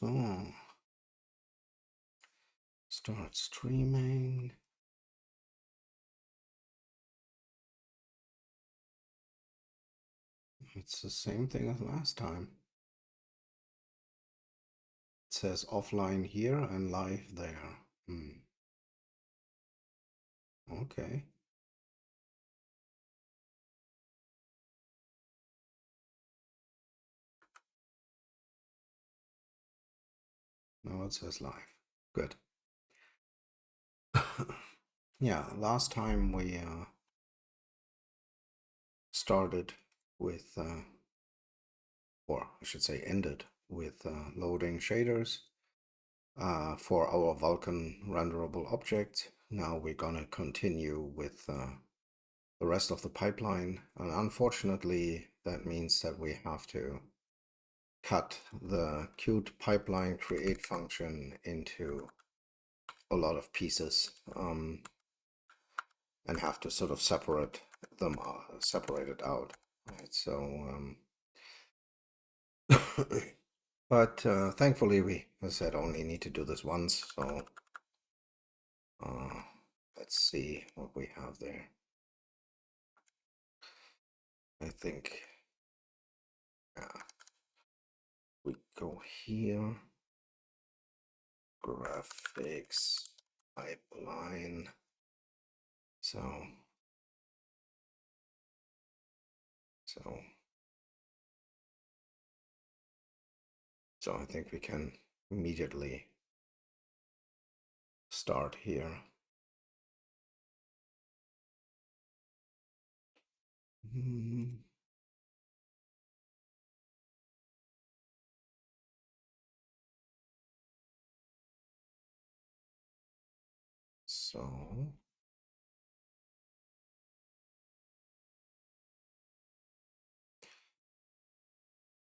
So, start streaming. It's the same thing as last time. It says offline here and live there. Okay. Now it says live. Good. Yeah, last time we started with, or I should say ended with loading shaders for our Vulkan renderable object. Now we're gonna continue with the rest of the pipeline, and unfortunately that means that we have to cut the Qt pipeline create function into a lot of pieces and have to sort of separate it out, right? So but thankfully we, as I said, only need to do this once. So let's see what we have there. I think we go here, graphics pipeline. So I think we can immediately start here.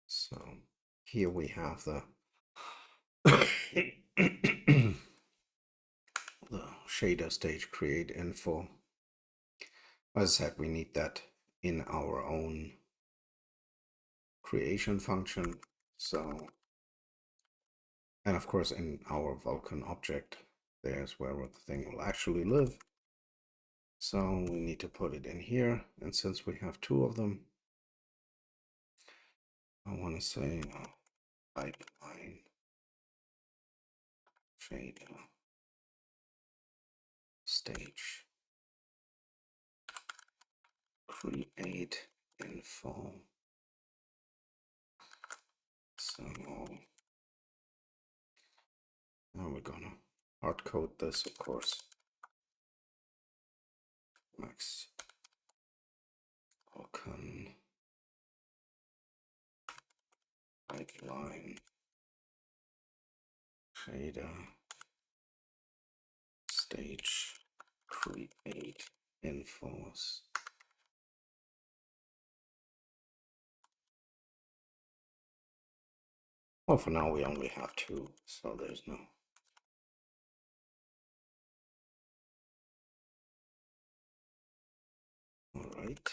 So here we have the the shader stage create info. As I said, we need that in our own creation function. So, and of course in our Vulkan object, there's where the thing will actually live. So we need to put it in here. And since we have two of them, I want to say pipeline shader stage create info. So now we're gonna hard code this, of course. Max Vulkan pipeline shader stage create infos. Well, for now we only have two, so there's no. All right.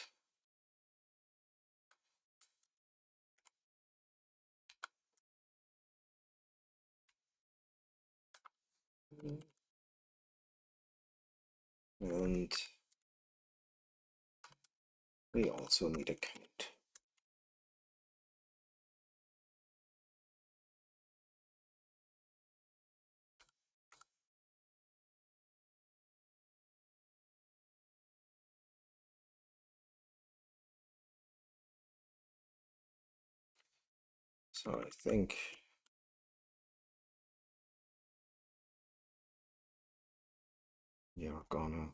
And we also need a count. So I think you're gonna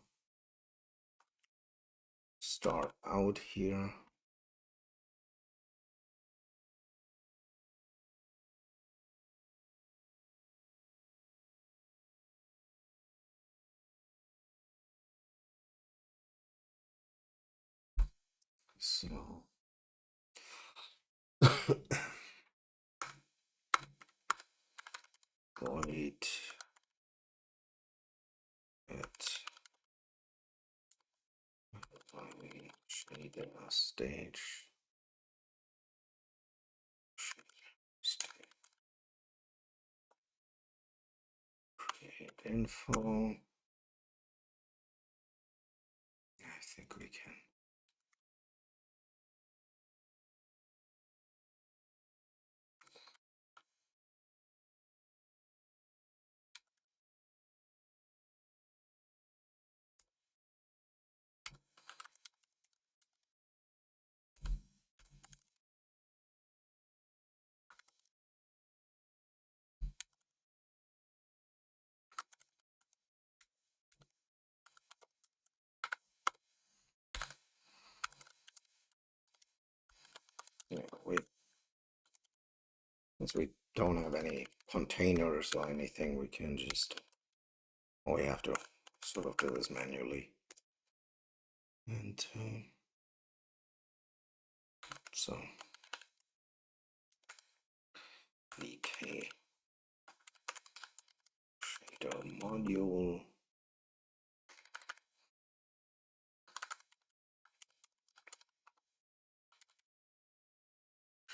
start out here. So void at shader stage. Paint info. I think we can. Yeah, since we don't have any containers or anything, we can just, all we have to sort of do this manually. And so VK shader module.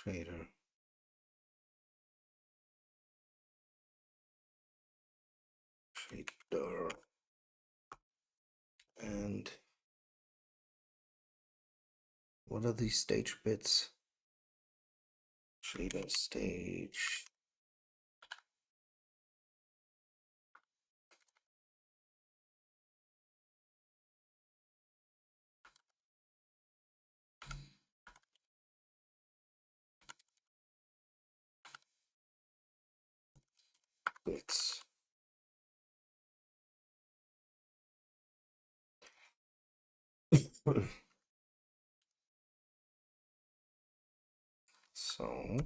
Shader. Shader. And what are these stage bits? Shader stage. Bits. So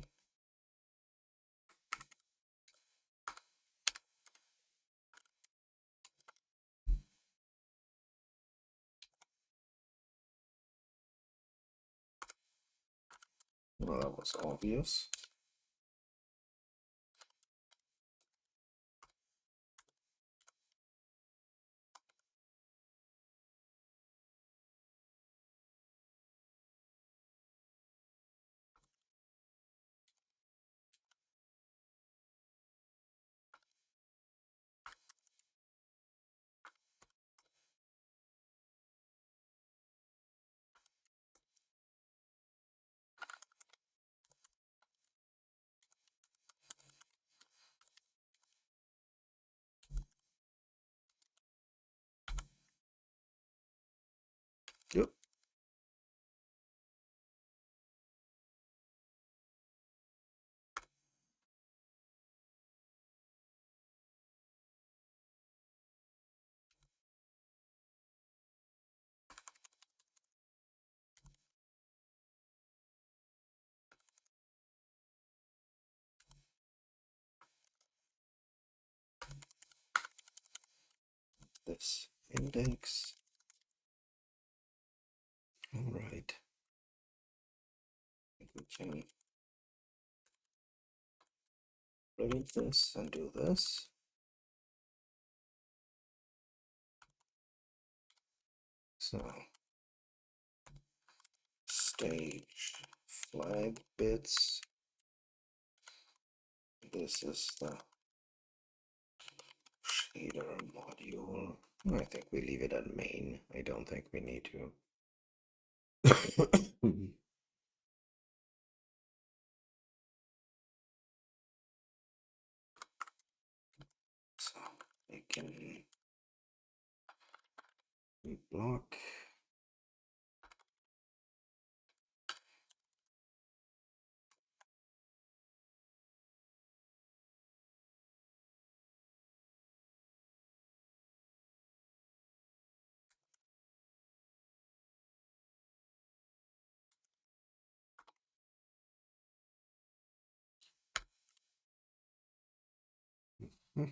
well, that was obvious. Yep. This index. All right. I think we can delete this and do this. So stage flag bits. This is the shader module. I think we leave it at main. I don't think we need to. So we can block. Hmm.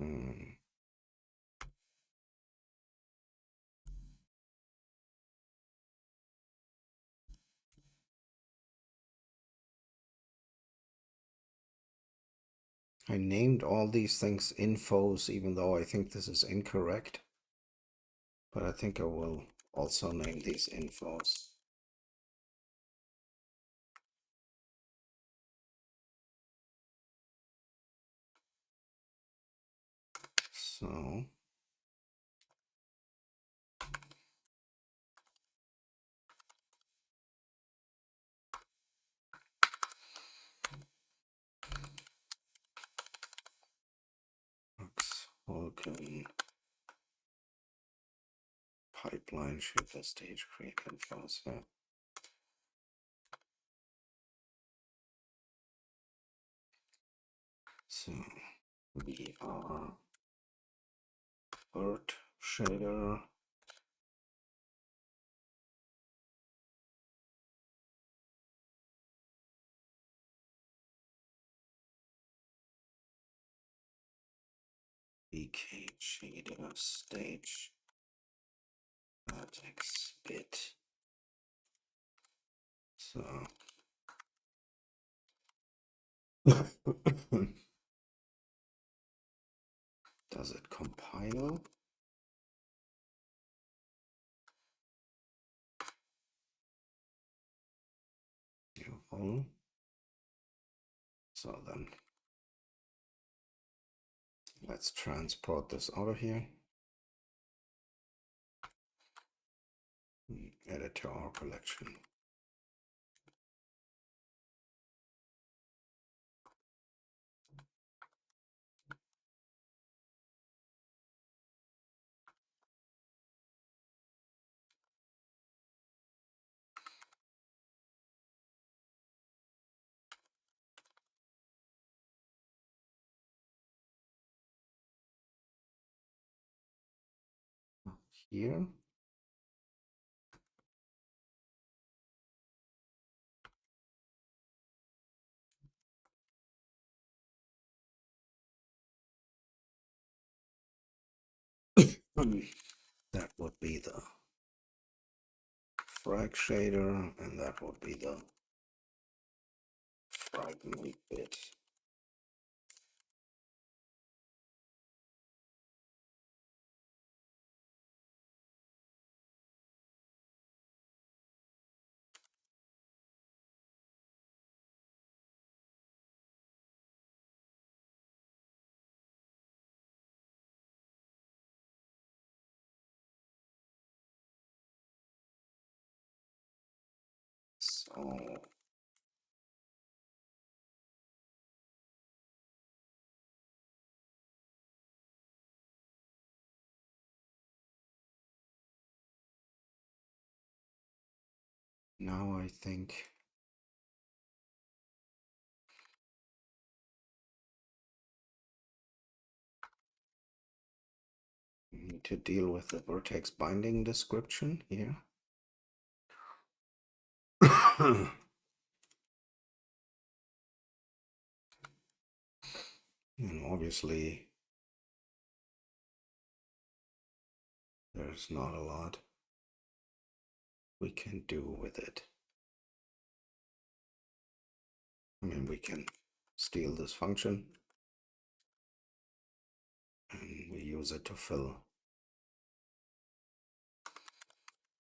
Hmm. I named all these things infos, even though I think this is incorrect. But I think I will also name these infos. So Vulkan pipeline should the stage create infos. Yeah. So we are bird shader. BK shader stage vertex bit. So does it compile? All. So then let's transport this out of here. Add it to our collection. Here. That would be the frag shader, and that would be the fragment bit. So now I think we need to deal with the vertex binding description here. And obviously there's not a lot we can do with it. I mean, we can steal this function and we use it to fill.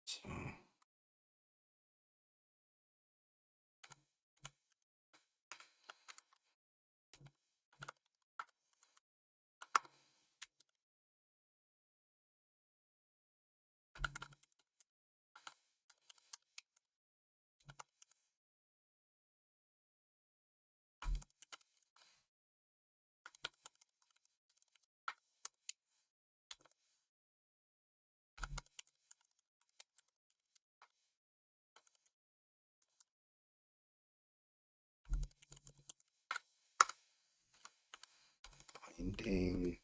So binding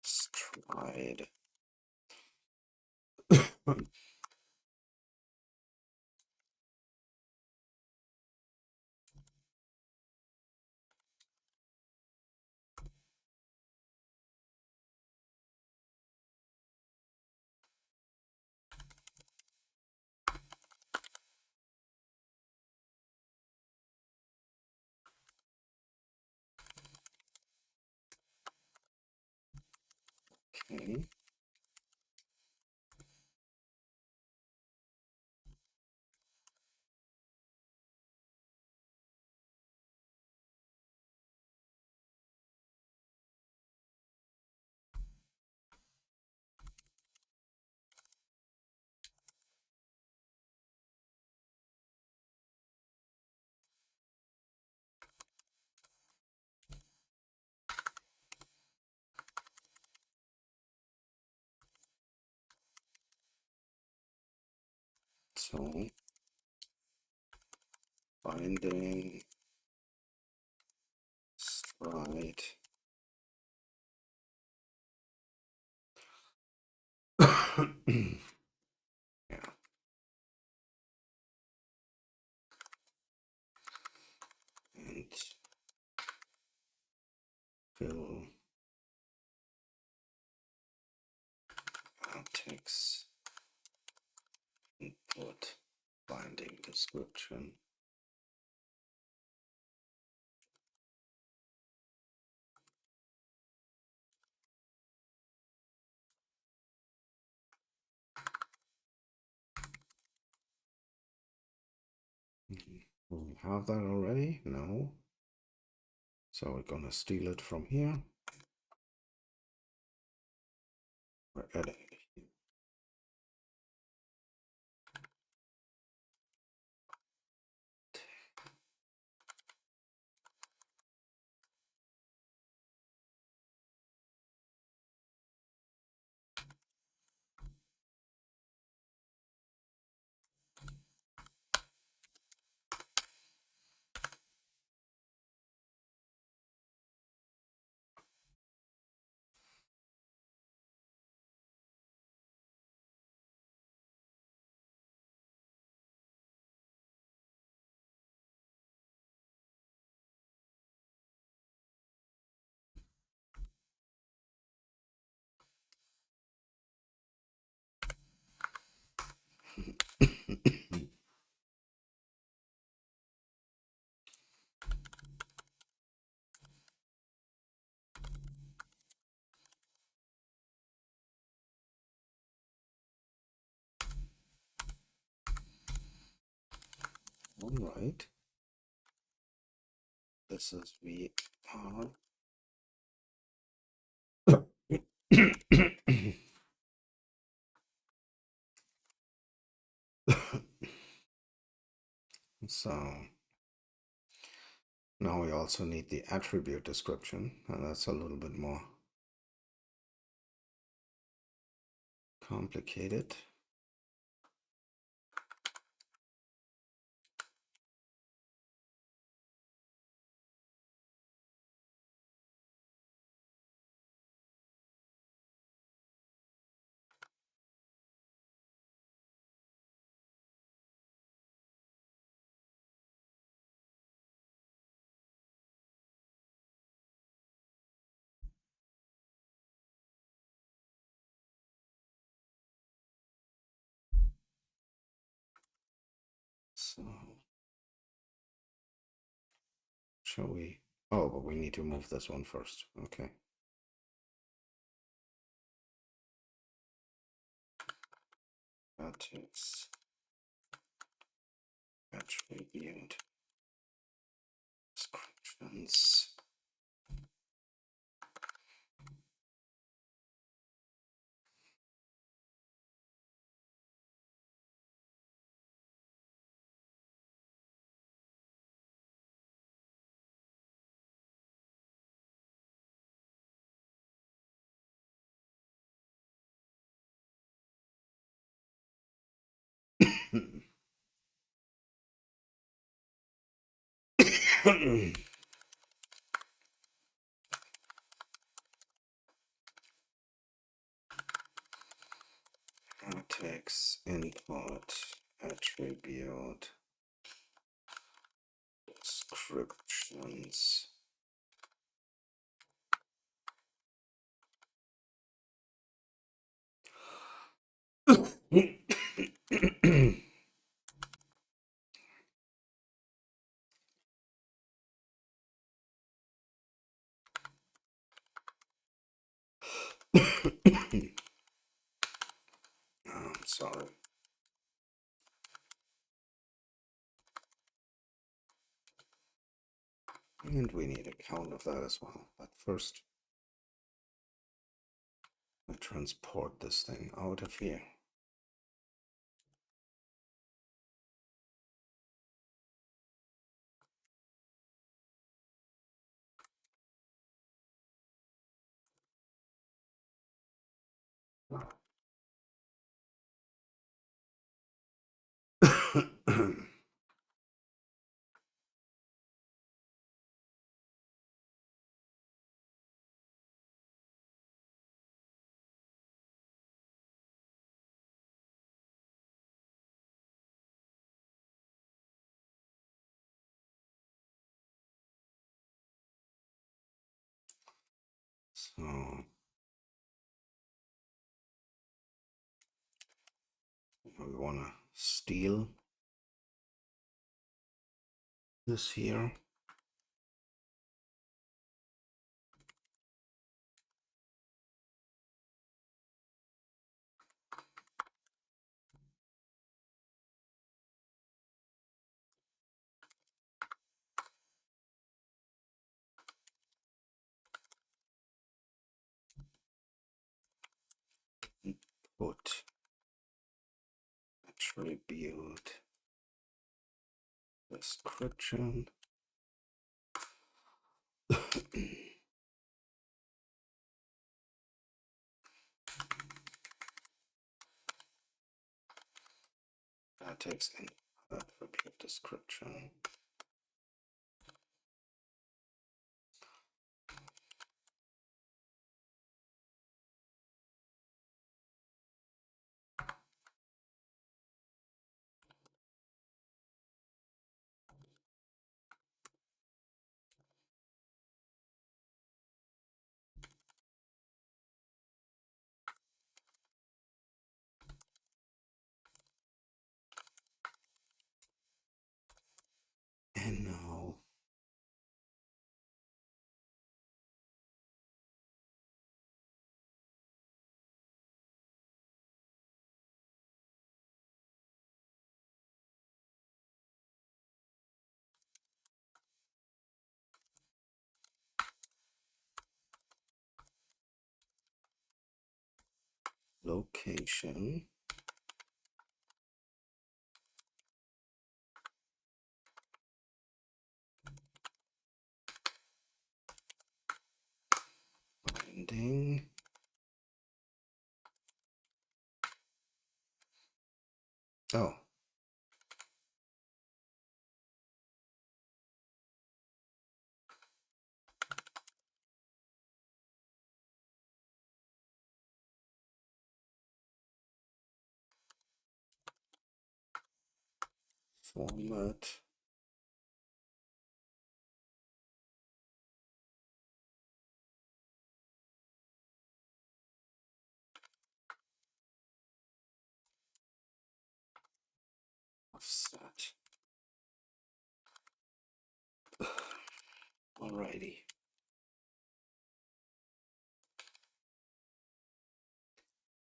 stride. Okay. So binding stride yeah, and fill text input binding description. Do we have that already? No. So we're gonna steal it from here. We're adding it here. All right. This is VR. So now we also need the attribute description, and that's a little bit more complicated. So shall we? Oh, but we need to move this one first. Okay. Vertex attribute descriptions. Vertex input attribute descriptions. Sorry. And we need a count of that as well. But first, I transport this thing out of here. So we want to steal this here. Put attribute description. That takes in attribute description. And now location binding format offset. Alrighty.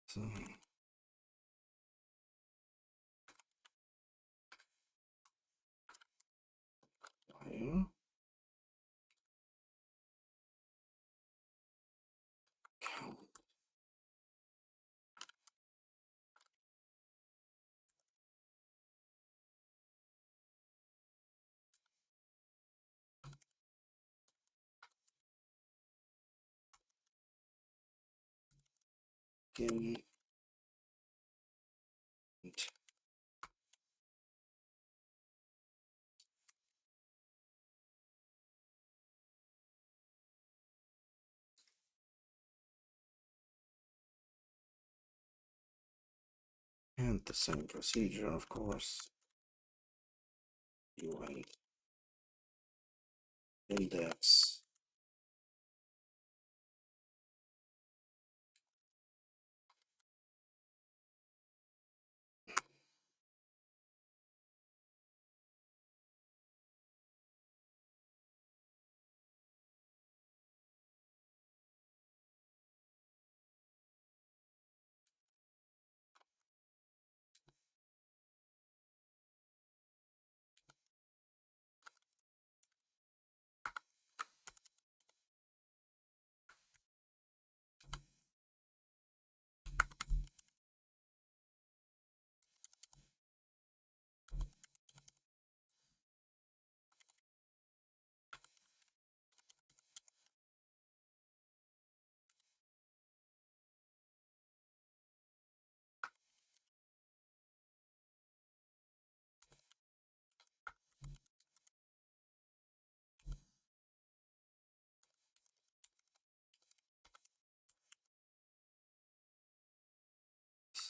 So file count. Begin and the same procedure, of course. UN index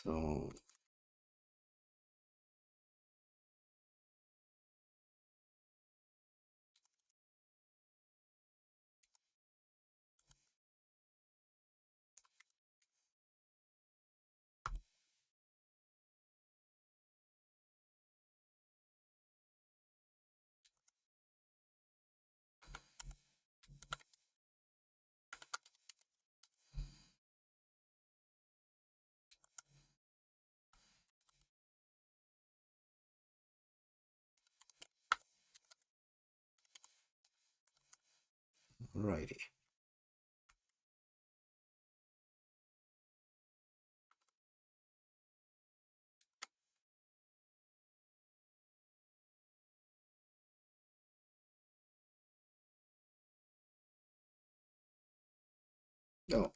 So righty. No.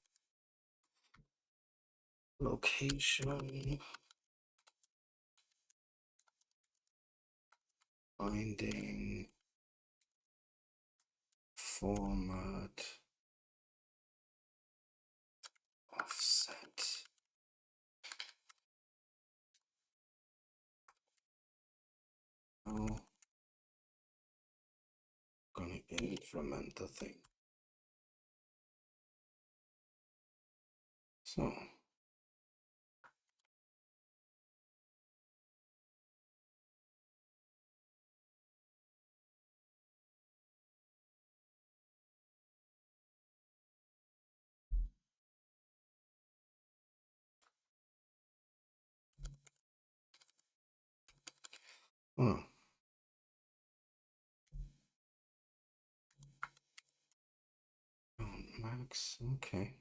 Location, binding, format, offset. Oh, gonna implement the thing. So oh, max, okay.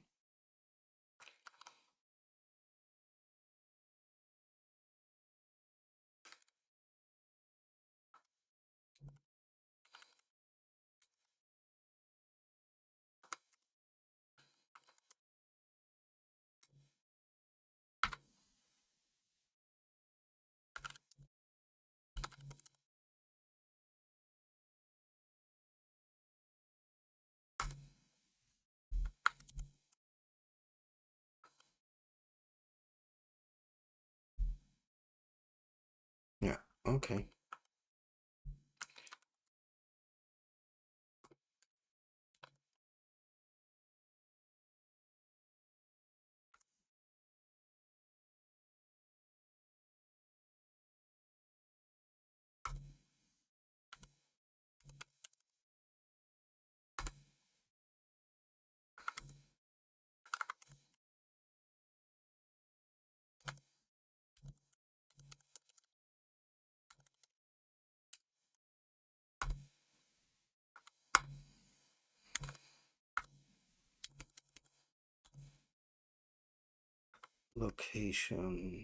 Yeah, okay. Location.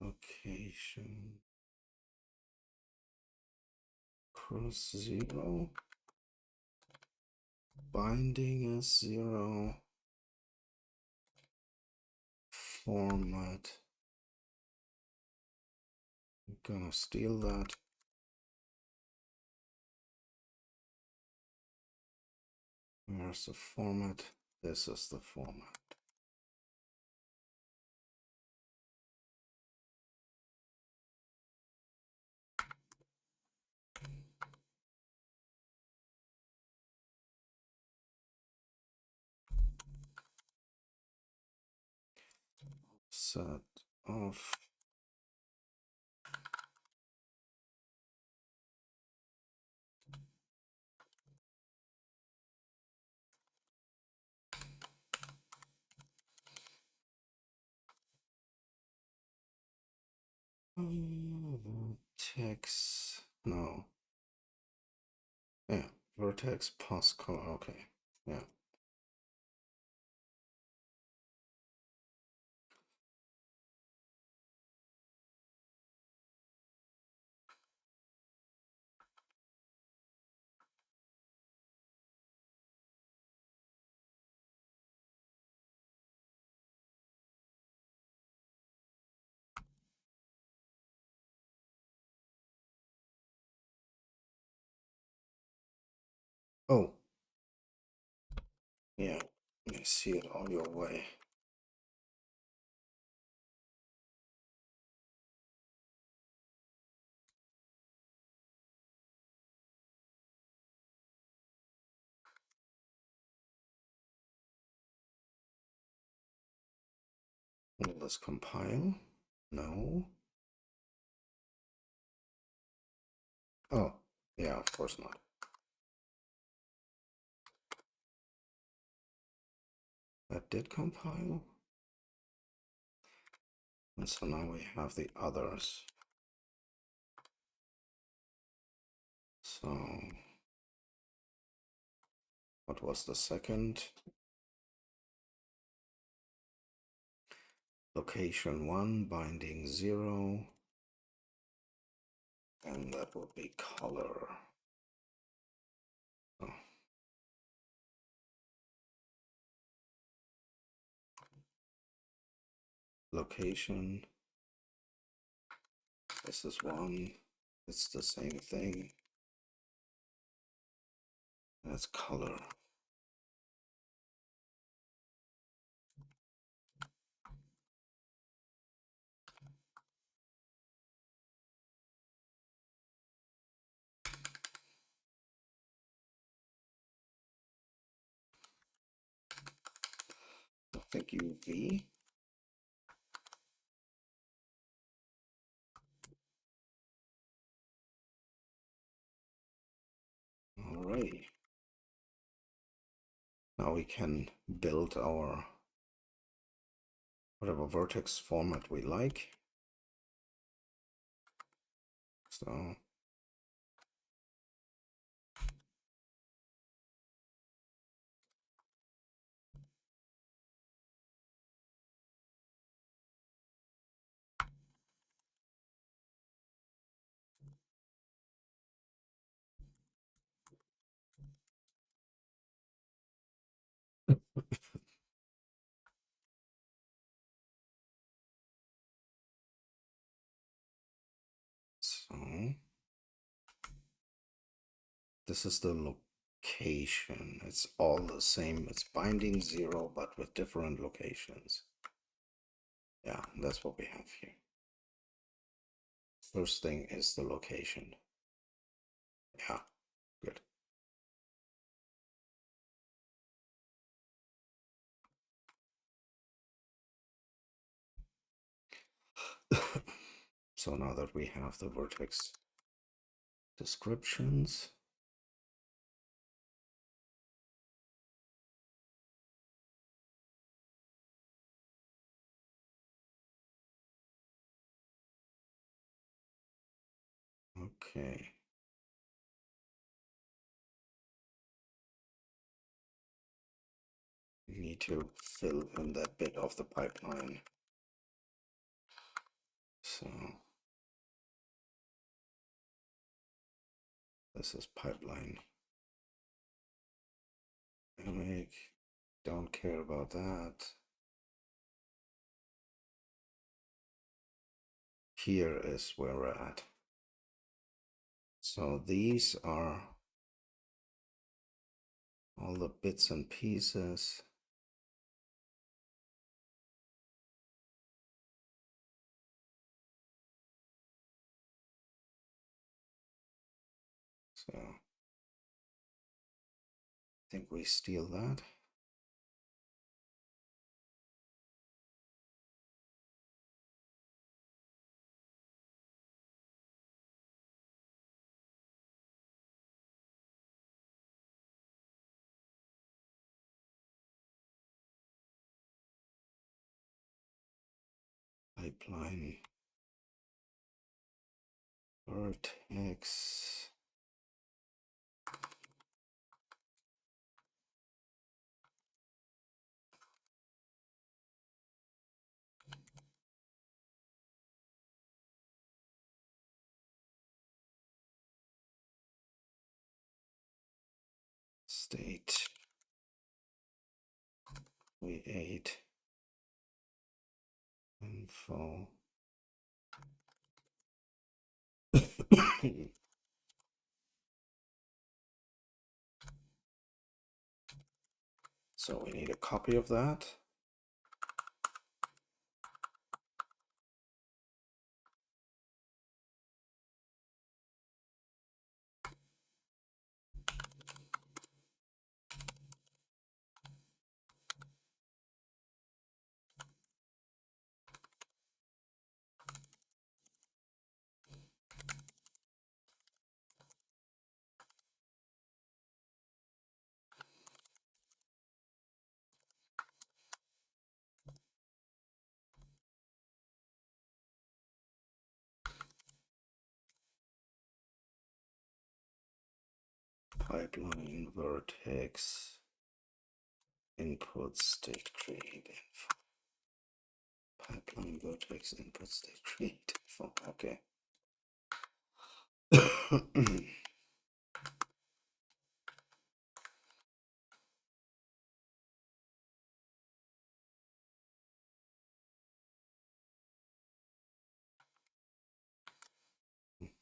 Location. Cross 0. Binding is 0. Format. I'm gonna steal that. Where's the format? This is the format. Set of vertex. No. Yeah, vertex pass color. Okay. Yeah. Oh, yeah, I see it all your way. Will this compile? No. Oh, yeah, of course not. That did compile. And so now we have the others. So what was the second? Location 1, binding 0. And that would be color. Oh. Location. This is 1. It's the same thing. That's color. I think UV. Alrighty. Now we can build our whatever vertex format we like. So this is the location. It's all the same. It's binding 0, but with different locations. Yeah, that's what we have here. First thing is the location. Yeah, good. So now that we have the vertex descriptions, okay. We need to fill in that bit of the pipeline. So this is pipeline. Dynamic. Don't care about that. Here is where we're at. So these are all the bits and pieces. So I think we steal that. Pipeline vertex. State. We ate info. So we need a copy of that. Pipeline vertex input state create info. Pipeline vertex input state create info. Okay.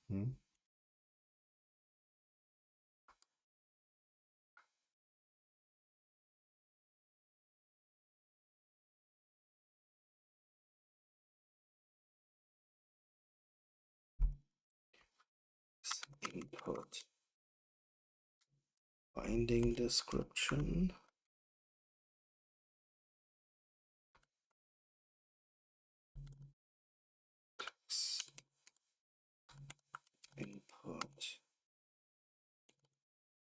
Hmm. Input binding description. Input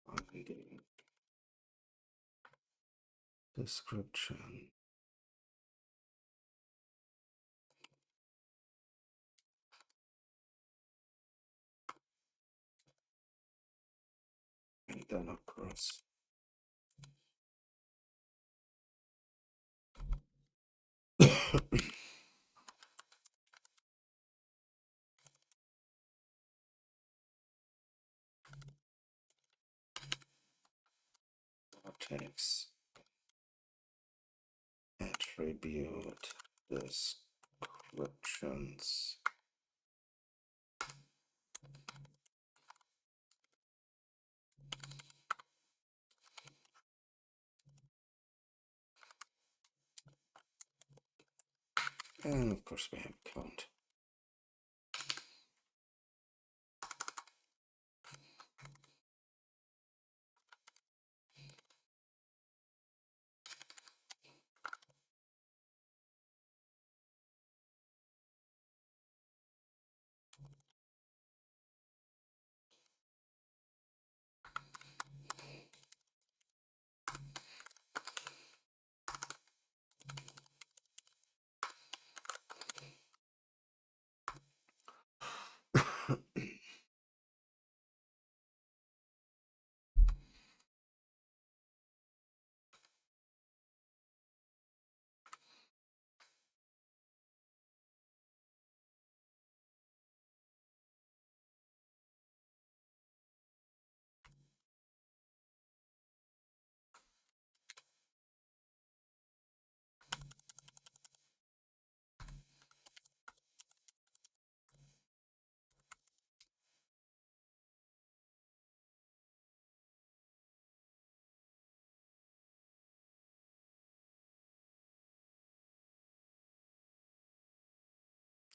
binding description. And then of course vertex attribute descriptions. And of course we have count.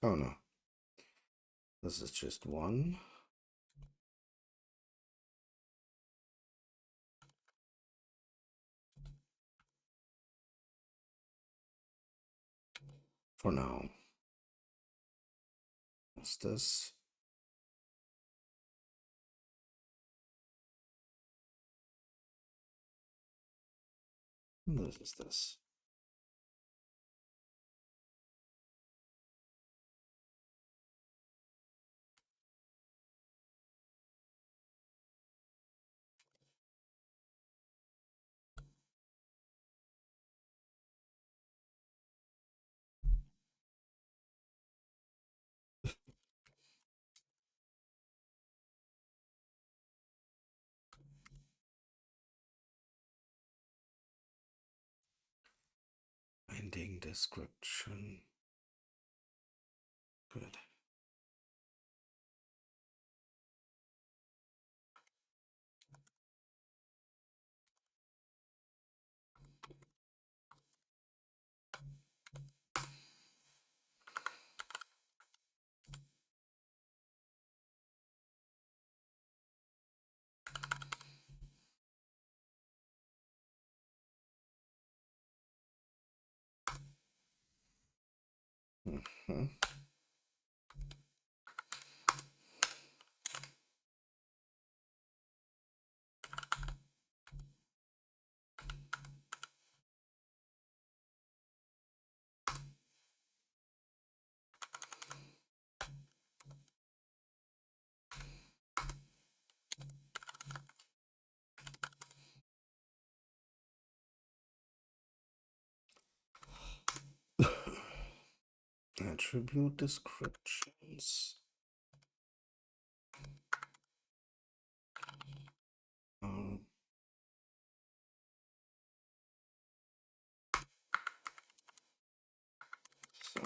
Oh no, this is just one. For now. What's this? This is this. Binding description. Good. Mhm. Attribute descriptions. Um, so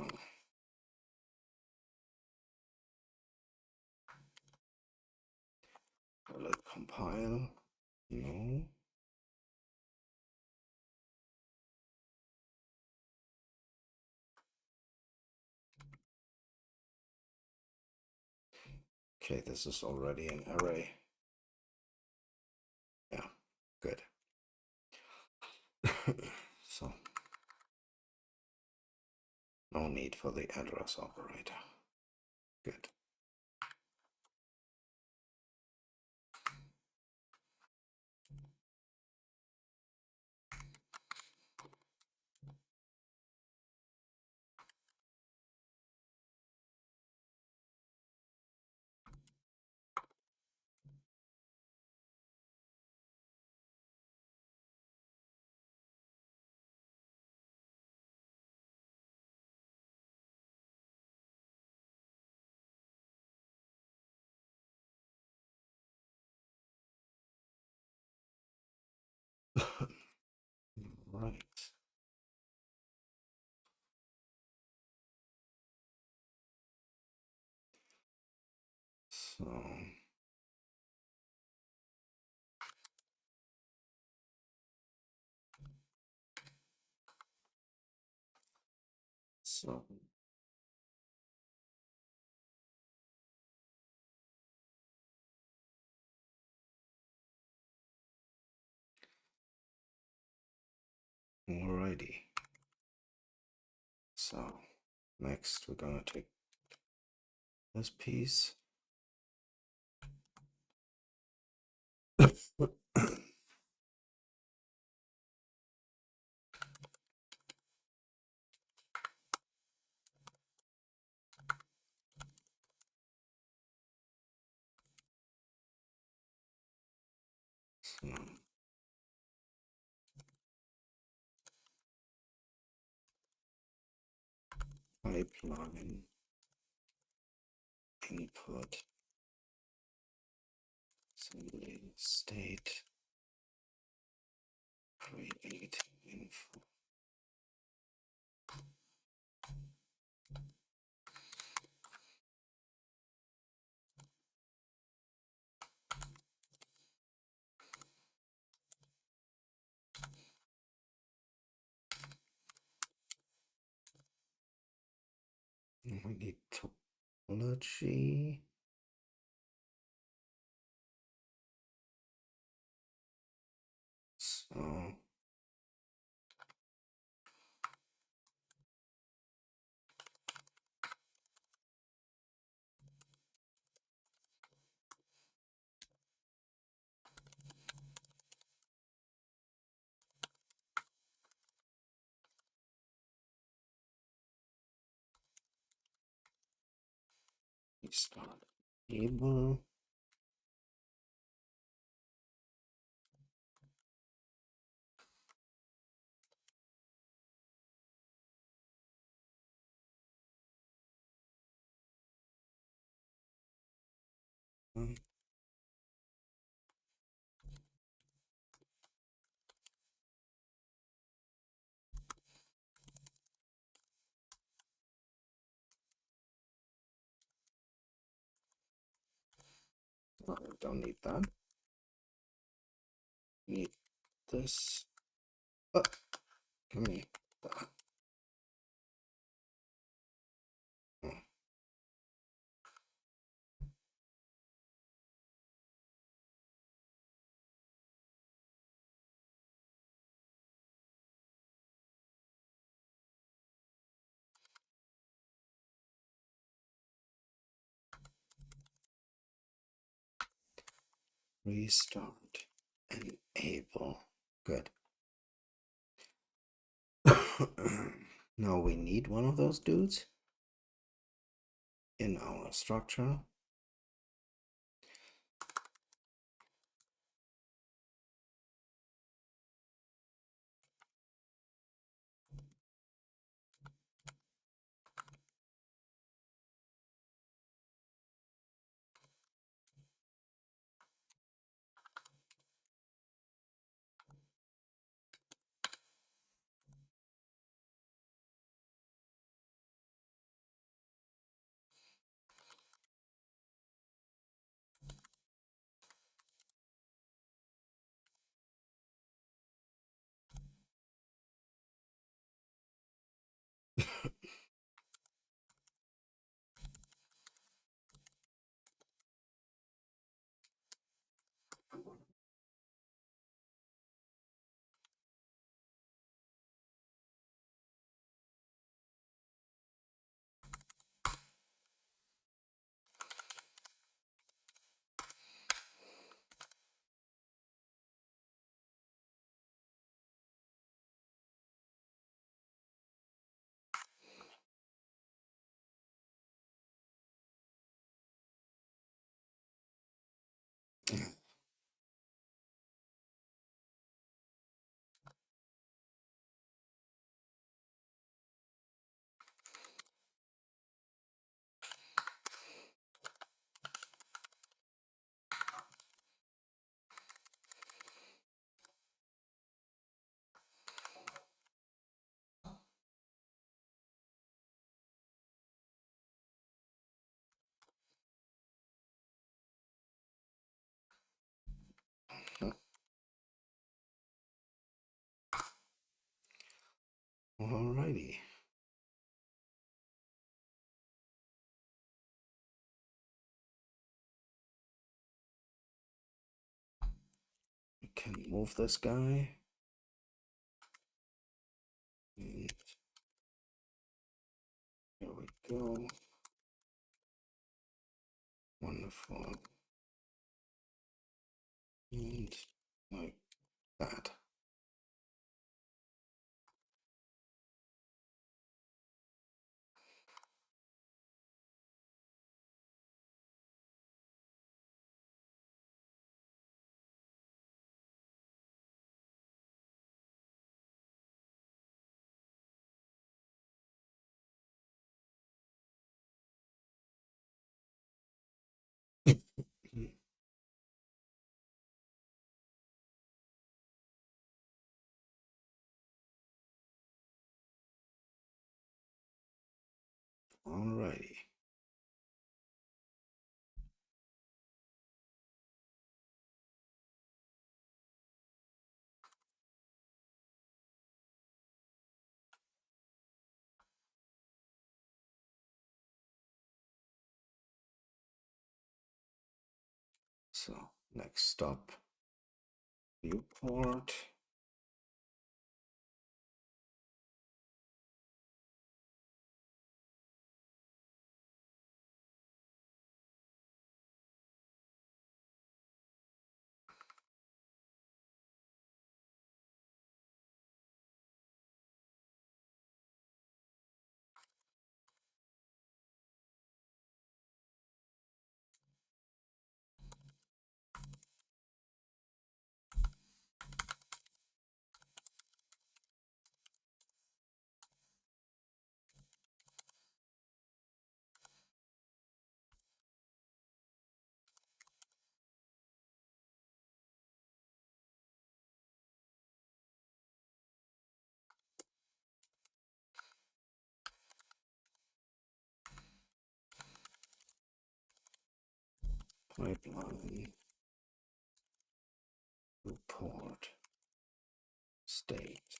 will it compile? No. Okay, this is already an array. Yeah, good. So no need for the address operator. Good. Right. So alrighty. So next we're gonna take this piece. So pipeline input assembly state create info. We need topology. So we start able. I don't need that. Need this. Oh, give me that. Oh. Restart. Enable. Good. Now we need one of those dudes in our structure. Alrighty. We can move this guy. And here we go. Wonderful. And like that. Alrighty. So next stop, viewport. Pipeline, report, state,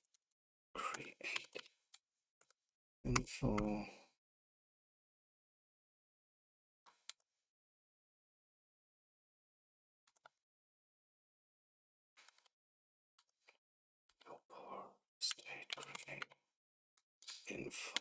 create, info, report, state, create, info.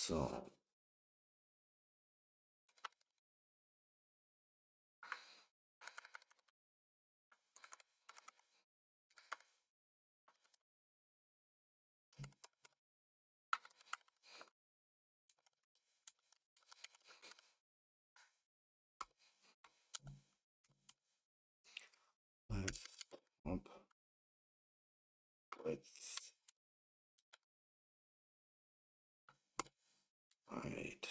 So left, up, width, height,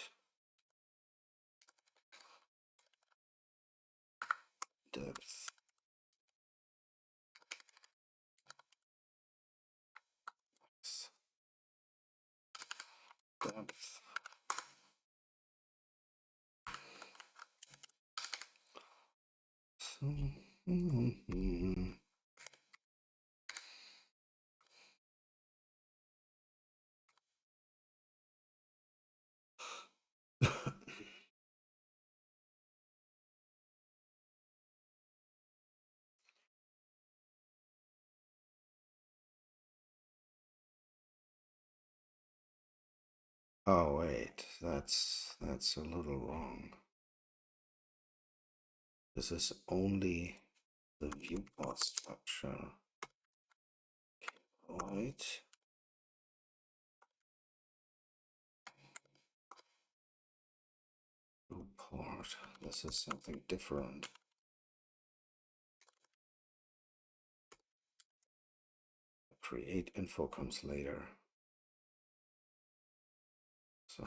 depth, depth. So, oh wait, that's a little wrong. This is only the viewport structure. Right. Viewport. This is something different. Create info comes later. So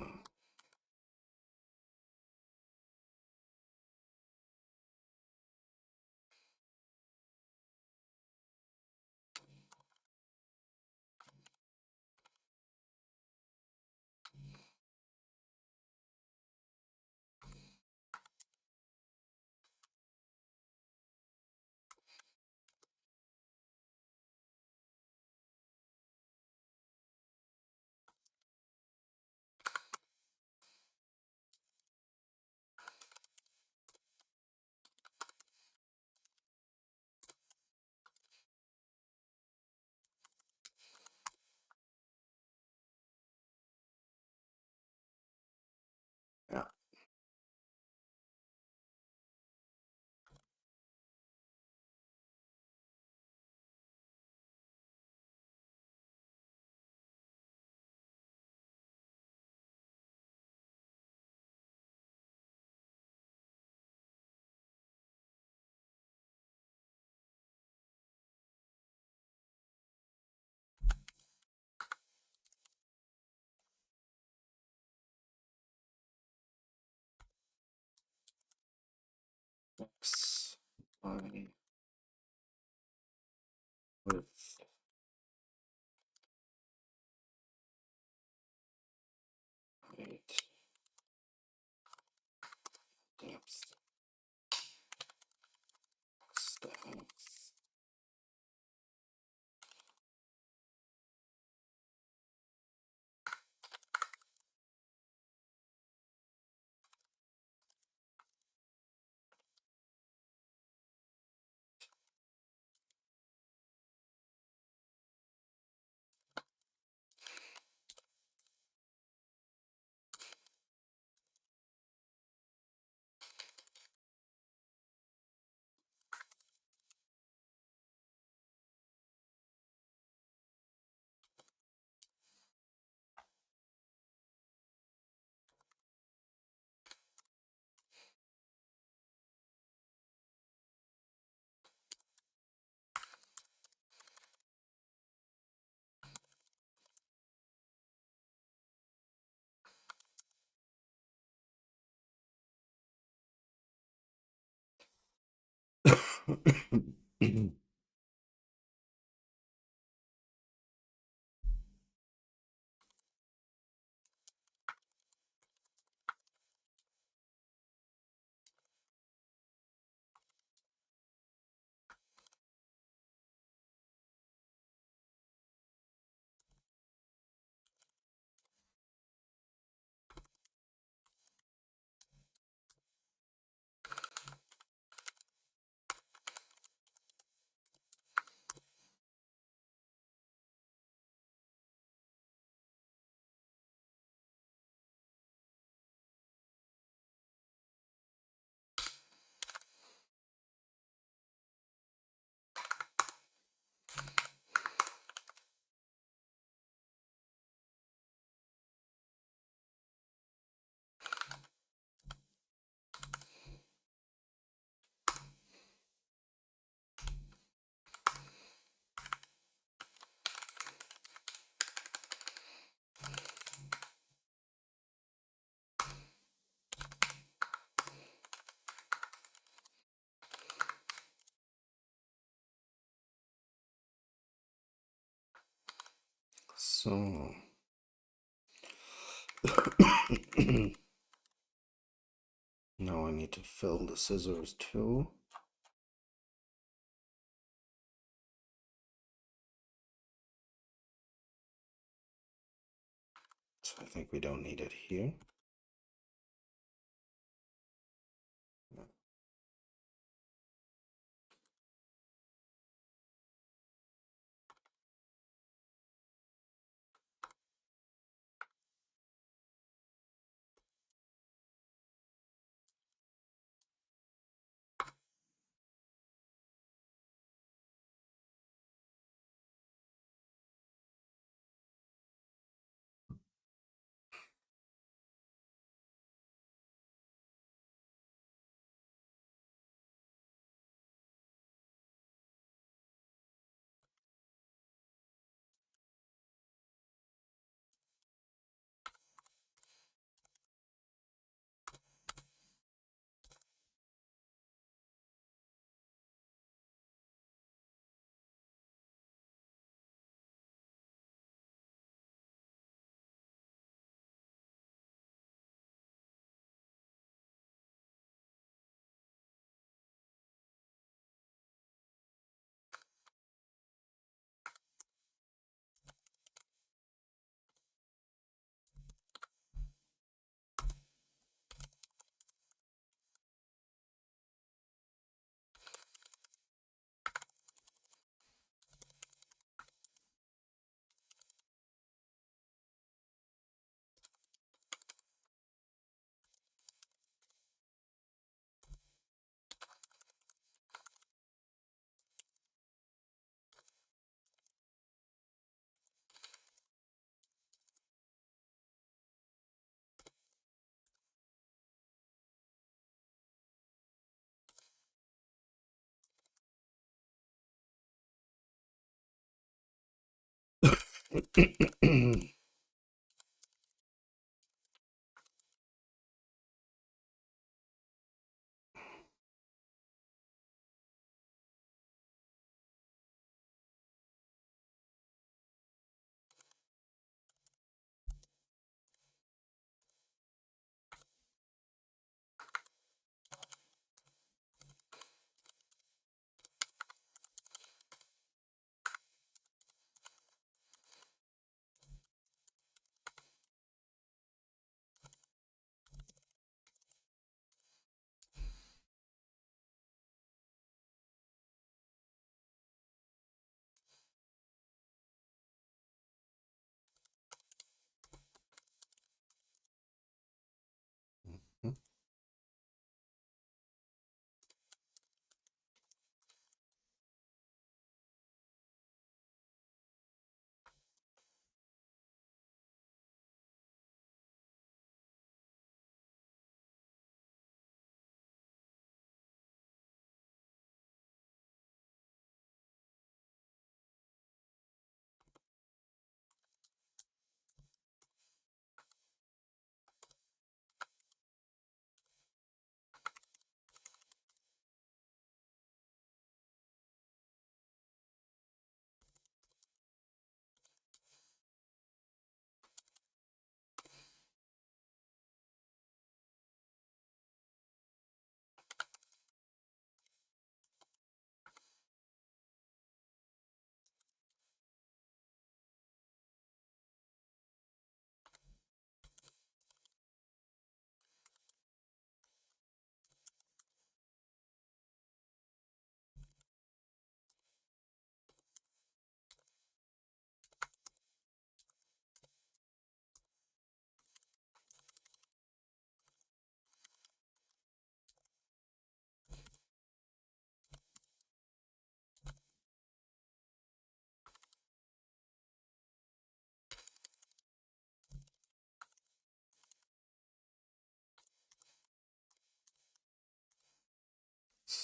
yeah. X, Y, width, height, depth, depth. So now I need to fill the scissors too. So I think we don't need it here.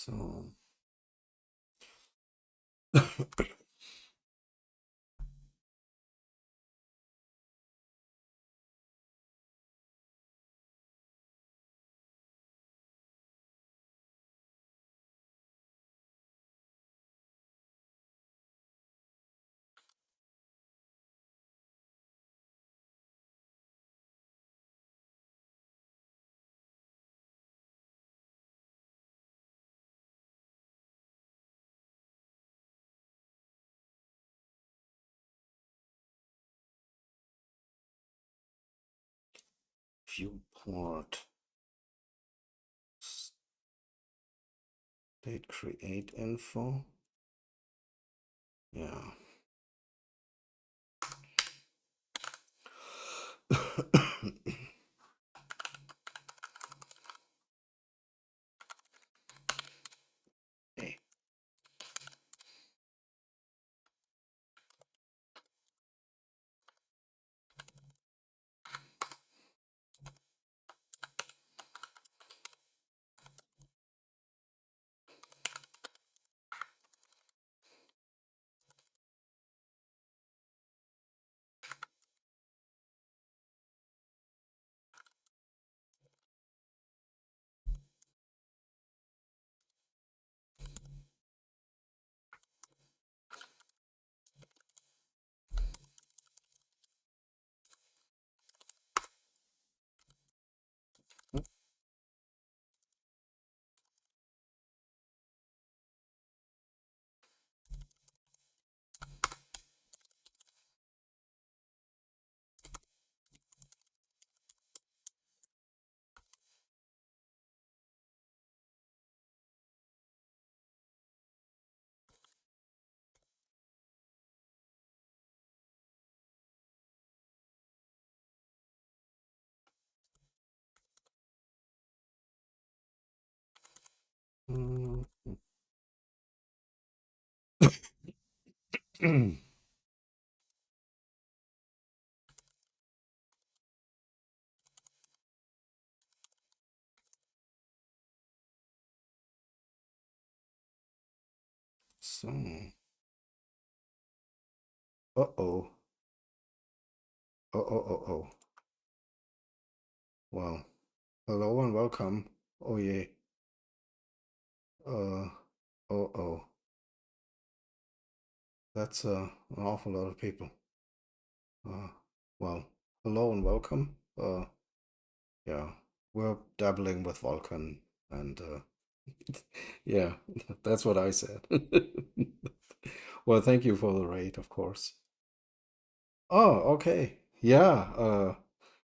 So viewport state create info. Yeah. Okay. So, uh-oh. Oh. Well, hello and welcome. Oh, yeah. Oh. That's an awful lot of people. Well, hello and welcome. Yeah, we're dabbling with Vulkan, and yeah, that's what I said. Well, thank you for the raid, of course. Oh, okay. Yeah,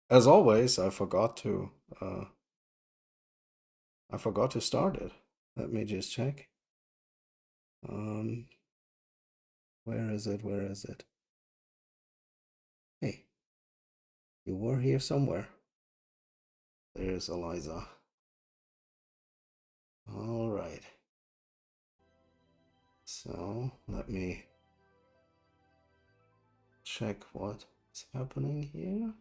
as always, I forgot to start it. Let me just check. Um, where is it? Where is it? Hey, you were here somewhere. There's Eliza. All right. So let me check what's happening here.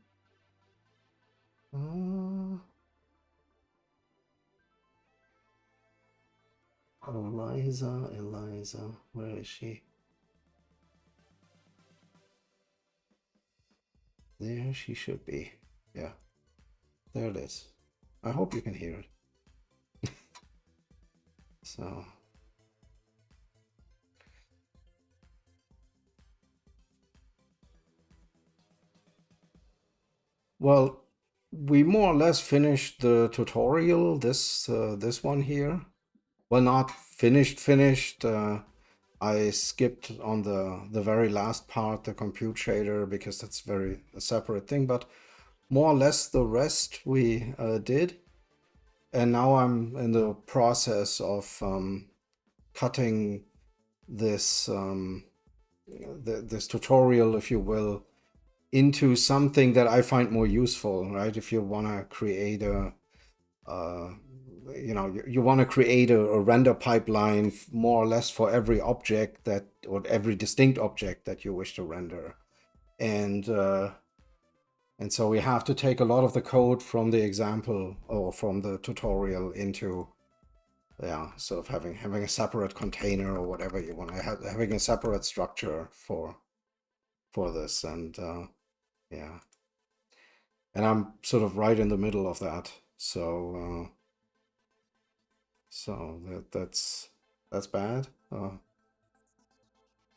Eliza, where is she? There she should be. Yeah, there it is. I hope you can hear it. So, well, we more or less finished the tutorial. This one here. Well, not finished. I skipped on the very last part, the compute shader, because that's very a separate thing. But more or less the rest we did. And now I'm in the process of cutting this this tutorial, if you will, into something that I find more useful, right? If you want to create a you want to create a render pipeline more or less for every object that, or every distinct object that you wish to render, and so we have to take a lot of the code from the example or from the tutorial into, yeah, sort of having a separate container or whatever you want to have, having a separate structure for this, and yeah, and I'm sort of right in the middle of that, so that's bad.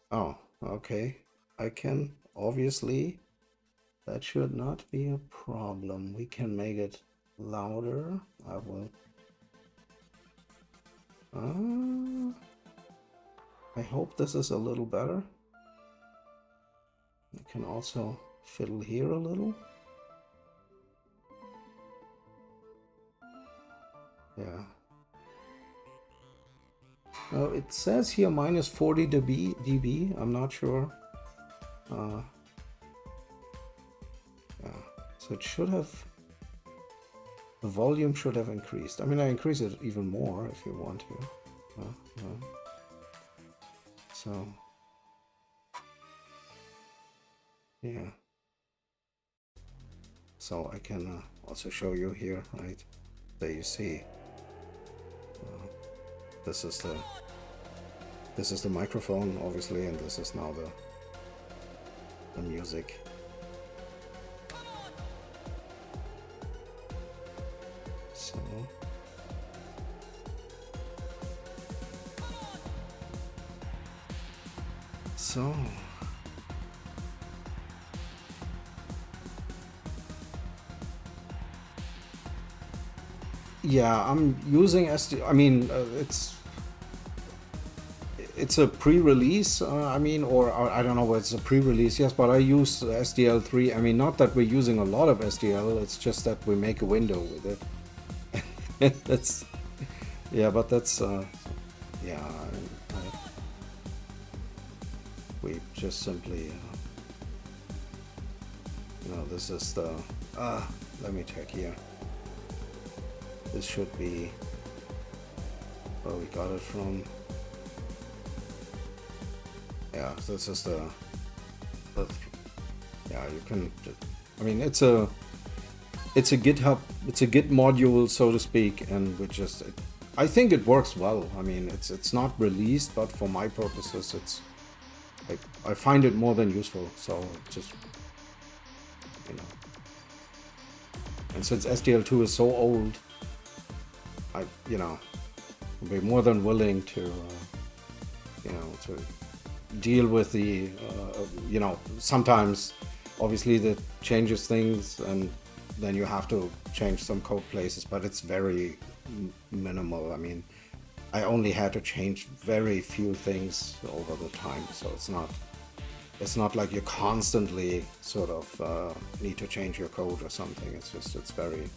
Oh, okay. I can obviously, that should not be a problem. We can make it louder. I will. I hope this is a little better. I can also fiddle here a little. Yeah. Oh, it says here minus 40 dB. I'm not sure. Yeah. So it should have, the volume should have increased. I mean, I increase it even more if you want to. So, yeah. So I can also show you here, right? There you see. This is the microphone, obviously, and this is now the music. So yeah, I'm using SD. I mean, it's a pre-release. I mean, or I don't know what it's a pre-release. Yes, but I use SDL3. I mean, not that we're using a lot of SDL. It's just that we make a window with it. That's yeah, but that's yeah. We just simply you know, this is the let me check here. This should be where we got it from. Yeah, this is the yeah, you can, I mean, it's a GitHub, it's a Git module, so to speak, and we just, I think it works well. I mean, it's not released, but for my purposes, it's I find it more than useful. So just, you know, and since SDL2 is so old, I, you know, I'd be more than willing to, you know, to deal with the, you know, sometimes obviously that changes things and then you have to change some code places, but it's very minimal. I mean, I only had to change very few things over the time, so it's not like you constantly sort of need to change your code or something. It's just, it's very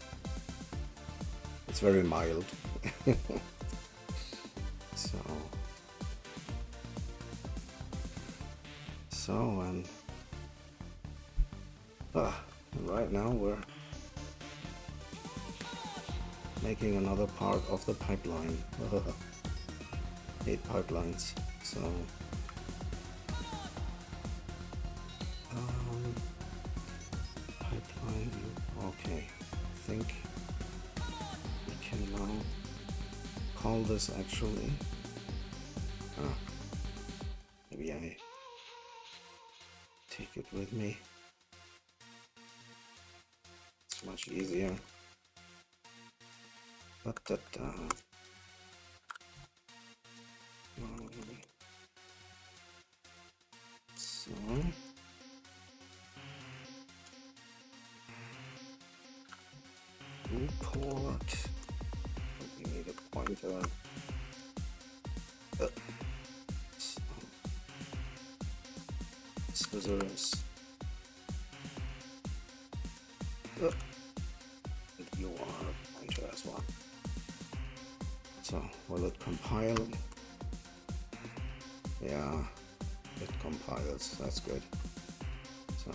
mild. And right now we're making another part of the pipeline. 8 pipelines. So pipeline. Okay, I think we can now call this actually. Maybe I take it with me. It's much easier. But that so import. We need a pointer. Scissors. You are a pointer as well. So will it compile? Yeah, it compiles. That's good. So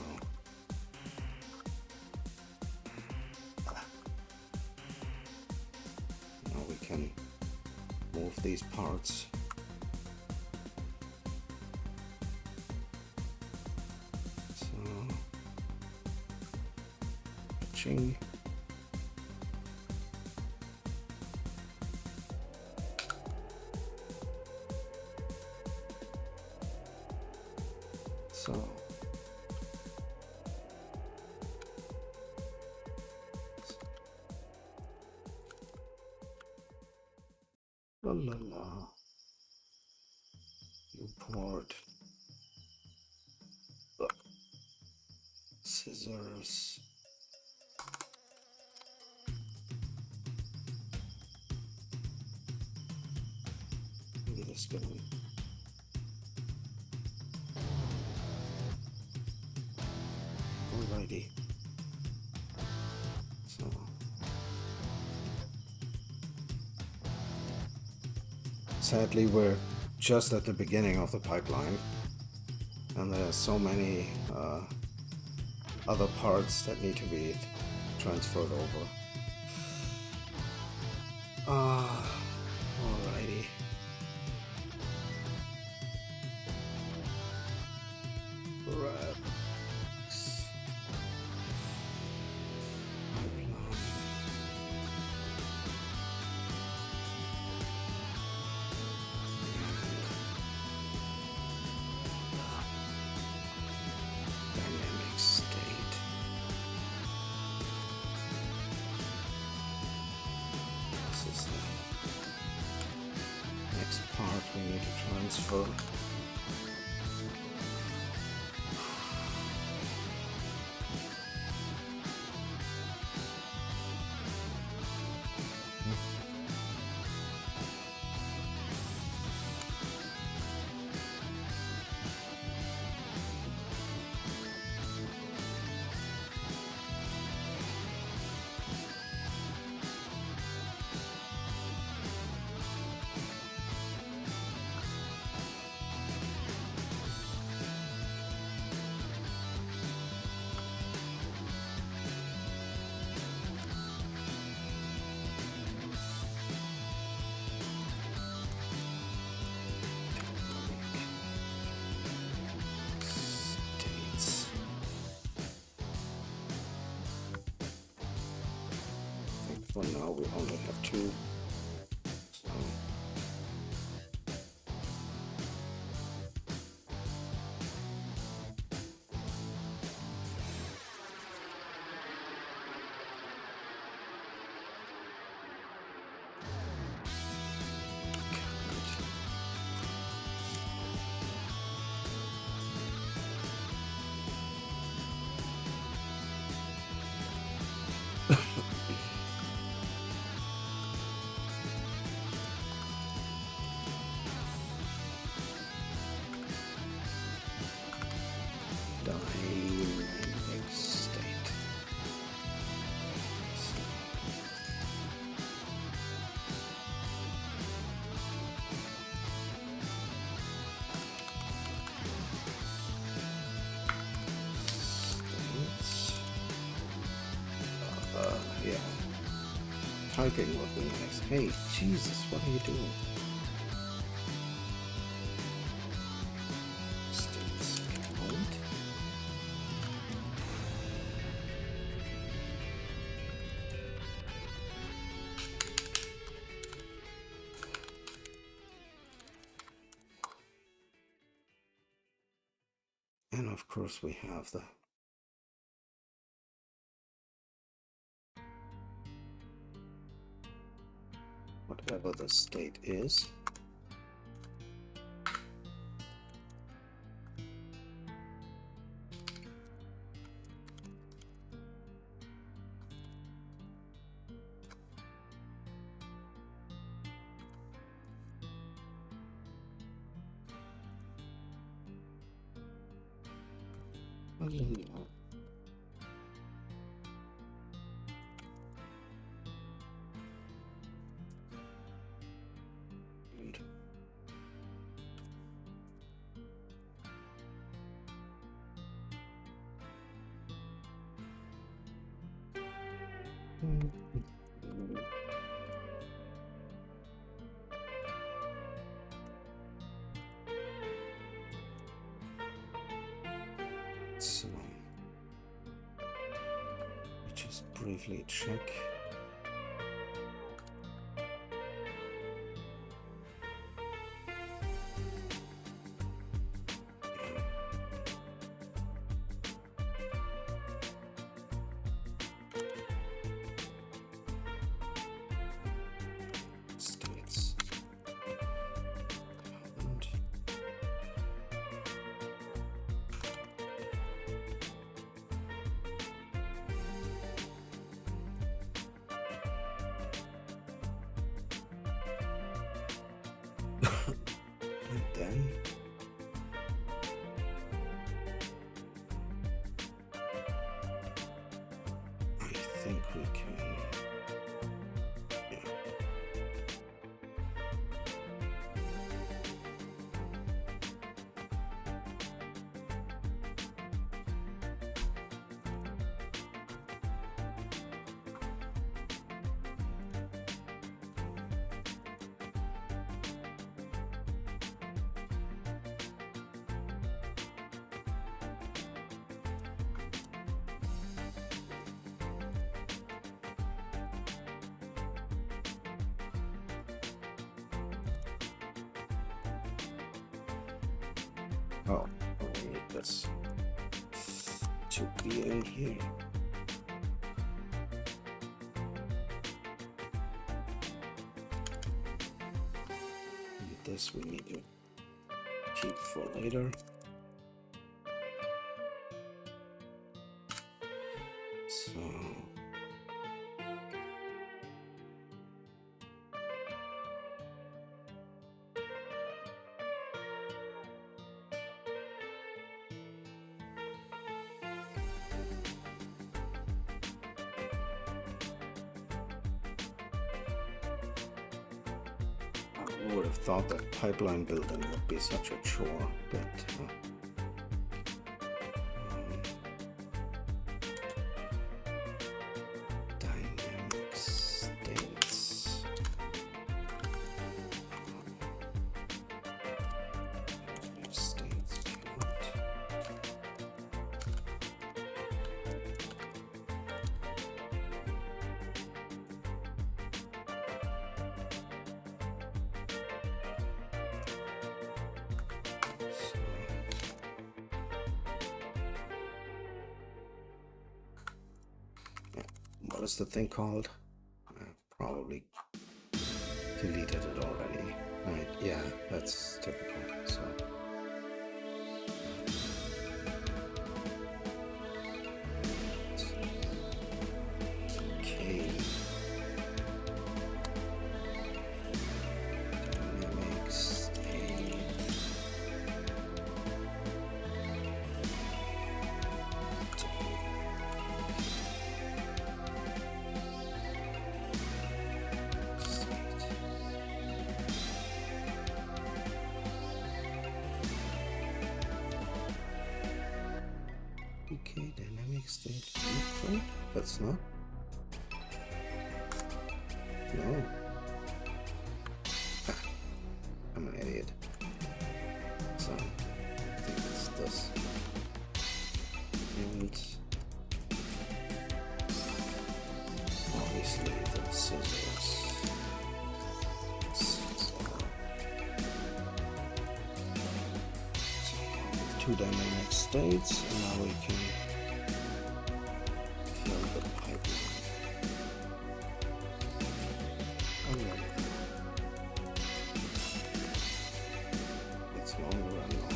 now we can move these parts. Ching. So la la la. Import scissors. Maybe this good one. Alrighty. So Sadly, we're just at the beginning of the pipeline, and there's so many other parts that need to be transferred over. Alrighty. Part we need to transfer. For now, we only have 2. So. Dynamic state. Yeah. Typing would be nice. Hey, Jesus, what are you doing? States count. And of course we have the whatever the state is. So, just briefly check. States. And Oh, we need this to be in here. And this we need to keep for later. So I would have thought that pipeline building would be such a chore, but dynamic states. Dynamic states count. What is the thing called? I probably deleted it already. Right, yeah, that's typical. So okay. Dynamic state. Okay, dynamic state info. That's not. No. Ah, I'm an idiot. So I think it's this. And obviously the scissors. Two dynamic states, and now we can fill the pipeline. Alright. It's longer and longer.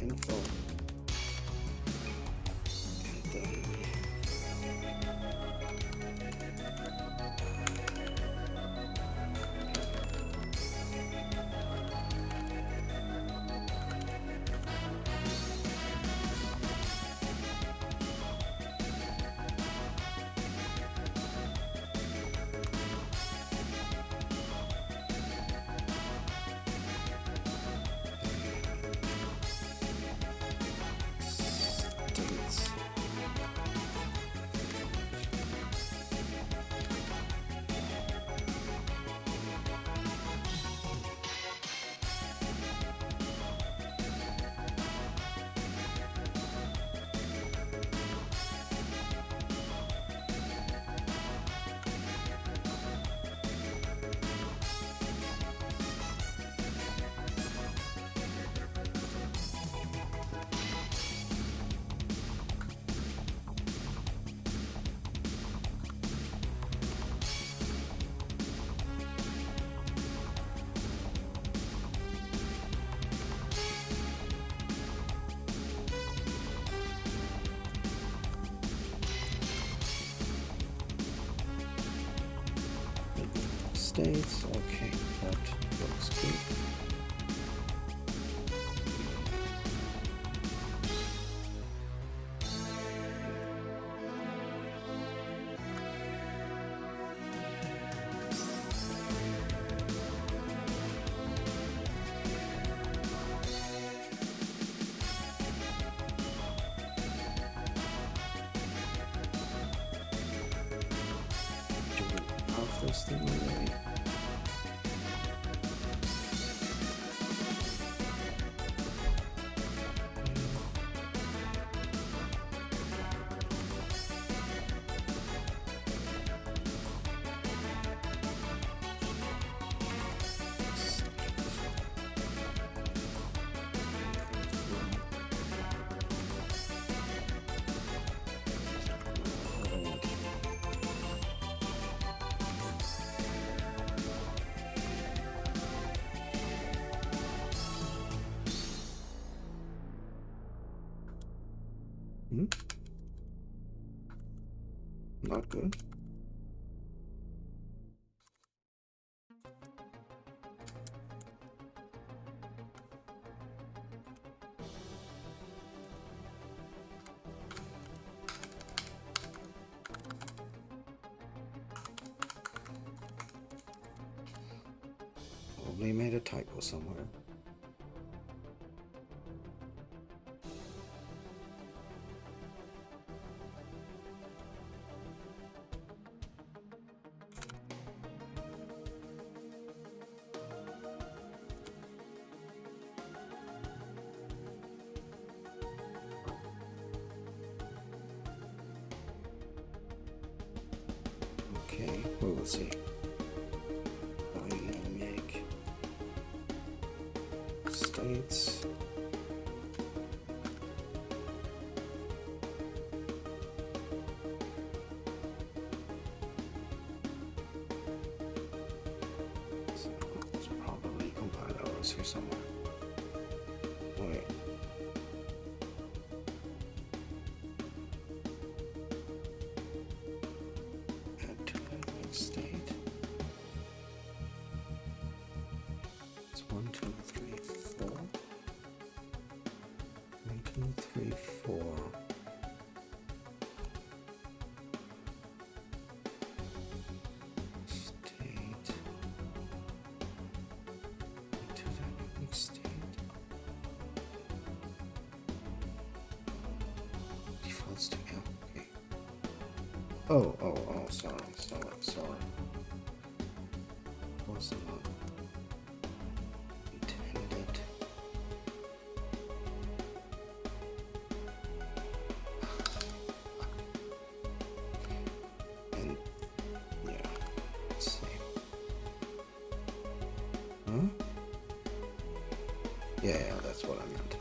Info, and then we states. Okay, that looks good. does the relay. Not good. Probably made a typo somewhere. Okay, we will see. Dynamic states. So it's probably compile errors here somewhere. Wait. Add to dynamic state. It's 1, 2, 3, 4. 1, 2, 3, 4. State. To dynamic state. Defaults to L. Okay. Oh, sorry. Was not intended. And yeah, let's see. Huh? Yeah, that's what I meant.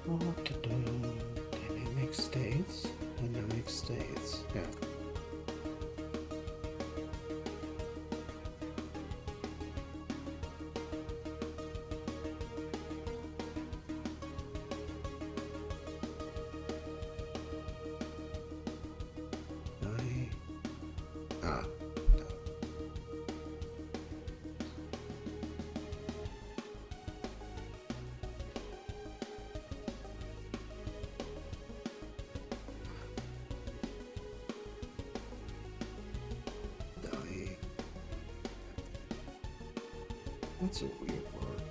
What to do? Dynamic states, yeah. That's a weird word.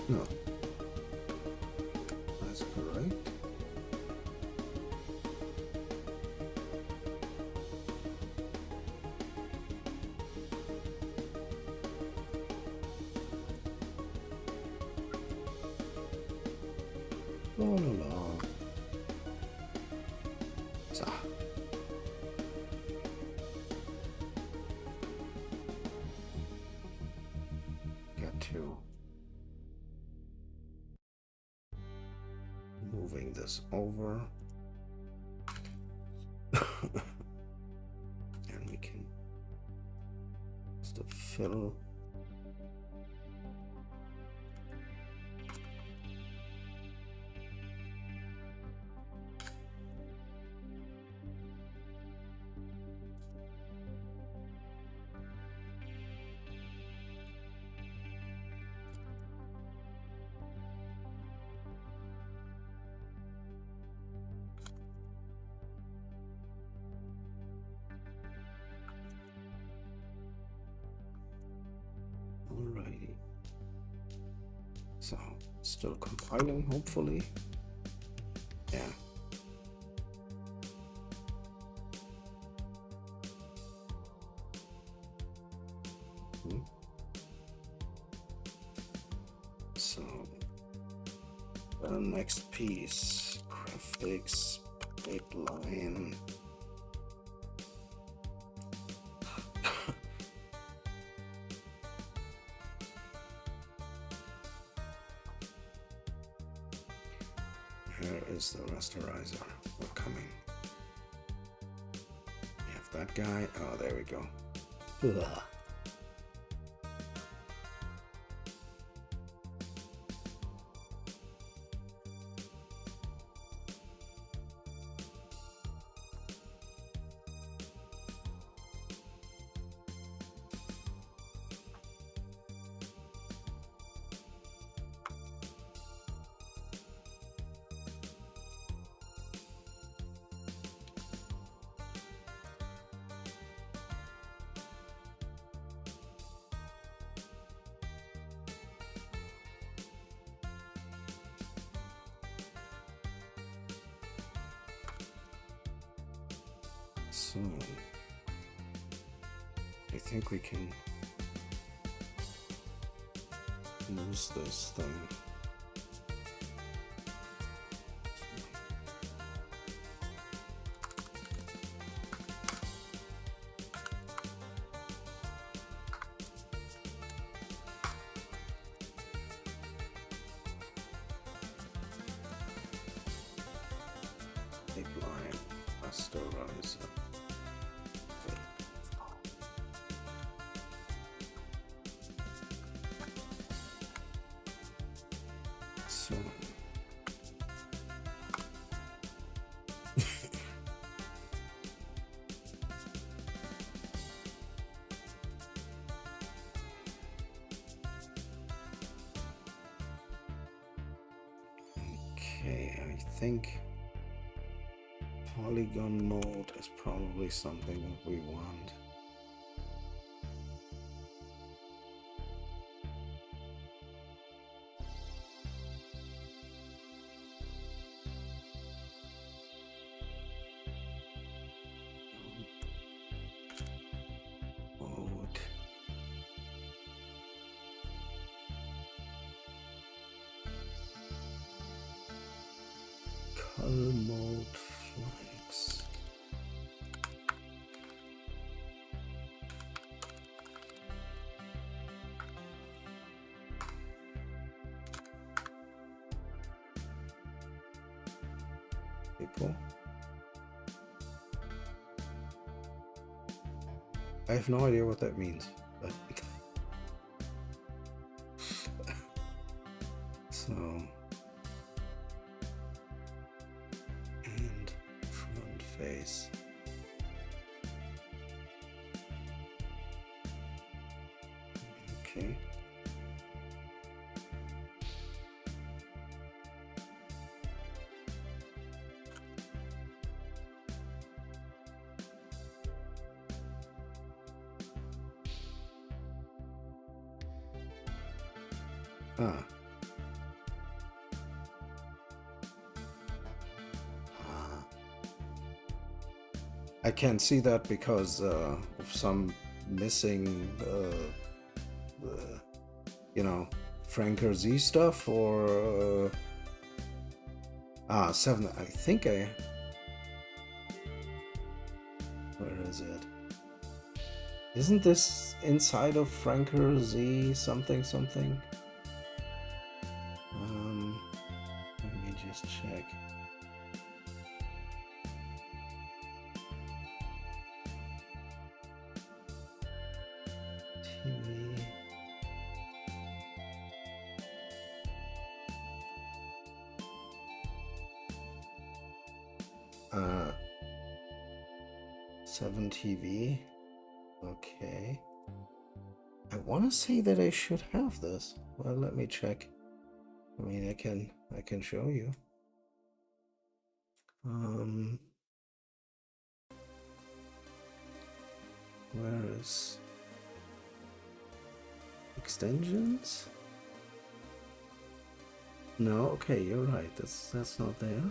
No. That's correct. No. So. Get to moving this over. And we can just fill. Alrighty. So, still compiling, hopefully. Yeah. So, the next piece, graphics, pipeline. Here is the rasterizer. We're coming. We have that guy. Oh, there we go. Ugh. So, I think we can use this thing. Pipeline, rasterizer. So okay, I think polygon mode is probably something that we want. Mode. Color mode flags. People. I have no idea what that means, but so and front face. Okay. Ah. I can't see that because of some missing, you know, Franker Z stuff or 7. I think I. Where is it? Isn't this inside of Franker Z something something? Let me just check. TV. 7 TV. Okay. I want to say that I should have this. Well, let me check. I mean, I can show you. Where is Extensions? No, okay, you're right. That's not there.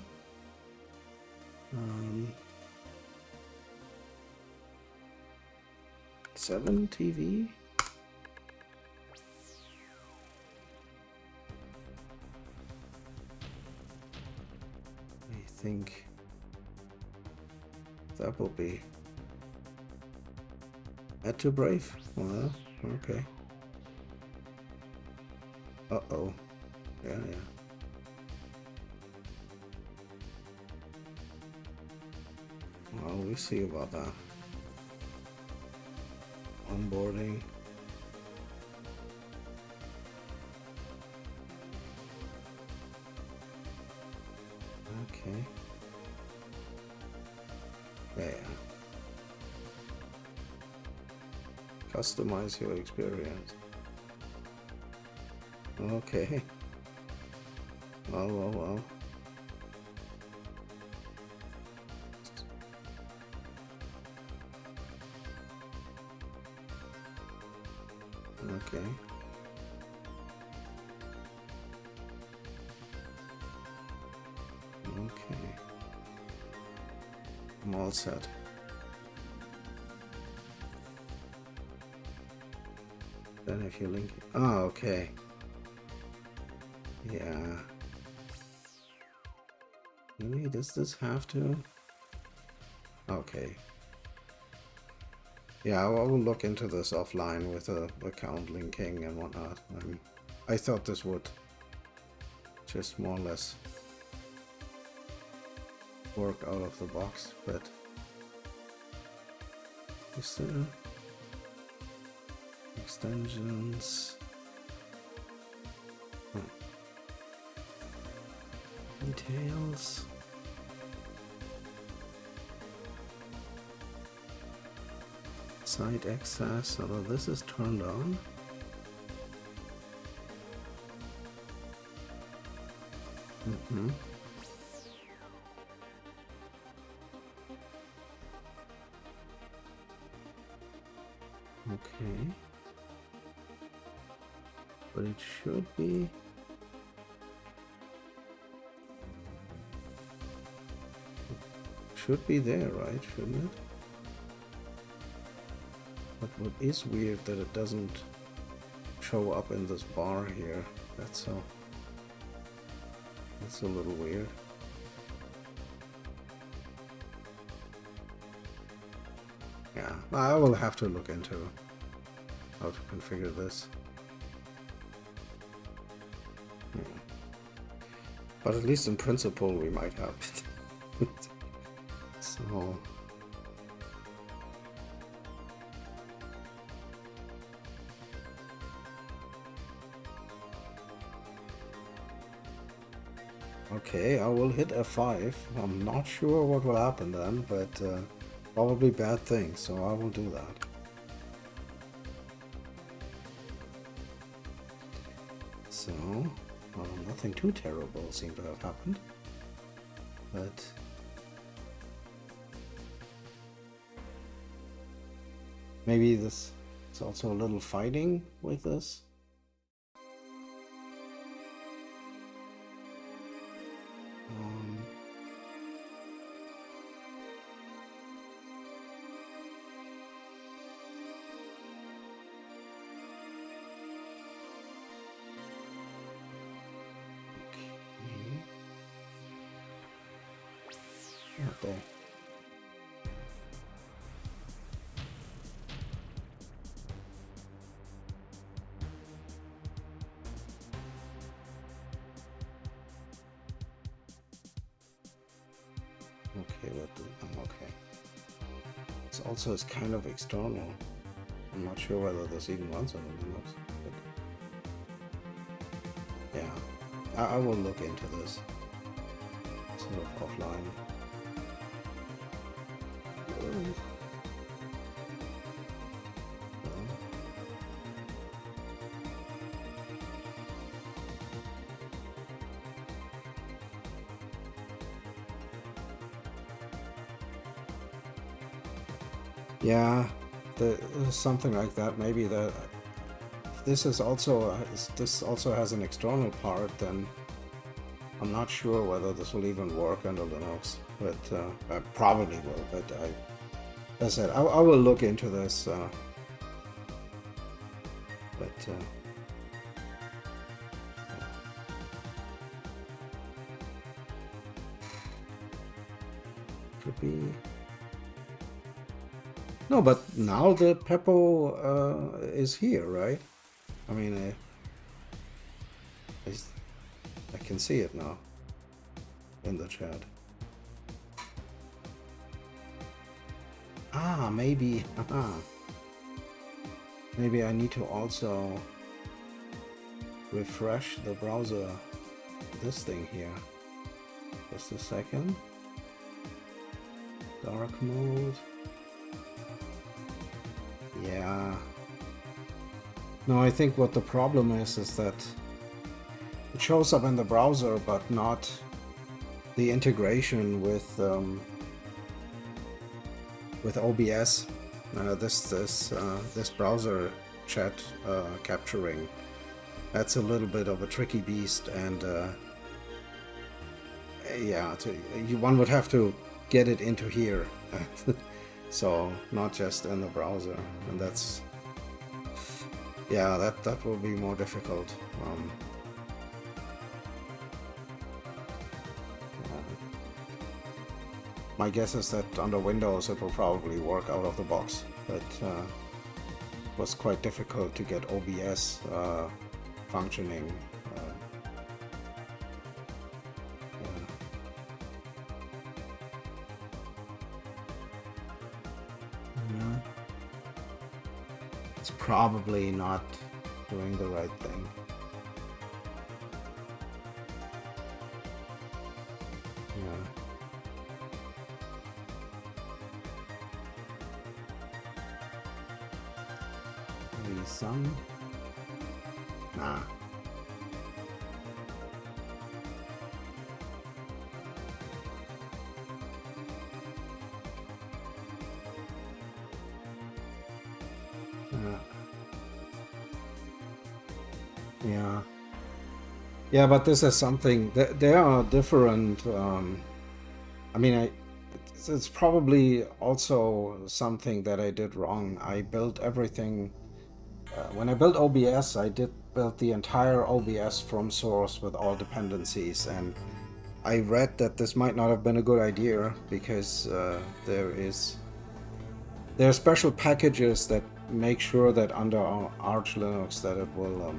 7 TV? I think that will be add to Brave. Well, okay. Uh-oh. Yeah. Well, we see about that. Onboarding. Okay. Yeah. Customize your experience. Okay. Well. Okay. Okay. I'm all set. Then if you link it. Oh, okay. Yeah. Maybe does this have to? Okay. Yeah, I will look into this offline with account linking and whatnot. I thought this would just more or less work out of the box, but is there extensions? Details. Site access, although this is turned on. Okay. But it should be. Should be there, right? Shouldn't it? But what is weird that it doesn't show up in this bar here. That's a little weird. Yeah, I will have to look into how to configure this. Yeah. But at least in principle we might have it. So okay, I will hit F5. I'm not sure what will happen then, but probably bad things, so I will do that. So, well, nothing too terrible seemed to have happened, but maybe this is also a little fighting with this. Okay. Okay, but okay. This also is kind of external. I'm not sure whether this even runs on Linux. But yeah, I will look into this sort of offline. Yeah, something like that. Maybe the if this is also this also has an external part, then I'm not sure whether this will even work under Linux, but I probably will. But as I said, I will look into this. Could be. No, but now the Peppo is here, right? I mean, I can see it now in the chat. Ah, maybe. Maybe I need to also refresh the browser. This thing here. Just a second. Dark mode. Yeah. No, I think what the problem is that it shows up in the browser, but not the integration with OBS. This browser chat capturing. That's a little bit of a tricky beast, and yeah, one would have to get it into here. So not just in the browser, and that's, yeah, that will be more difficult. My guess is that under Windows it will probably work out of the box, but it was quite difficult to get OBS functioning. It's probably not doing the right thing. Maybe some. Nah. Yeah, but this is something that there are different. I mean, it's probably also something that I did wrong. I built everything. When I built OBS, I did build the entire OBS from source with all dependencies, and I read that this might not have been a good idea because there are special packages that make sure that under Arch Linux that it will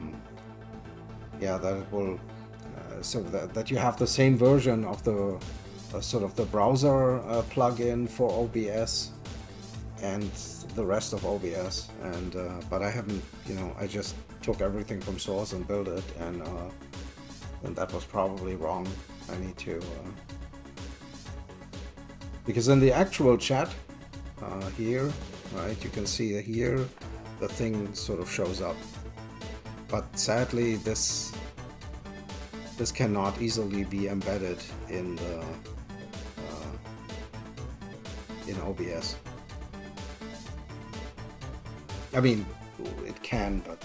so that you have the same version of the sort of the browser plugin for OBS and the rest of OBS, and but I haven't, I just took everything from source and built it, and that was probably wrong. I need to because in the actual chat here, right, you can see here the thing sort of shows up, but sadly this cannot easily be embedded in the in OBS. I mean, it can, but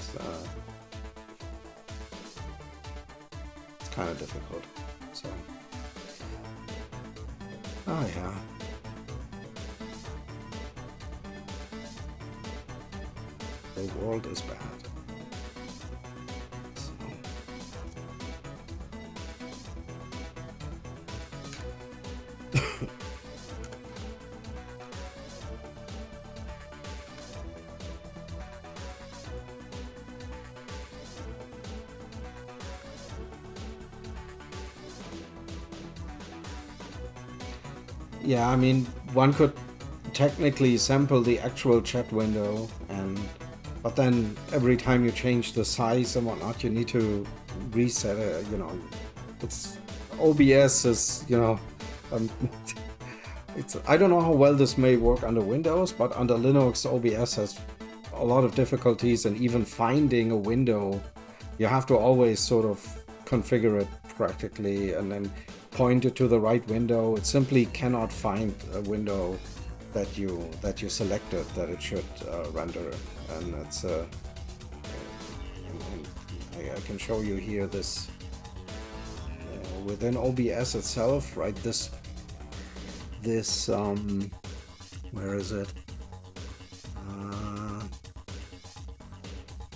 it's kind of difficult. So, oh yeah. The world is bad. Yeah, I mean, one could technically sample the actual chat window, but then every time you change the size and whatnot, you need to reset it. It's OBS is, it's, I don't know how well this may work under Windows, but under Linux, OBS has a lot of difficulties, and even finding a window, you have to always sort of configure it practically and then point it to the right window. It simply cannot find a window that you selected that it should render, and it's I can show you here this within OBS itself, right? This where is it?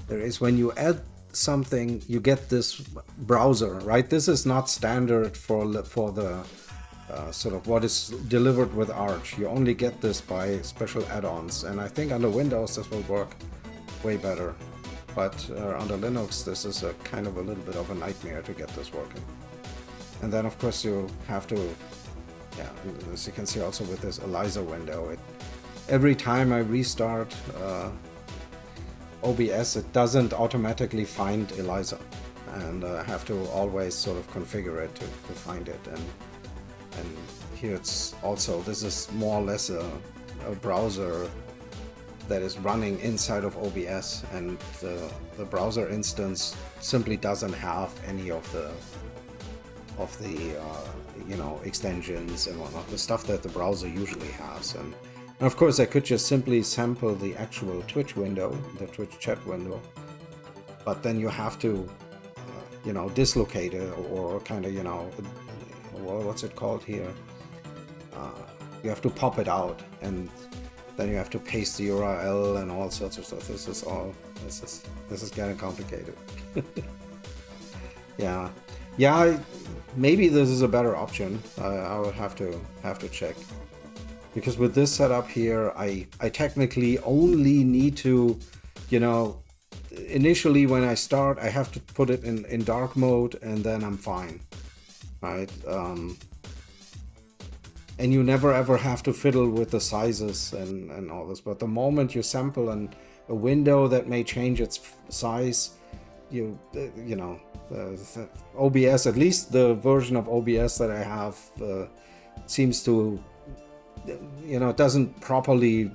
There is, when you add something, you get this browser, right? This is not standard for the sort of what is delivered with Arch. You only get this by special add-ons, and I think under Windows this will work way better. But under Linux, this is a kind of a little bit of a nightmare to get this working. And then, of course, you have to, yeah, as you can see also with this Eliza window, every time I restart OBS, it doesn't automatically find Eliza, and I have to always sort of configure it to find it. And here it's also, this is more or less a browser that is running inside of OBS, and the browser instance simply doesn't have any of the you know, extensions and whatnot, the stuff that the browser usually has. And of course I could just simply sample the actual Twitch window, the Twitch chat window, but then you have to you know, dislocate it, or kind of, you know, what's it called here, you have to pop it out, and then you have to paste the URL and all sorts of stuff. This is getting complicated. Yeah, maybe this is a better option. I would have to check, because with this setup here, I technically only need to, you know, initially when I start, I have to put it in dark mode, and then I'm fine, right? And you never ever have to fiddle with the sizes and all this. But the moment you sample a window that may change its size, you know, OBS, at least the version of OBS that I have, seems to, you know, it doesn't properly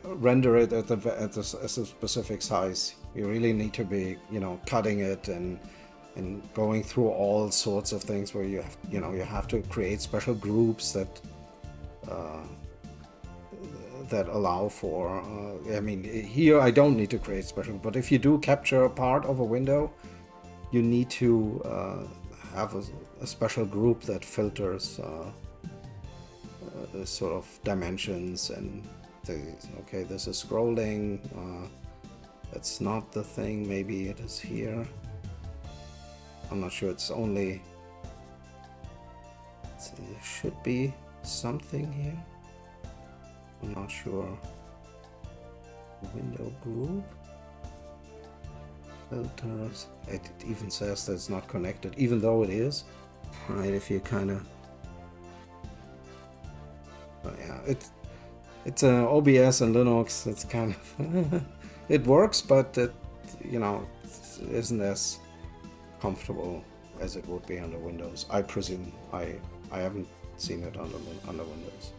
render it at a specific size. You really need to be, you know, cutting it and going through all sorts of things where you have, you know, you have to create special groups that allow for, I mean, here I don't need to create special, but if you do capture a part of a window, you need to have a special group that filters sort of dimensions and things. Okay, this is scrolling, that's not the thing, maybe it is here. I'm not sure, it's only, there should be something here. I'm not sure. Window group. Filters. It even says that it's not connected, even though it is. Right, if you kind of... yeah, it's OBS and Linux. It's kind of... it works, but it, you know, isn't as comfortable as it would be under Windows. I presume. I haven't seen it under Windows.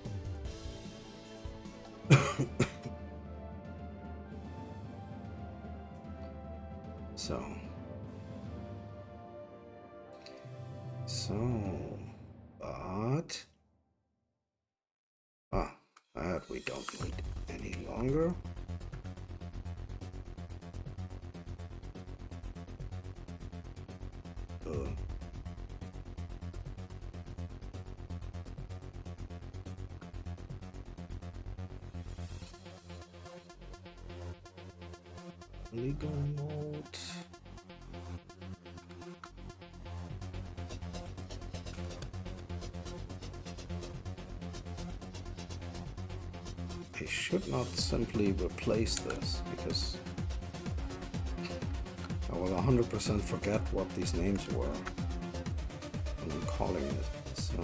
But that we don't need any longer. Legal mode. I should not simply replace this, because I will 100% forget what these names were when I'm calling it. So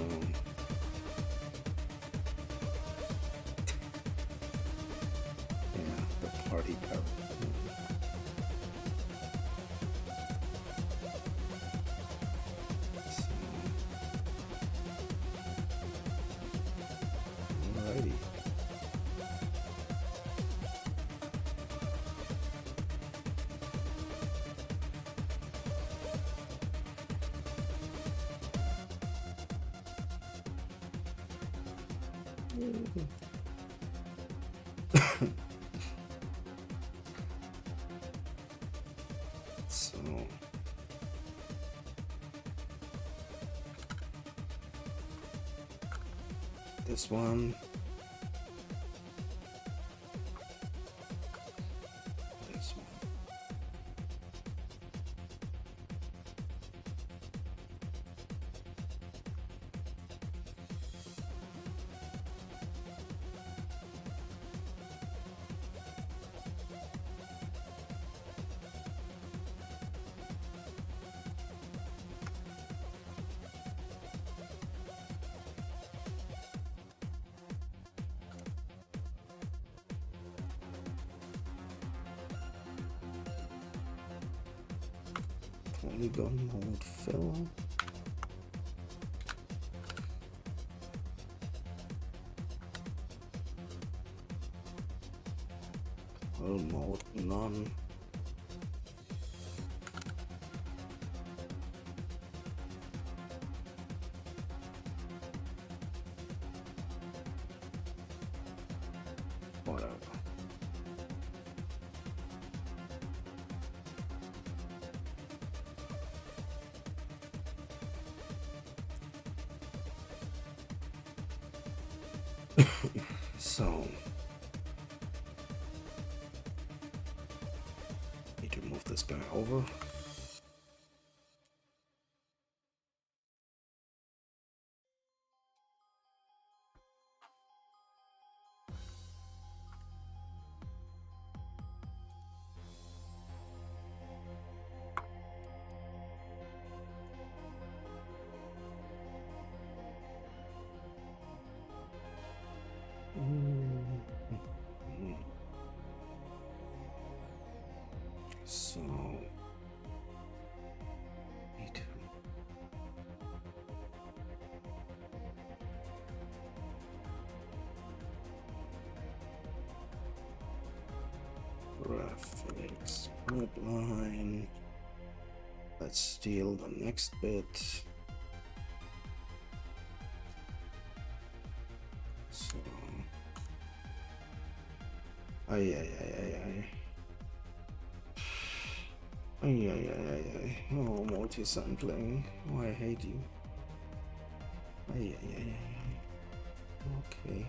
yeah, the party parrot. Alrighty. this one. This one. Polygon mode fill. Fill mode none. Whatever. So need to move this guy over. So need to graphics pipeline. Let's steal the next bit. So oh, multi-sampling. Oh, I hate you. Okay.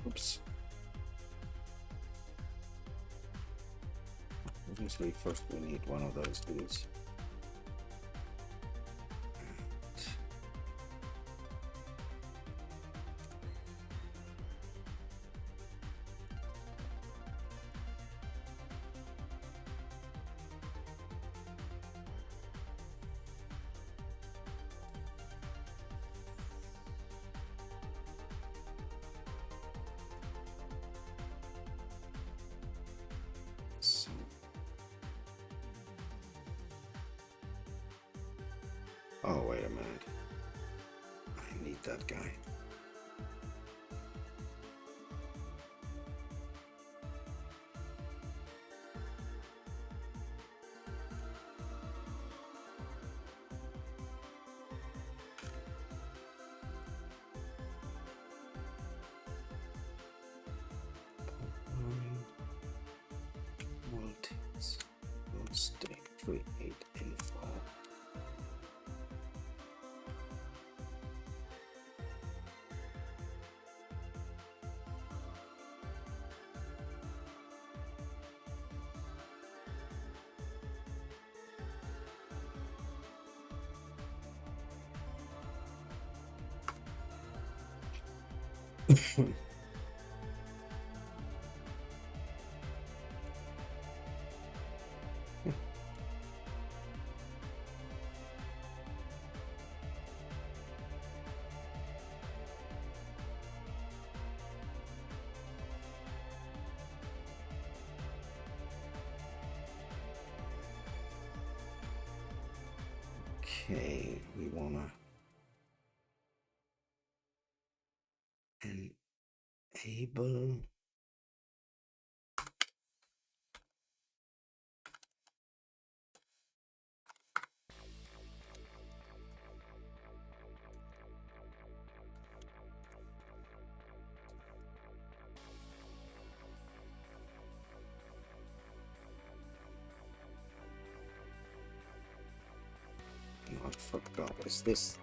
Oops. Obviously, first we need one of those dudes. So oh, wait a minute. I need that guy. Multis. State create info. Okay, we wanna enable forgot is this.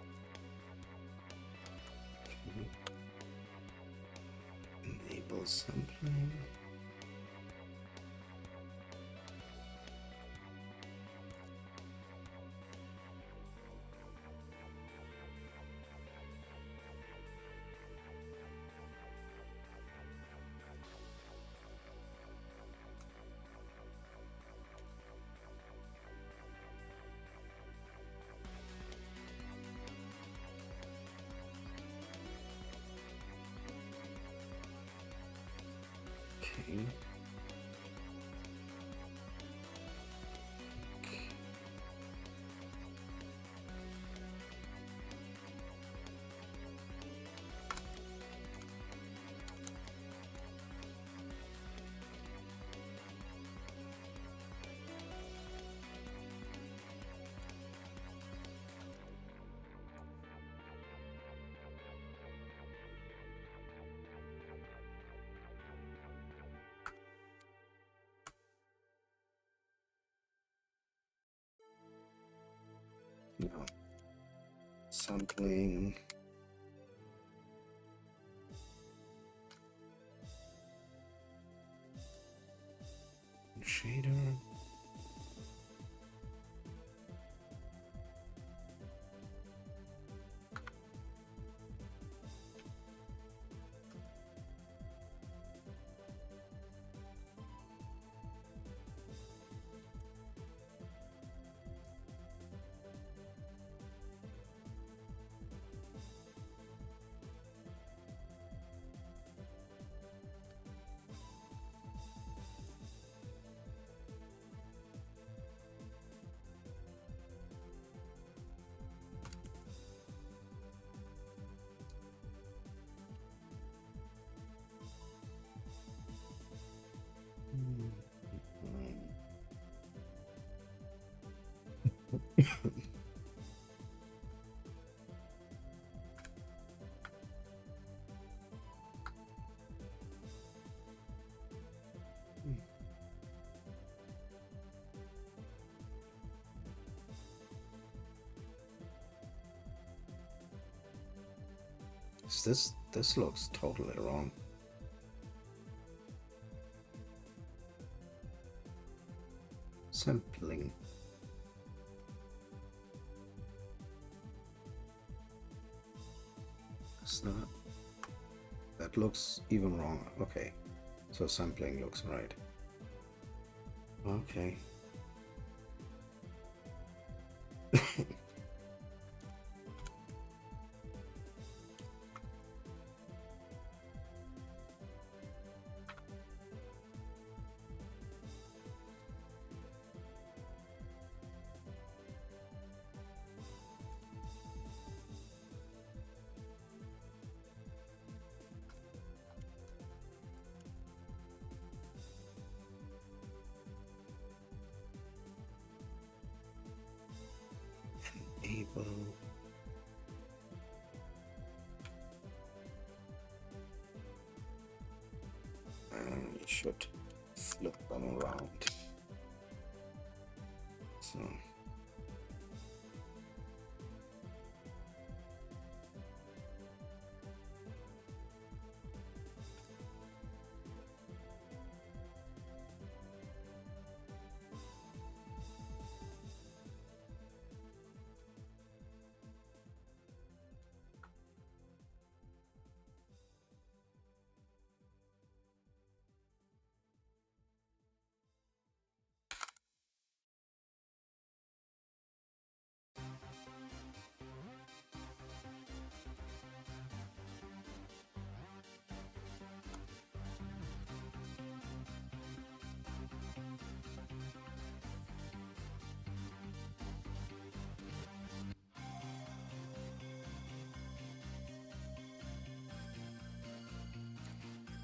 Enable sampling. Okay. Now, sampling. Shader. This looks totally wrong. Sampling. It's not. That looks even wrong. Okay. So sampling looks right. Okay. Enable. And you should flip them around. So.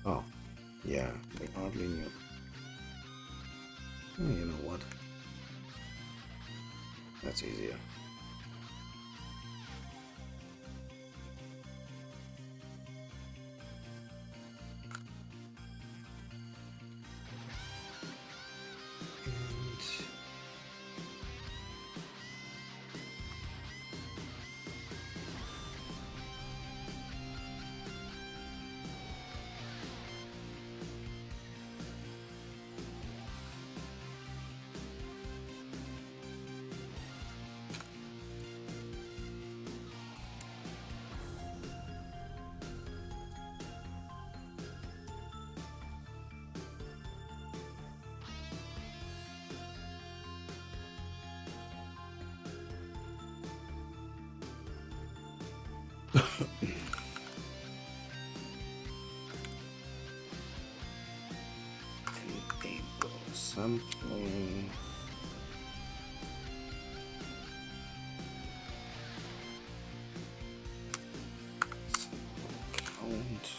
Oh, yeah, they hardly knew. Oh, you know what? That's easier. And sampling. Count.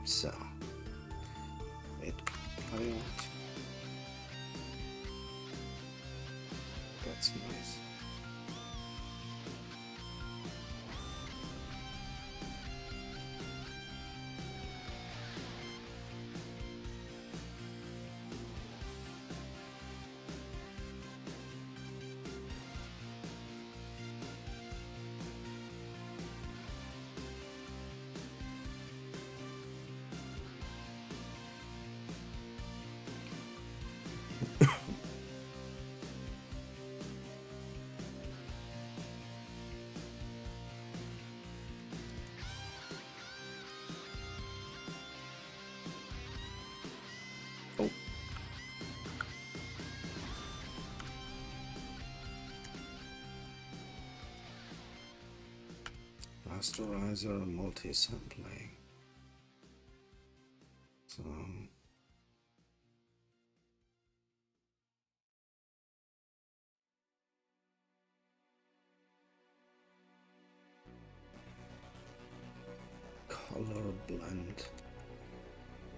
So it compiled. That's nice. Oh. Rasterizer multi-sampling. So color blend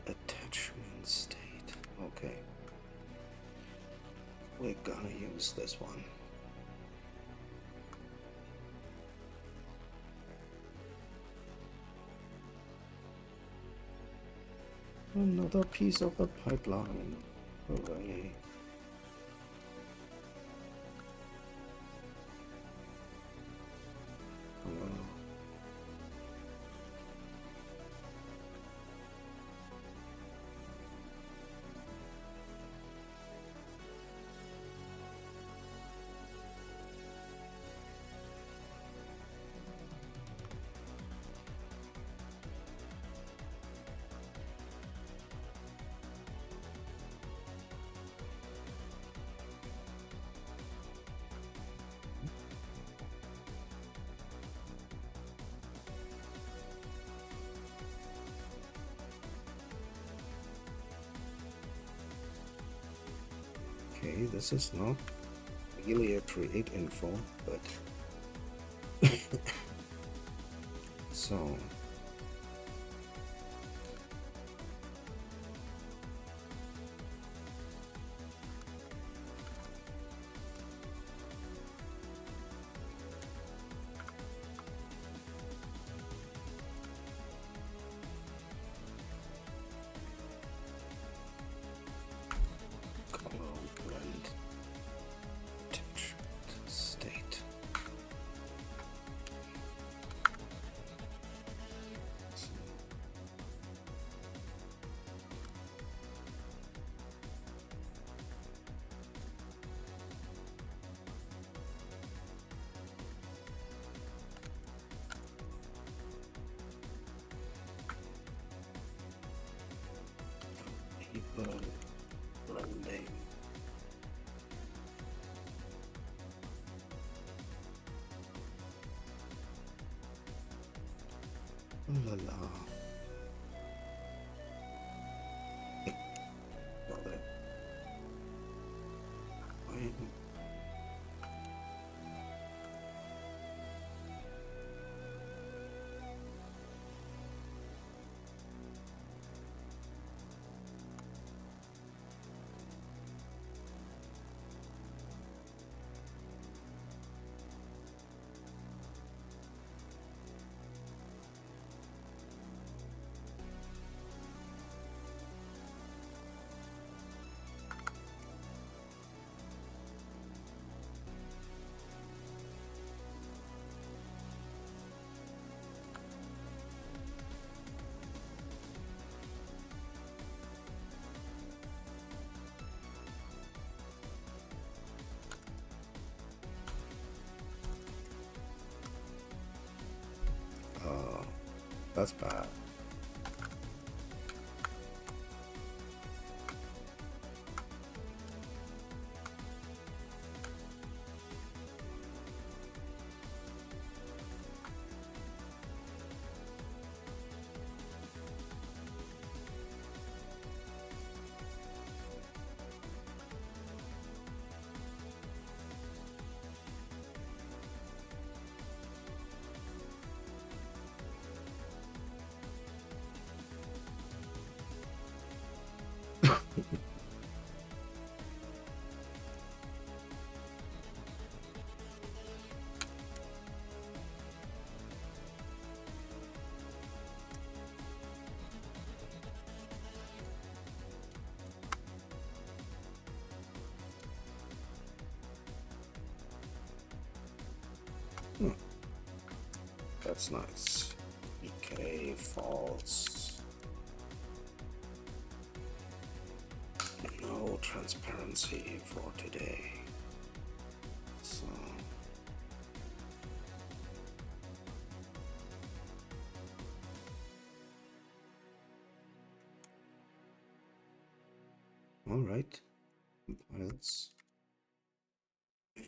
attachment state. Okay, we're gonna use this one. Another piece of the pipeline. Hooray. Okay, this is not really a create info, but so That's bad. That's nice. Okay, false. No transparency for today. So all right. Else.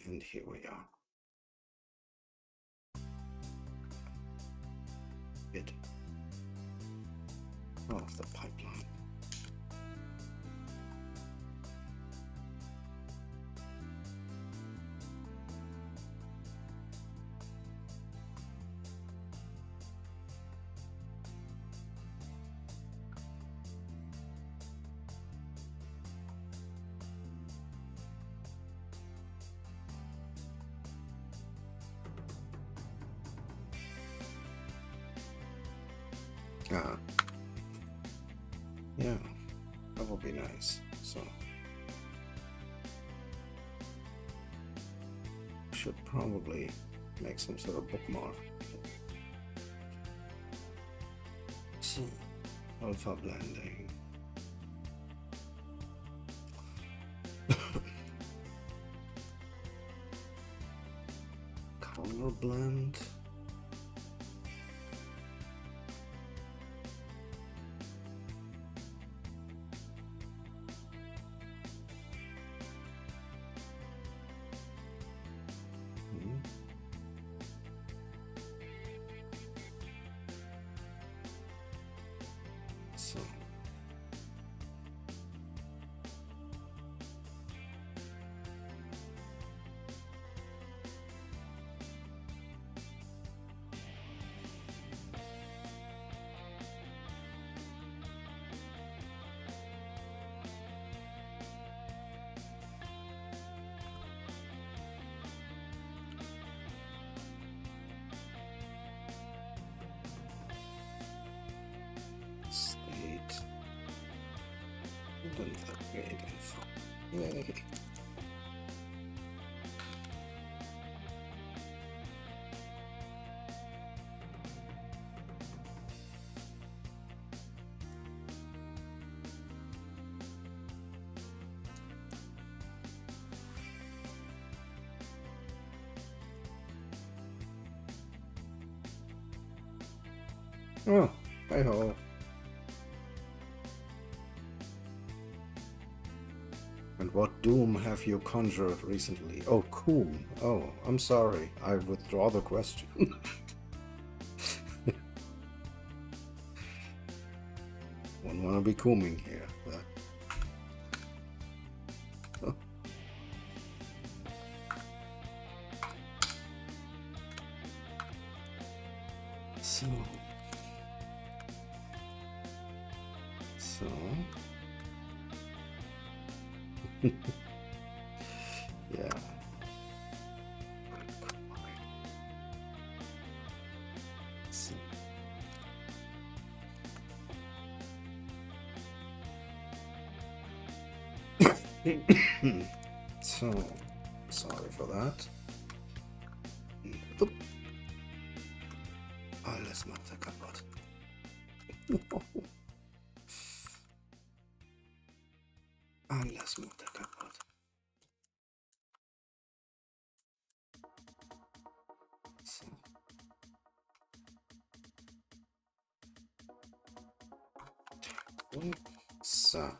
And here we are. Bit of the pipeline. Yeah, that would be nice. So should probably make some sort of bookmark. So alpha blending. Color blend. So state and the grade info. Yay. Oh, hi ho. And what doom have you conjured recently? Oh, coom. Oh, I'm sorry. I withdraw the question. Wouldn't want to be cooming here. But... oh. So. Yeah. So. So, sorry for that. Alles macht er kaputt. Alles macht er kaputt. So. So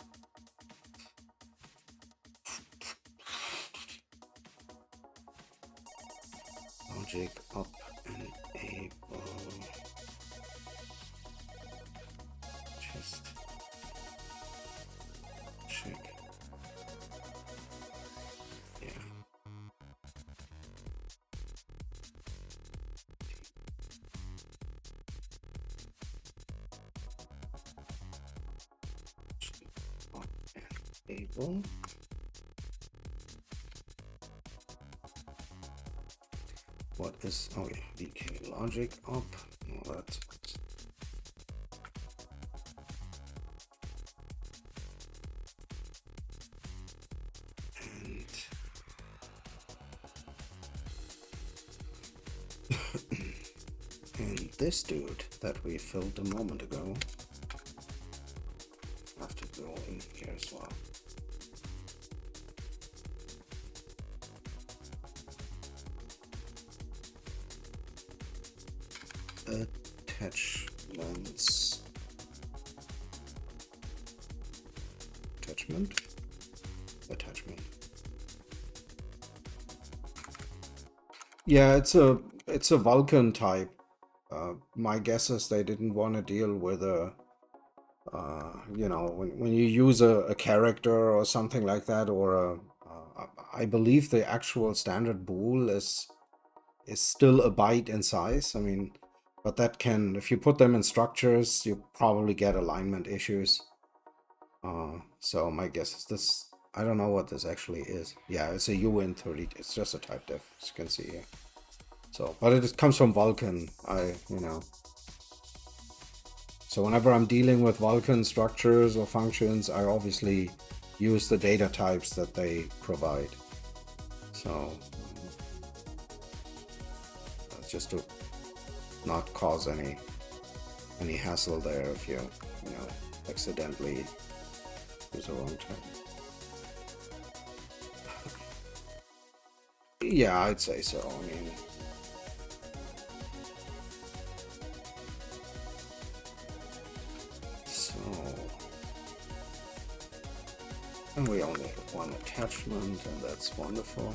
logic up enable just check. Yeah. Enable. What is, oh yeah, VK logic up. Well, that's and this dude that we filled a moment ago, have to go in here as well. Attachments. Attachment. Yeah, it's a Vulkan type. My guess is they didn't want to deal with a you know, when you use a character or something like that, or I believe the actual standard bool is still a byte in size. I mean, but that can, if you put them in structures, you probably get alignment issues. So my guess is this, I don't know what this actually is. Yeah, it's a UN30, it's just a type diff, as you can see here. So, but it comes from Vulkan, you know. So whenever I'm dealing with Vulkan structures or functions, I obviously use the data types that they provide. So just to not cause any hassle there if you know, accidentally use the wrong type. Yeah, I'd say so. I mean, so, and we only have one attachment, and that's wonderful.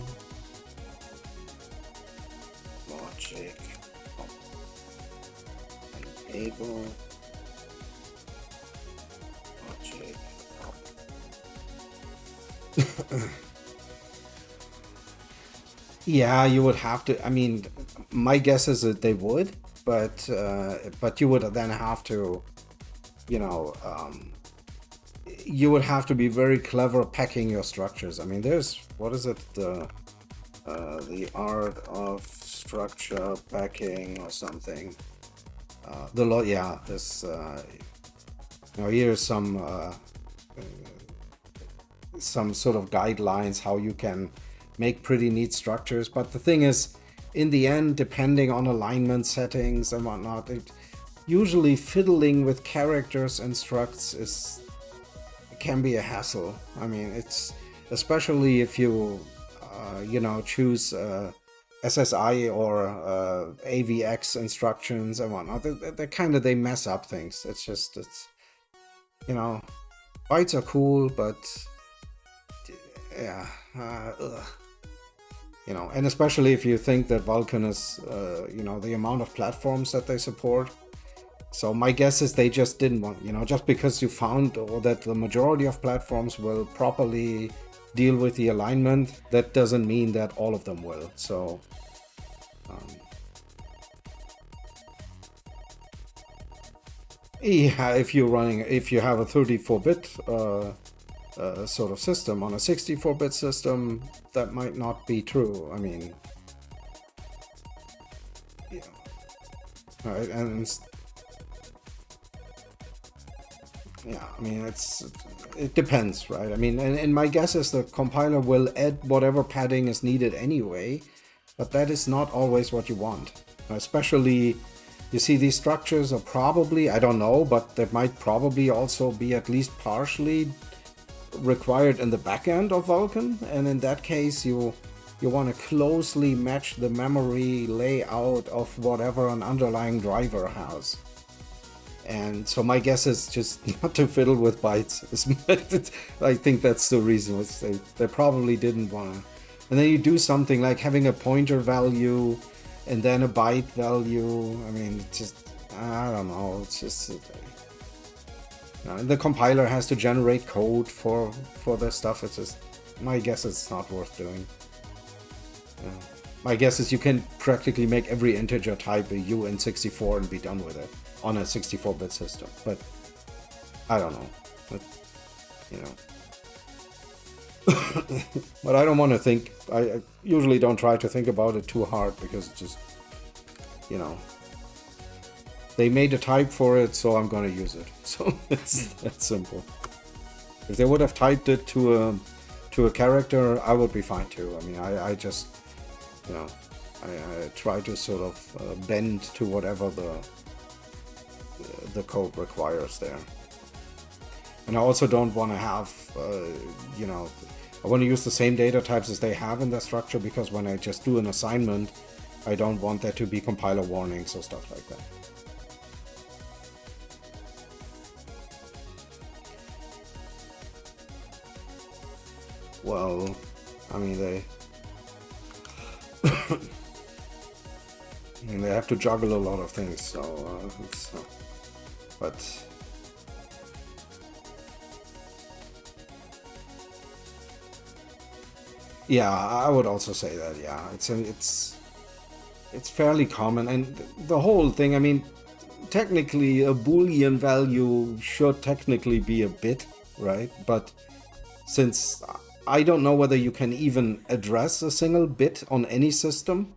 Logic enable logic up. Yeah, you would have to. I mean, my guess is that they would, but you would then have to, you know, you would have to be very clever packing your structures. I mean, there's, what is it, the art of structure packing or something. Yeah, this. You know, here's some sort of guidelines how you can make pretty neat structures. But the thing is, in the end, depending on alignment settings and whatnot, it usually fiddling with characters and structs can be a hassle. I mean, it's especially if you you know, choose SSI or AVX instructions and whatnot. They kind of, they mess up things. It's just, it's, you know, bytes are cool, but yeah, you know, and especially if you think that Vulkan is, you know, the amount of platforms that they support. So my guess is they just didn't want, you know, just because you found or that the majority of platforms will properly deal with the alignment, that doesn't mean that all of them will. So yeah, if you're running, if you have a 34-bit sort of system on a 64-bit system, that might not be true. I mean, yeah, right, and yeah, I mean, it depends, right? I mean, and my guess is the compiler will add whatever padding is needed anyway, but that is not always what you want. Especially, you see, these structures are probably, I don't know, but they might probably also be at least partially required in the backend of Vulkan, and in that case, you want to closely match the memory layout of whatever an underlying driver has. And so my guess is just not to fiddle with bytes. I think that's the reason. They probably didn't want to. And then you do something like having a pointer value and then a byte value. I mean, it's just, I don't know. It's just, the compiler has to generate code for this stuff. It's just, my guess is it's not worth doing. My guess is you can practically make every integer type a UN64 and be done with it on a 64-bit system. But I don't know. But, you know. But I don't want to think. I usually don't try to think about it too hard because it's just, you know, they made a type for it, so I'm going to use it. So it's that simple. If they would have typed it to a character, I would be fine too. I mean, I just, you know, I try to sort of bend to whatever the code requires there. And I also don't want to have, you know, I want to use the same data types as they have in their structure, because when I just do an assignment, I don't want there to be compiler warnings or stuff like that. Well, I mean, they have to juggle a lot of things, so but yeah, I would also say that. Yeah, it's fairly common, and the whole thing. I mean, technically, a Boolean value should technically be a bit, right? But since I don't know whether you can even address a single bit on any system,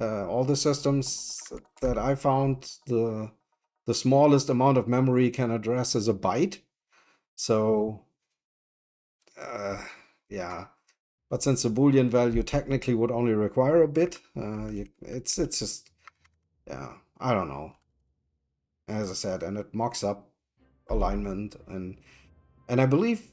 all the systems that I found, the smallest amount of memory can address is a byte. So, yeah. But since the Boolean value technically would only require a bit, it's just, yeah, I don't know. As I said, and it mocks up alignment, and I believe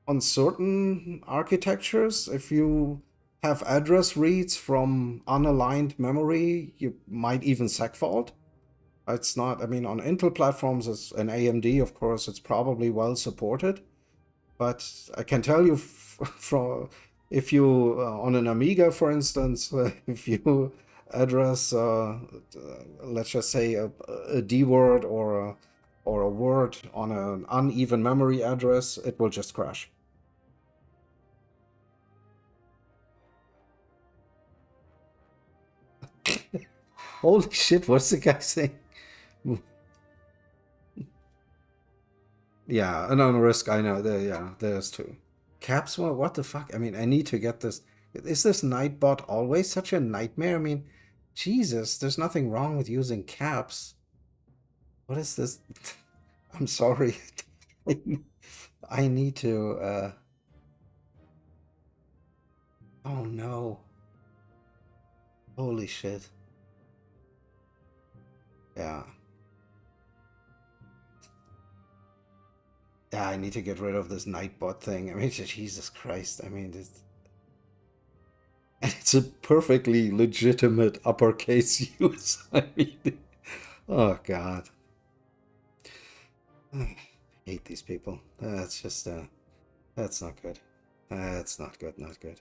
on certain architectures, if you have address reads from unaligned memory, you might even segfault. It's not, I mean, on Intel platforms and AMD, of course, it's probably well supported. But I can tell you from, if you, on an Amiga, for instance, if you address, let's just say, a D word or a word on an uneven memory address, it will just crash. Holy shit, what's the guy saying? Yeah, and on risk, I know. Yeah, there's two. Caps, what the fuck? I mean, I need to get this. Is this Nightbot always such a nightmare? I mean, Jesus, there's nothing wrong with using caps. What is this? I'm sorry. I need to, oh no. Holy shit. Yeah. Yeah, I need to get rid of this Nightbot thing. I mean, Jesus Christ. I mean, it's a perfectly legitimate uppercase use. I mean, oh God. I hate these people. That's just, that's not good. That's not good, not good.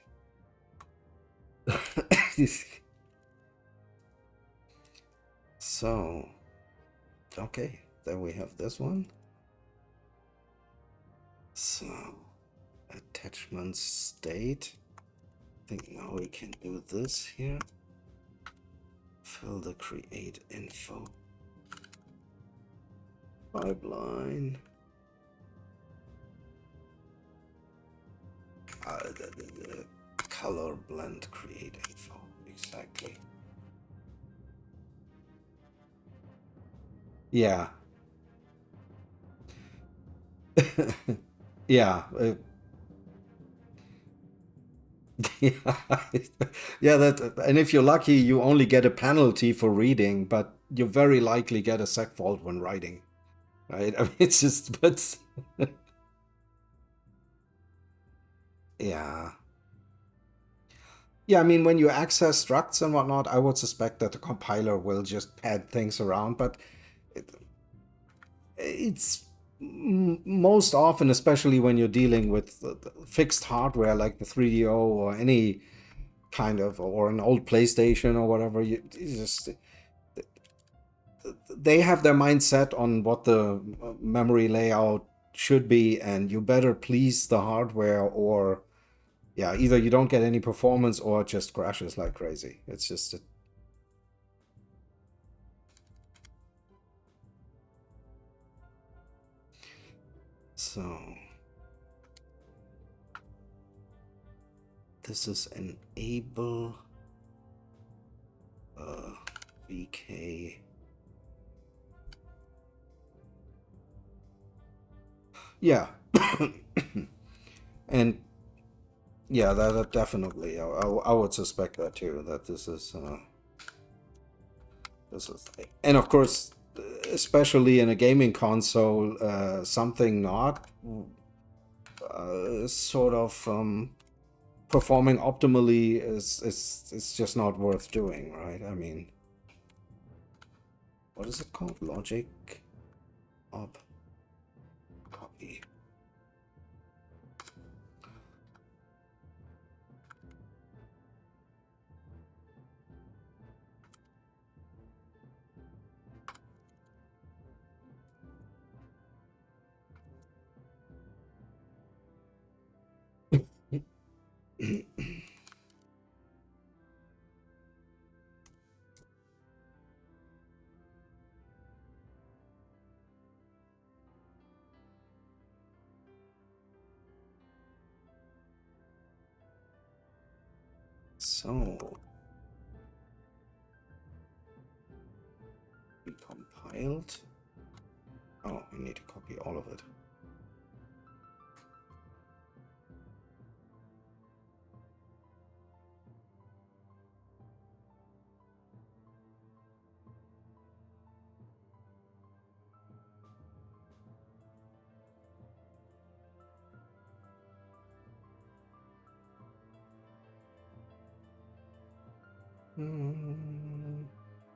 So, okay, then we have this one. So, attachment state. I think now we can do this here. Fill the create info. Pipeline. The color blend create info. Exactly. Yeah. Yeah. Yeah. Yeah, that, and if you're lucky, you only get a penalty for reading, but you very likely get a segfault when writing. Right? I mean, it's just, but yeah. Yeah, I mean, when you access structs and whatnot, I would suspect that the compiler will just pad things around, but it's most often, especially when you're dealing with the fixed hardware like the 3DO or any kind of, or an old PlayStation or whatever, you just, they have their mindset on what the memory layout should be, and you better please the hardware, or yeah, either you don't get any performance or it just crashes like crazy. It's just so this is enable VK. Yeah. And yeah, that definitely, I would suspect that too, that this is and of course, especially in a gaming console, something not sort of performing optimally is just not worth doing, right? I mean, what is it called? Logic op copy. So we compiled. Oh, we need to copy all of it.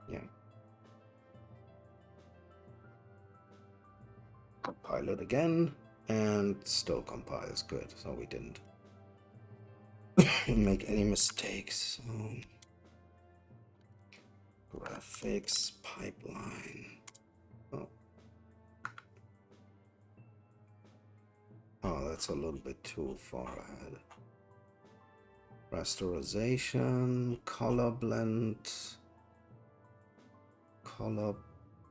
Yeah. Compile it again, and still compiles good, so we didn't make any mistakes. Graphics pipeline. Oh. Oh, that's a little bit too far ahead. Rasterization, color blend. Color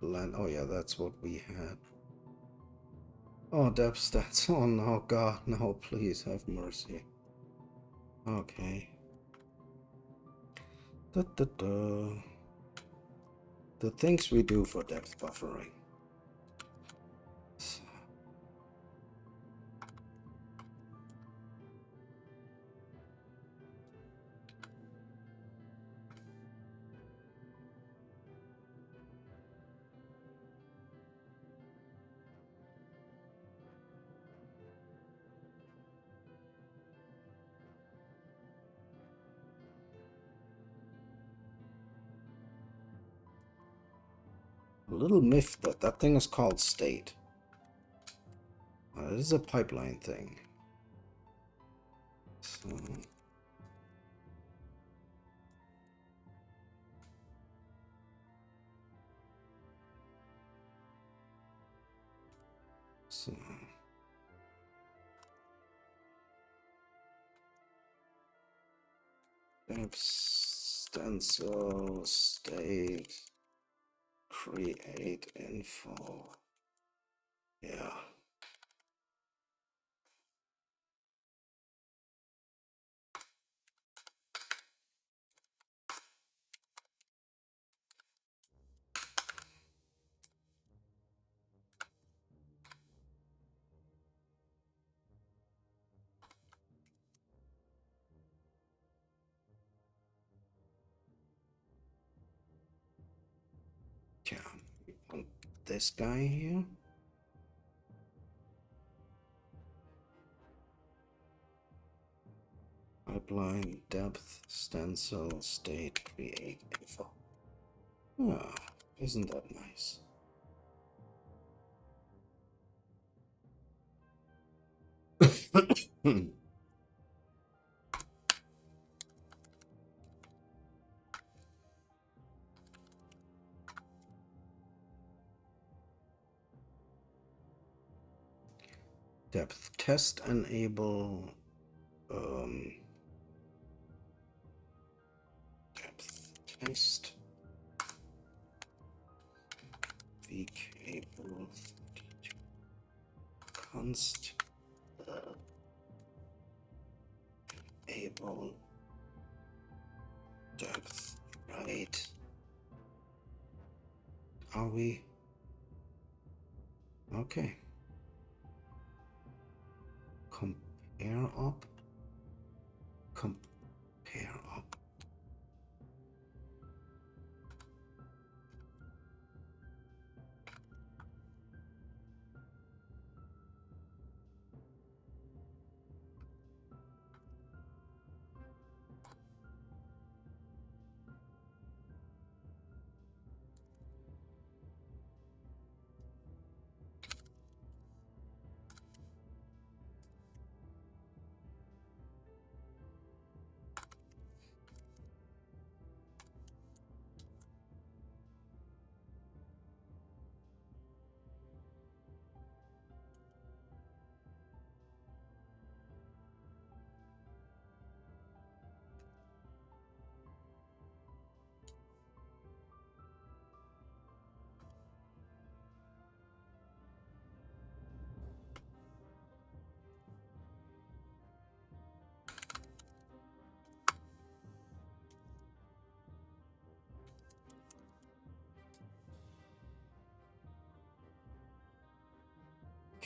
blend. Oh yeah, that's what we had. Oh, depth stats. Oh no, God, no, please have mercy. Okay. Da, da, da. The things we do for depth buffering. A little myth that that thing is called state. It is a pipeline thing. So depth stencil state create info. Yeah. Yeah. We want this guy here. Pipeline depth stencil state create info. Ah, isn't that nice? Depth test enable. Depth test. Vcable const able depth, right? Are we? Okay. Compare up. Compare up.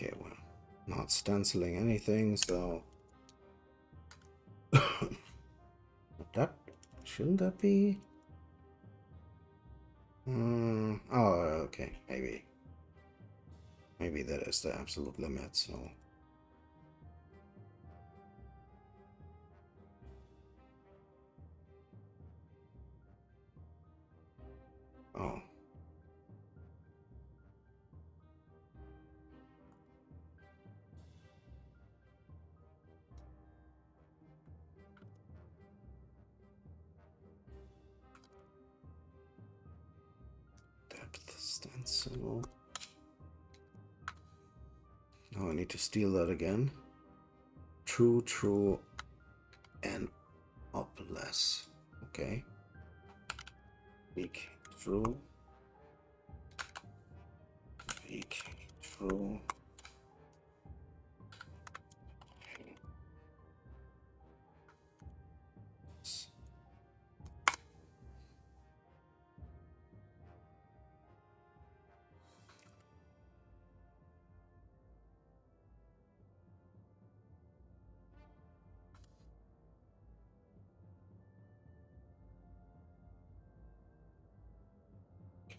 Okay, well, not stenciling anything, so that shouldn't that be? Oh, okay, maybe that is the absolute limit. So, oh, depth stencil. Now I need to steal that again. True, true, and up less. Okay. Weak, true. Weak, true.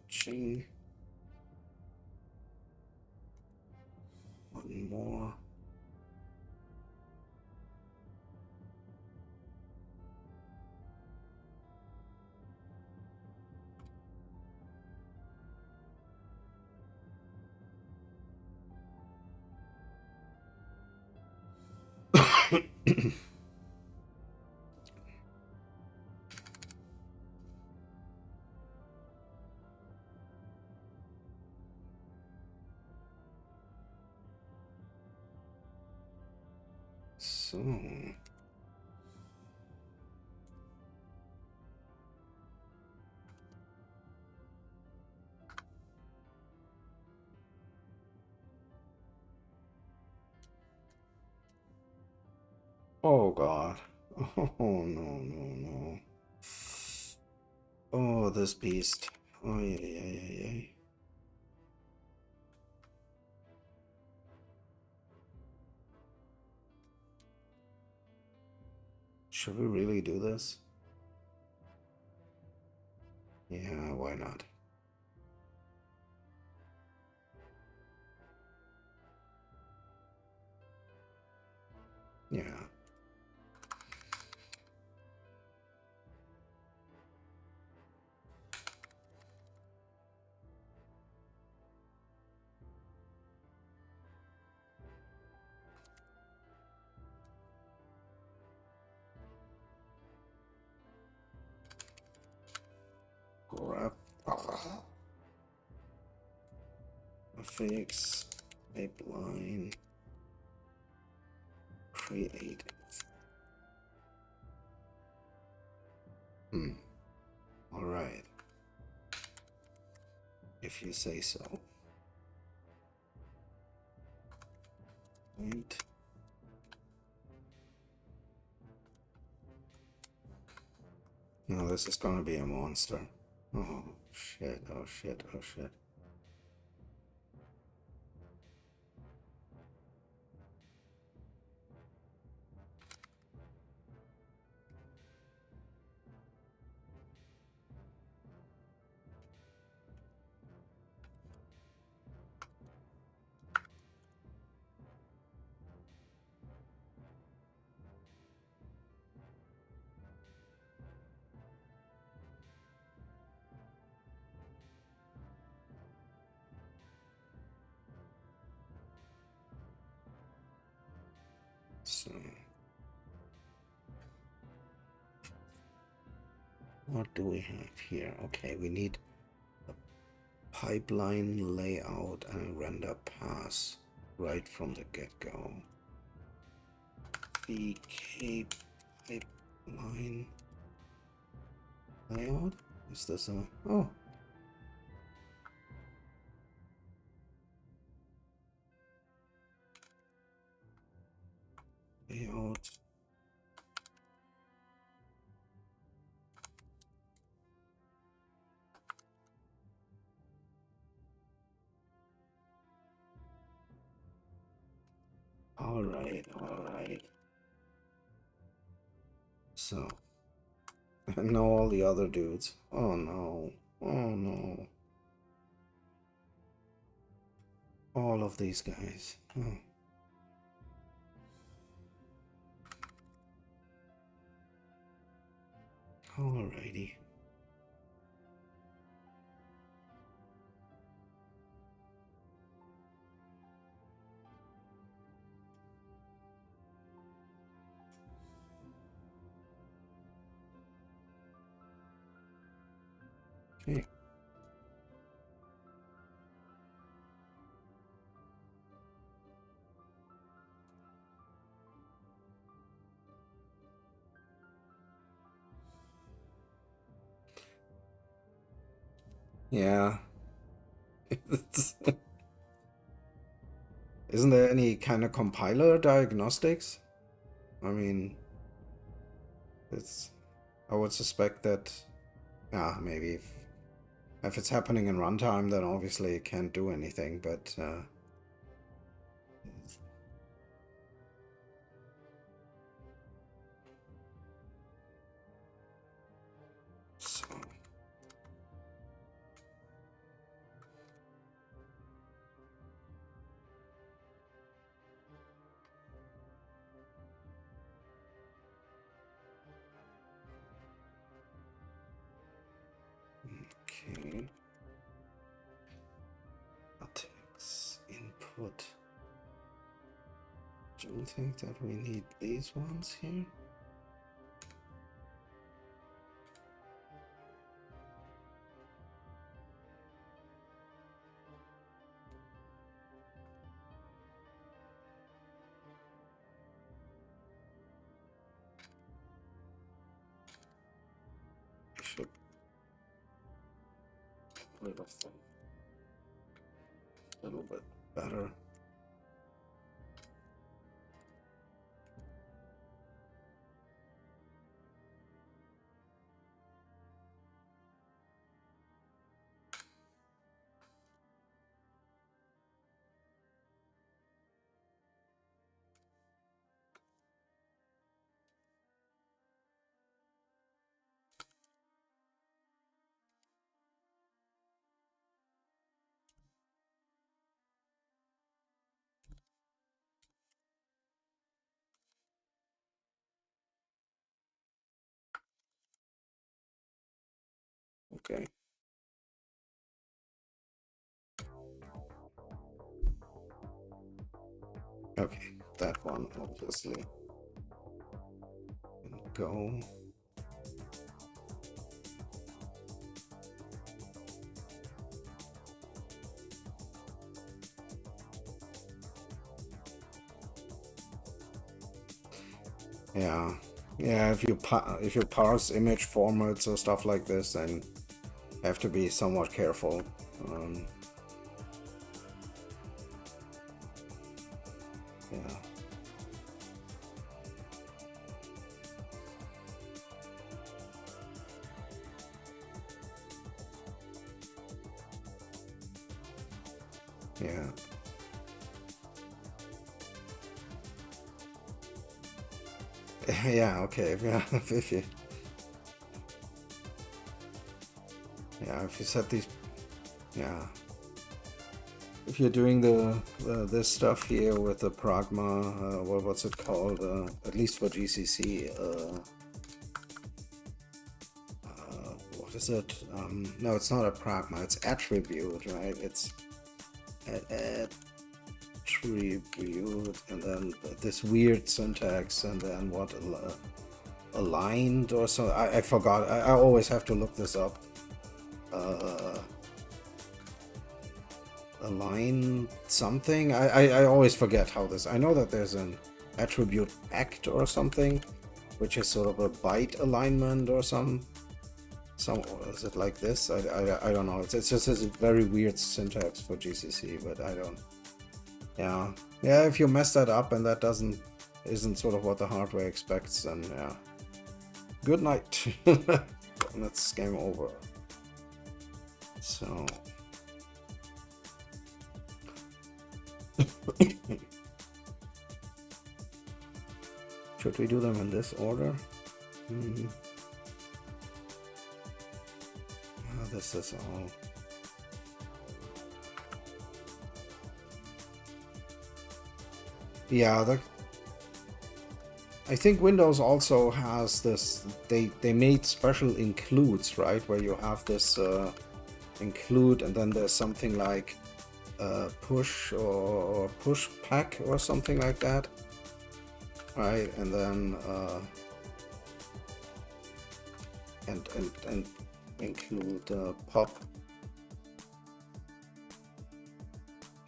Ching. One more. So, oh God. Oh no, no, no. Oh, this beast. Oh yeah, yeah, yeah, yeah. Should we really do this? Yeah, why not? Yeah. fix pipeline create. All right. If you say so. Right. No, this is gonna be a monster. Oh shit, oh shit, oh shit. So, what do we have here? Okay, we need a pipeline layout and a render pass right from the get-go. VK pipeline layout? Is this a... oh. Layout. All right, all right. So, I know all the other dudes. Oh no, oh no. All of these guys. Oh. Alrighty. Okay. Yeah. Isn't there any kind of compiler diagnostics? I mean, it's... I would suspect that... yeah, maybe if it's happening in runtime, then obviously it can't do anything, but... so... okay. Text input. Do you think that we need these ones here? I should put it a little bit better. Okay. Okay, that one obviously can go. Yeah, yeah. If you parse image formats or stuff like this, then you have to be somewhat careful. Um, yeah, yeah, yeah. Okay, yeah. If you yeah, if you set these, yeah, if you're doing the this stuff here with the pragma, what's it called? At least for GCC, what is it? No, it's not a pragma. It's attribute, right? It's a- attribute, and then this weird syntax, and then what? Aligned or so? I forgot. I always have to look this up. Uh, align something. I always forget how this. I know that there's an attribute act or something, which is sort of a byte alignment or some. Is it like this? I don't know. It's just a very weird syntax for GCC, but I don't. Yeah, yeah. If you mess that up and that doesn't isn't sort of what the hardware expects, then yeah. Good night. That's game over. So. Should we do them in this order? Mm-hmm. This is all. Yeah, I think Windows also has this. They made special includes, right, where you have this include, and then there's something like push or push pack or something like that, right? And then and include pop.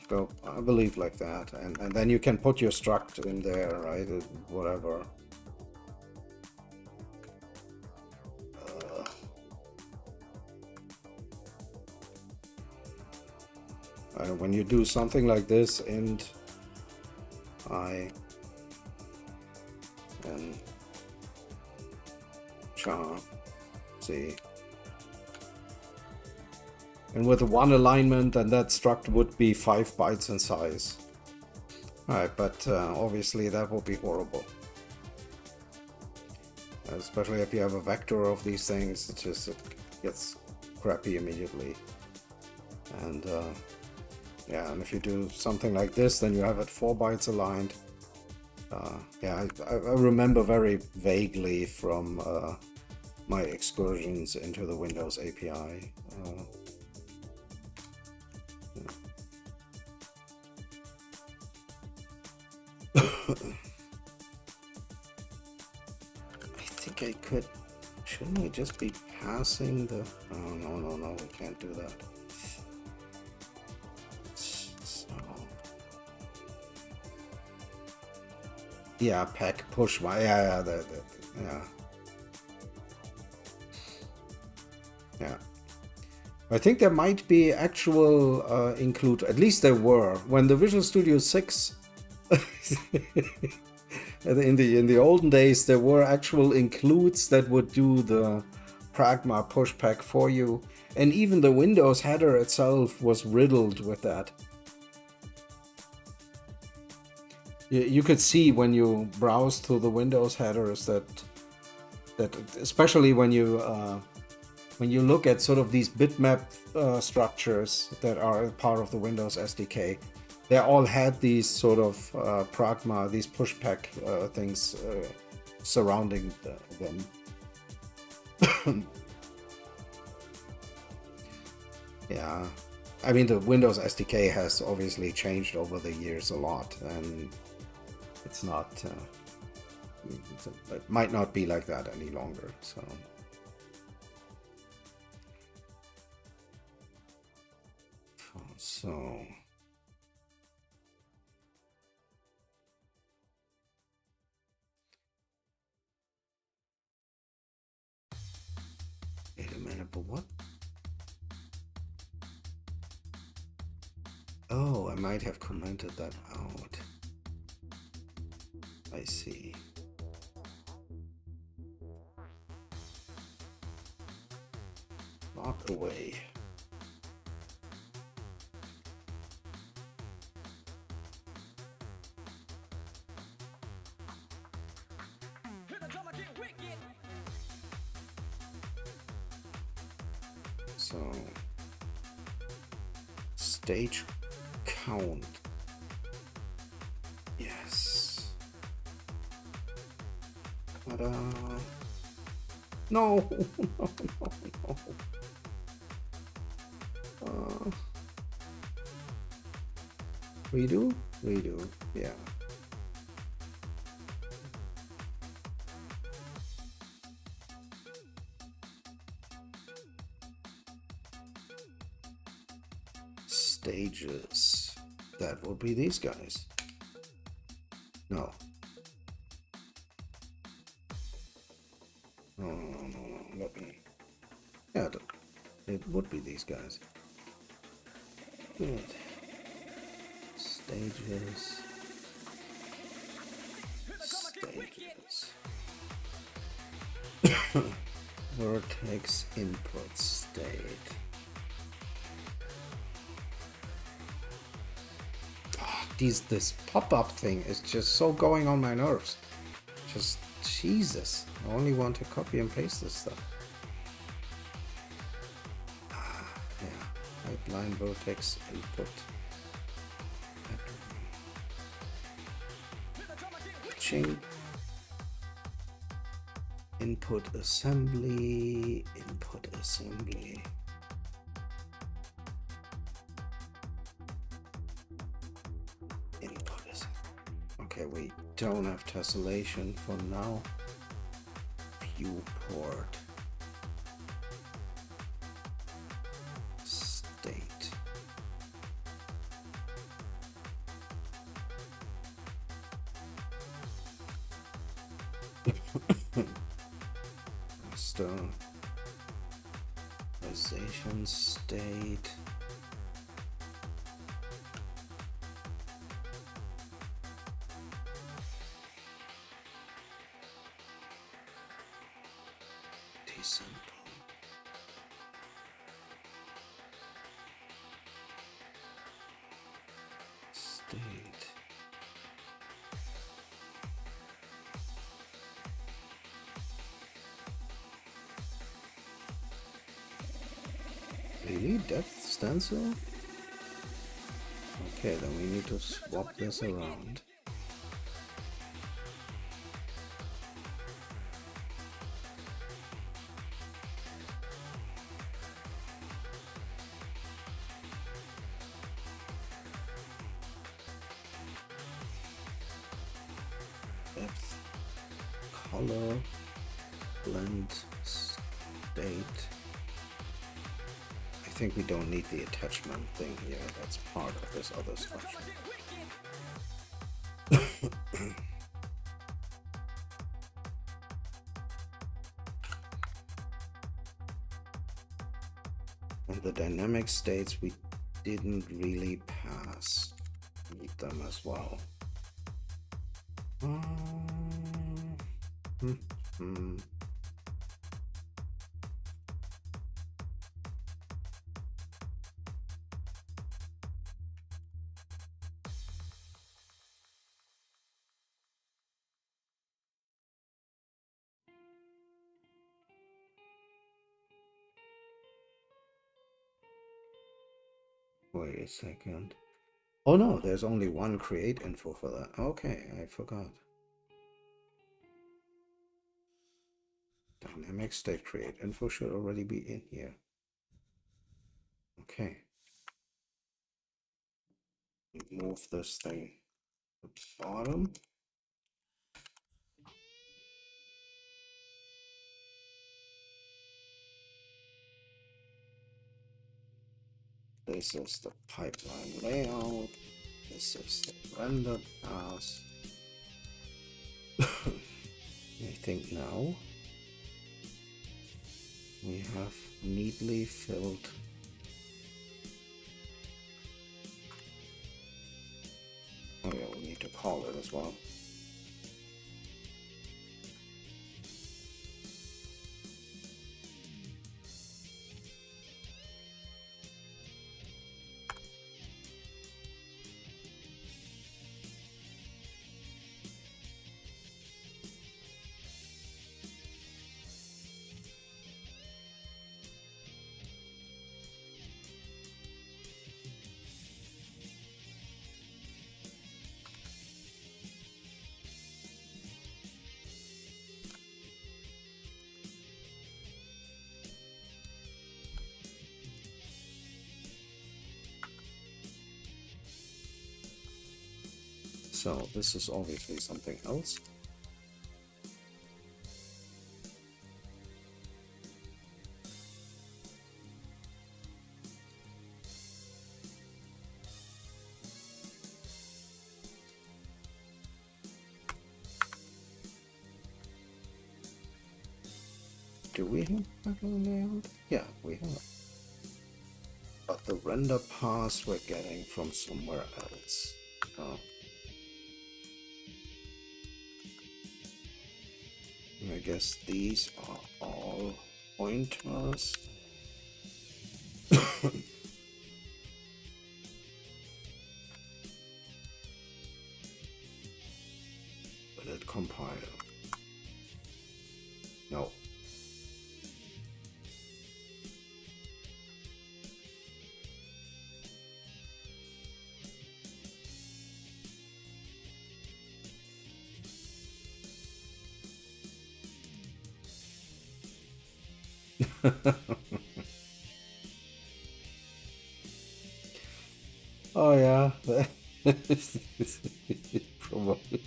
So I believe like that, and then you can put your struct in there, right? Whatever. When you do something like this, int I and char c, and with one alignment, then that struct would be 5 bytes in size. Alright, but obviously that would be horrible. Especially if you have a vector of these things, it gets crappy immediately. And yeah, and if you do something like this, then you have it 4 bytes aligned. Yeah, I remember very vaguely from my excursions into the Windows API. I think I could. Shouldn't we just be passing the? Oh no, we can't do that. So, yeah, pack push my yeah. Yeah. I think there might be actual include. At least there were when the Visual Studio 6. In the olden days, there were actual includes that would do the pragma pushback for you, and even the Windows header itself was riddled with that. You could see when you browse through the Windows headers that especially when you look at sort of these bitmap structures that are part of the Windows SDK, they all had these sort of pragma, these pushback things surrounding them. Yeah, I mean the Windows SDK has obviously changed over the years a lot, and it's not. It might not be like that any longer. So. but what? Oh, I might have commented that out. I see. Lock away. So, stage count. Yes. Ta-da. No, no, no, no. Redo? Redo, yeah. Stages. That would be these guys. No. No, no, no, no, no. Let me. Yeah, it would be these guys. Good. Stages. Stages. Vertex input state. This pop-up thing is just so going on my nerves. Just Jesus. I only want to copy and paste this stuff. Yeah. Pipeline vertex input. Ching. Input assembly. Input assembly. Okay, we don't have tessellation for now. Viewport. State. Masterization state. Simple. State. Really? Depth stencil? Okay, then we need to swap this around. Depth, color, blend, state. I think we don't need the attachment thing here. That's part of this other structure. And the dynamic states we didn't really pass. Need them as well. Wait a second. Oh no, there's only one create info for that. Okay, I forgot. Dynamic state create info should already be in here. Okay. Move this thing to the bottom. This is the pipeline layout. This is the render path. I think now we have neatly filled. Oh yeah, we need to call it as well. So this is obviously something else. Do we have pipeline layout? Yeah, we have. But the render pass we're getting from somewhere else. Oh. I guess these are all pointers. Will it compile? No. Oh yeah, probably.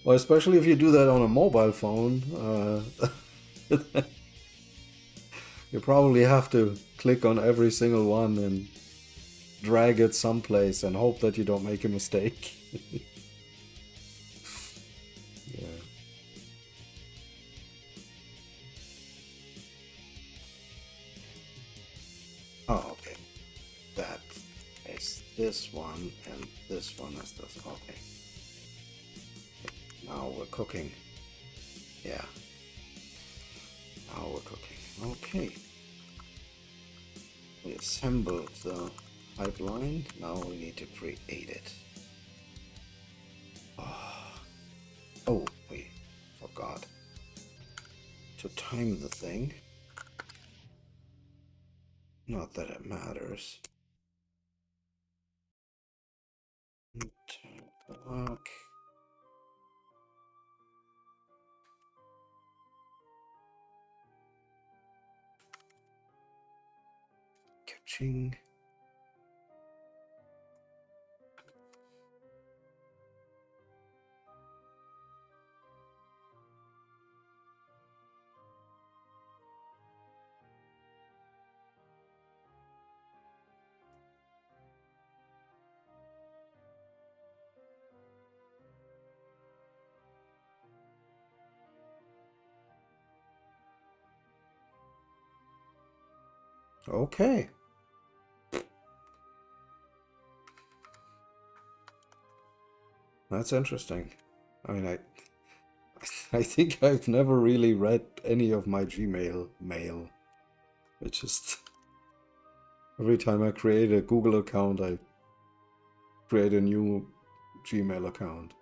Well, especially if you do that on a mobile phone, you probably have to click on every single one and drag it someplace and hope that you don't make a mistake. Yeah. Oh, okay. That is this one, and this one is this. Okay. Now we're cooking. Yeah. Now we're cooking. Okay. We assembled the pipeline. Now we need to create it. Oh, we forgot to time the thing. Not that it matters. Work. Catching. Okay. That's interesting. I mean, I think I've never really read any of my Gmail mail. It just every time I create a Google account, I create a new Gmail account.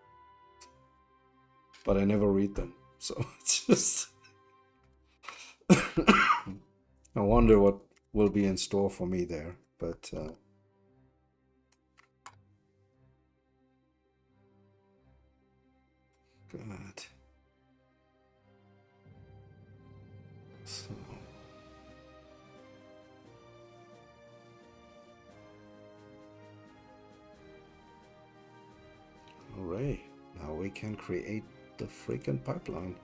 But I never read them. So it's just I wonder what will be in store for me there. But good. So alright, now we can create the freaking pipeline.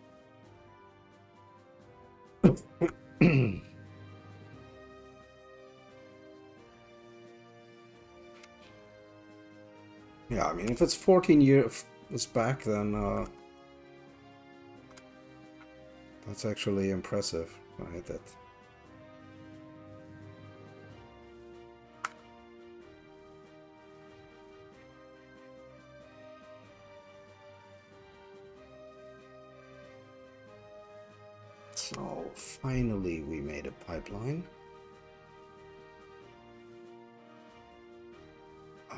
Yeah, I mean, if it's 14 years back, then That's actually impressive, right? That so finally we made a pipeline. Oh.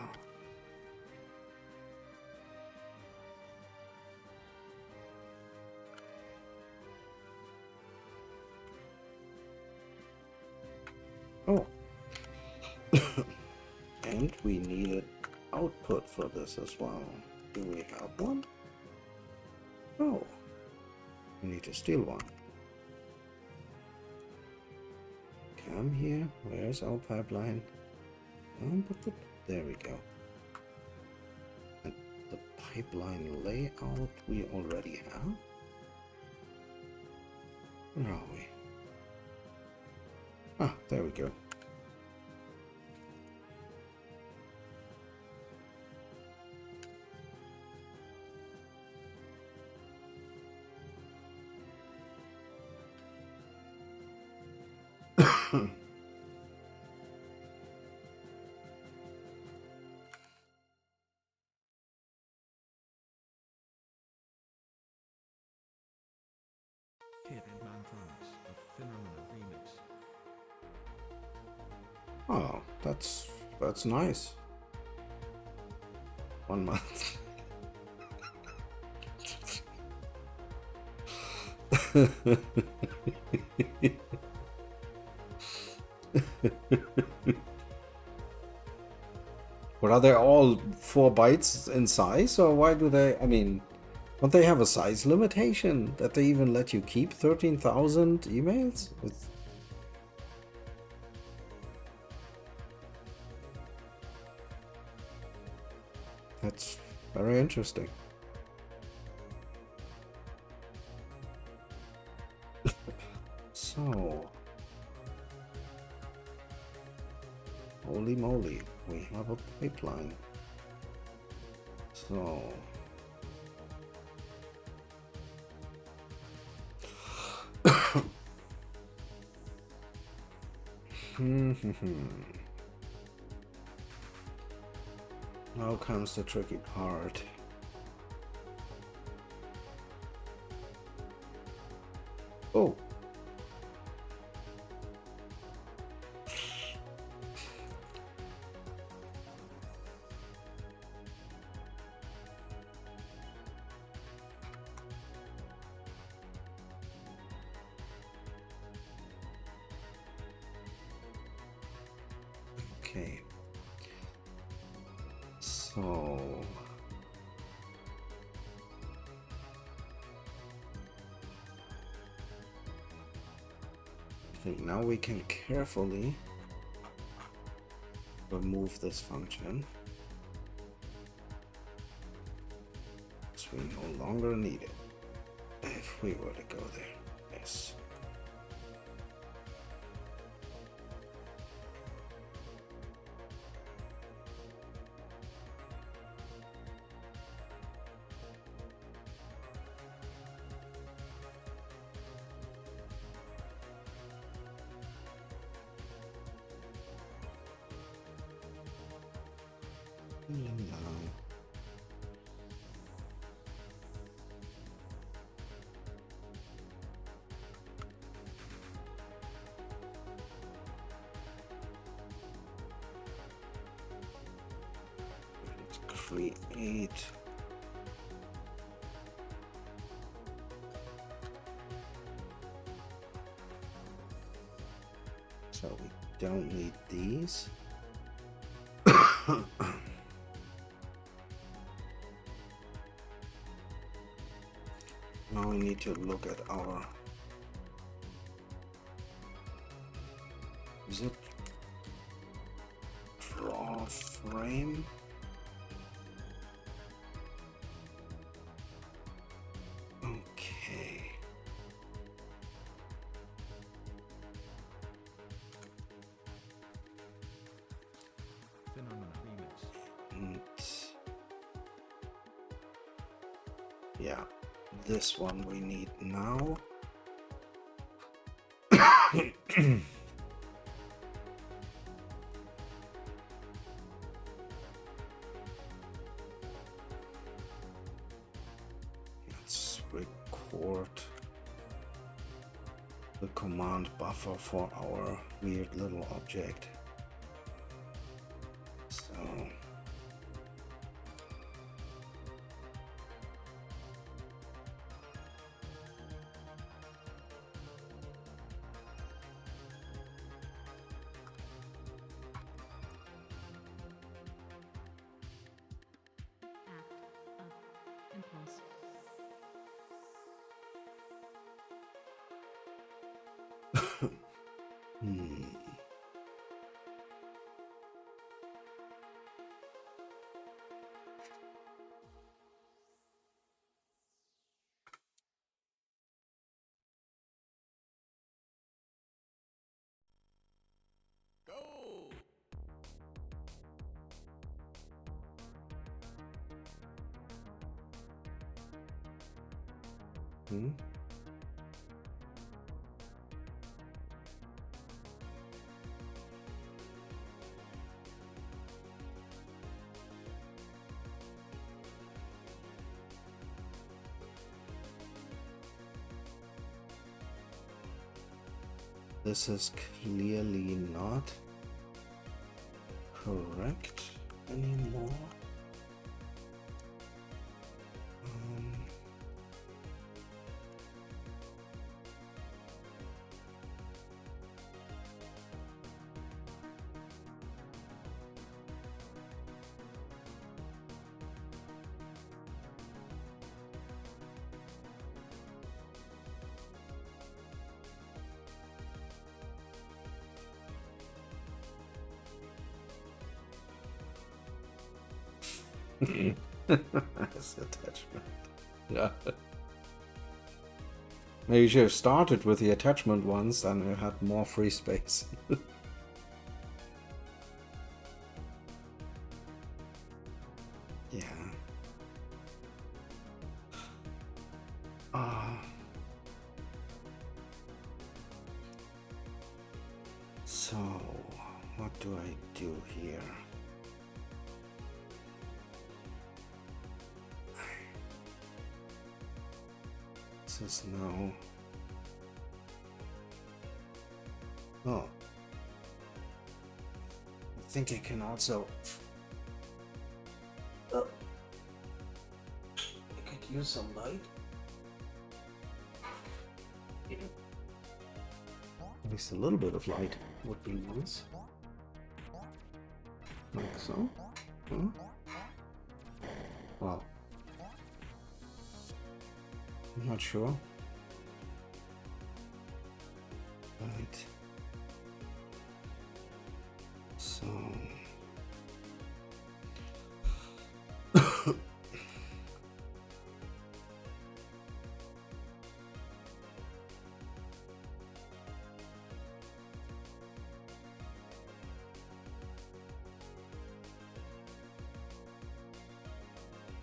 Oh. And we needed output for this as well. Do we have one? Oh. We need to steal one. Come here. Where's our pipeline? There we go. And the pipeline layout we already have. Where are we? Ah, there we go. Oh, that's nice. 1 month. What, are they all 4 bytes in size, or why do they? I mean, don't they have a size limitation that they even let you keep 13,000 emails? That's very interesting. So, holy moly, we have a pipeline. So, now comes the tricky part. Oh. Okay. So I think now we can carefully remove this function, so we no longer need it if we were to go there. Yes. Create. So we don't need these. Now we need to look at our, is it draw frame? Okay. And yeah, this one we need now. Let's record the command buffer for our weird little object. So impulse. this is clearly not correct anymore. This attachment. Yeah. Maybe you should have started with the attachment ones, then you had more free space. Yeah. So, what do I do here? This is now. Oh. I think I can also. Oh. I could use some light. Yeah. At least a little bit of light would be nice. Like so. Huh? Wow. I'm not sure. Right. So.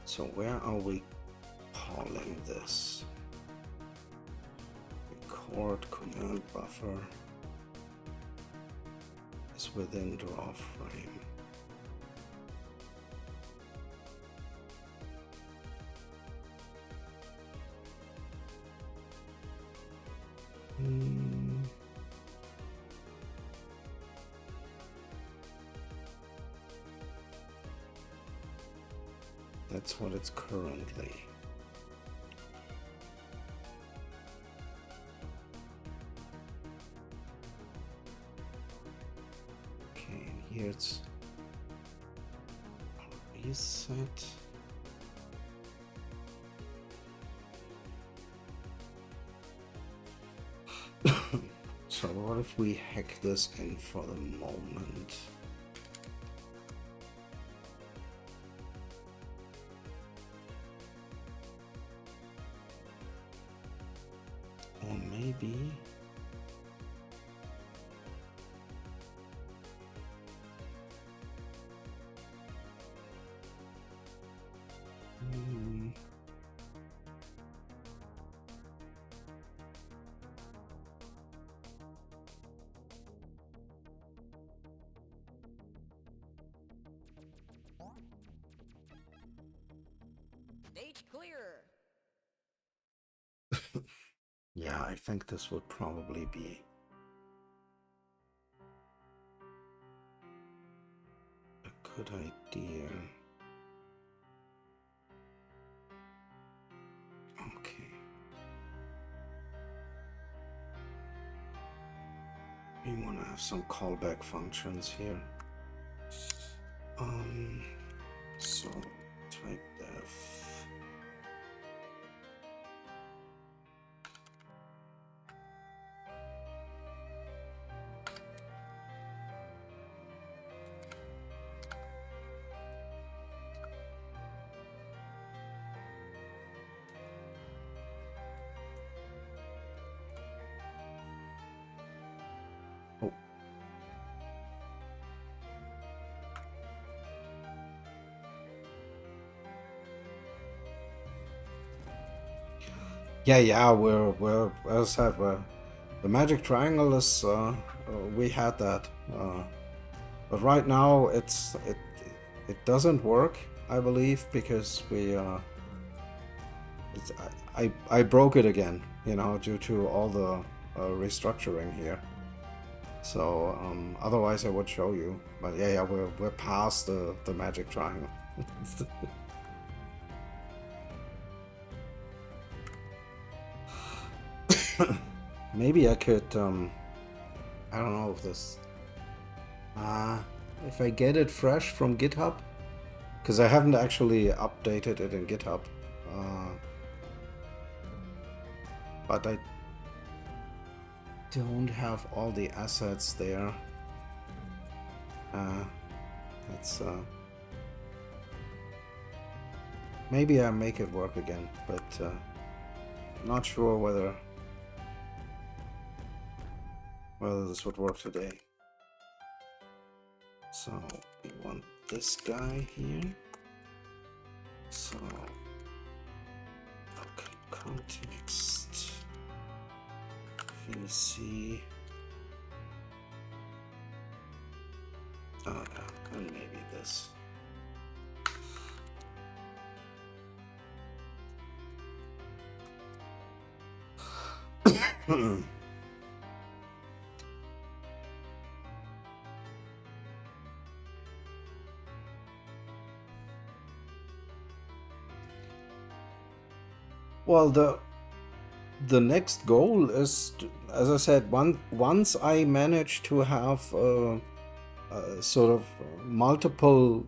So where are we calling this? Record command buffer is within draw frame. That's what it's currently. Okay, and here it's reset. So what if we hack this in for the moment? Or maybe Yeah, I think this would probably be a good idea. Okay. We want to have some callback functions here. So type def. Oh. Yeah, we're as I said, the magic triangle is we had that, but right now it doesn't work, I believe, because I broke it again, due to all the restructuring here. So otherwise I would show you, but yeah, we're past the magic triangle. Maybe I could I don't know if this if I get it fresh from GitHub, because I haven't actually updated it in GitHub, but I don't have all the assets there. That's maybe I make it work again, but not sure whether this would work today. So we want this guy here. So context VC. Oh yeah, and maybe this. Well, the next goal is, as I said, once I manage to have sort of multiple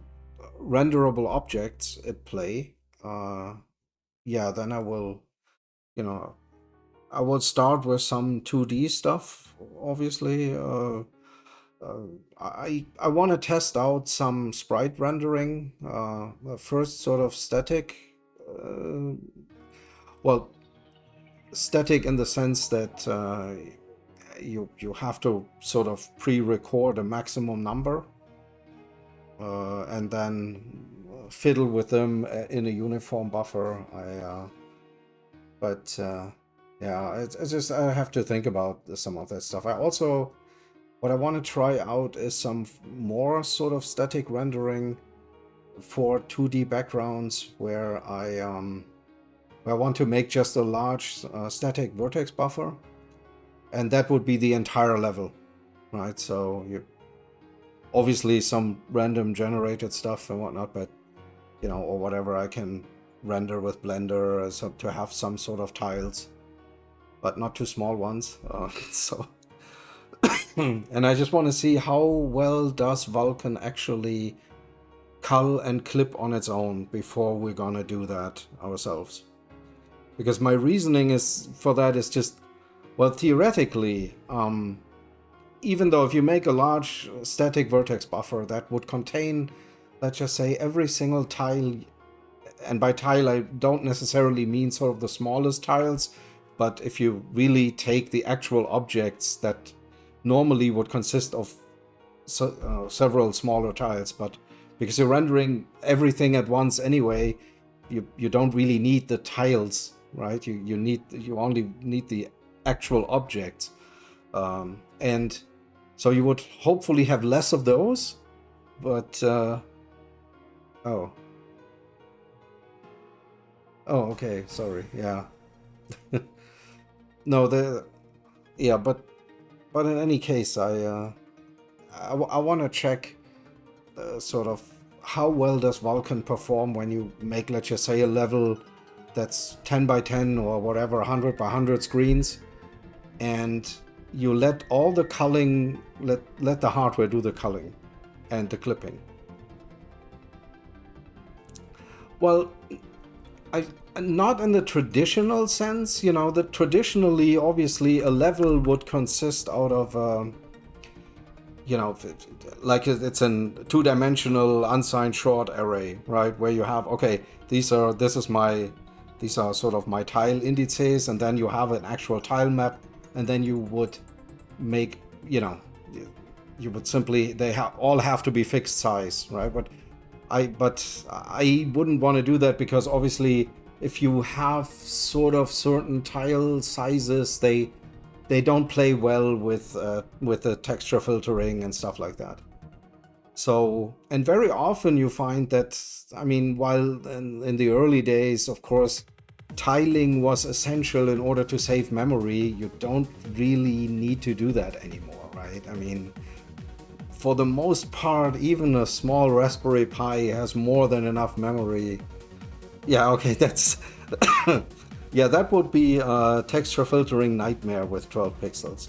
renderable objects at play, yeah, then I will, I will start with some 2D stuff, obviously. I want to test out some sprite rendering, first sort of static, well, static in the sense that you have to sort of pre-record a maximum number and then fiddle with them in a uniform buffer. Yeah, it's just I have to think about some of that stuff. What I want to try out is some more sort of static rendering for 2D backgrounds where I want to make just a large static vertex buffer, and that would be the entire level, right? So you obviously some random generated stuff and whatnot, but or whatever I can render with Blender so to have some sort of tiles, but not too small ones. So and I just want to see how well does Vulkan actually cull and clip on its own before we're gonna do that ourselves. Because my reasoning for that is just, well, theoretically, even though if you make a large static vertex buffer that would contain, let's just say, every single tile, and by tile I don't necessarily mean sort of the smallest tiles, but if you really take the actual objects that normally would consist of several smaller tiles, but because you're rendering everything at once anyway, you don't really need the tiles, right? You only need the actual objects, and so you would hopefully have less of those. But oh, okay, sorry, yeah. No, yeah, but in any case, I want to check sort of how well does Vulkan perform when you make, let's just say, a level that's 10 by 10 or whatever, 100 by 100 screens, and you let all the culling, let the hardware do the culling and the clipping. Well, not in the traditional sense, you know. Traditionally, obviously, a level would consist out of, you know, like it's a two-dimensional unsigned short array, right? Where you have, okay, these are sort of my tile indices, and then you have an actual tile map, and then you would make, you know, you would simply, all have to be fixed size, right? But I wouldn't want to do that, because obviously if you have sort of certain tile sizes, they don't play well with the texture filtering and stuff like that. So, and very often you find that, I mean, while in the early days, of course, tiling was essential in order to save memory, you don't really need to do that anymore, right? I mean, for the most part, even a small Raspberry Pi has more than enough memory. Yeah, okay, that's... yeah, that would be a texture filtering nightmare with 12 pixels.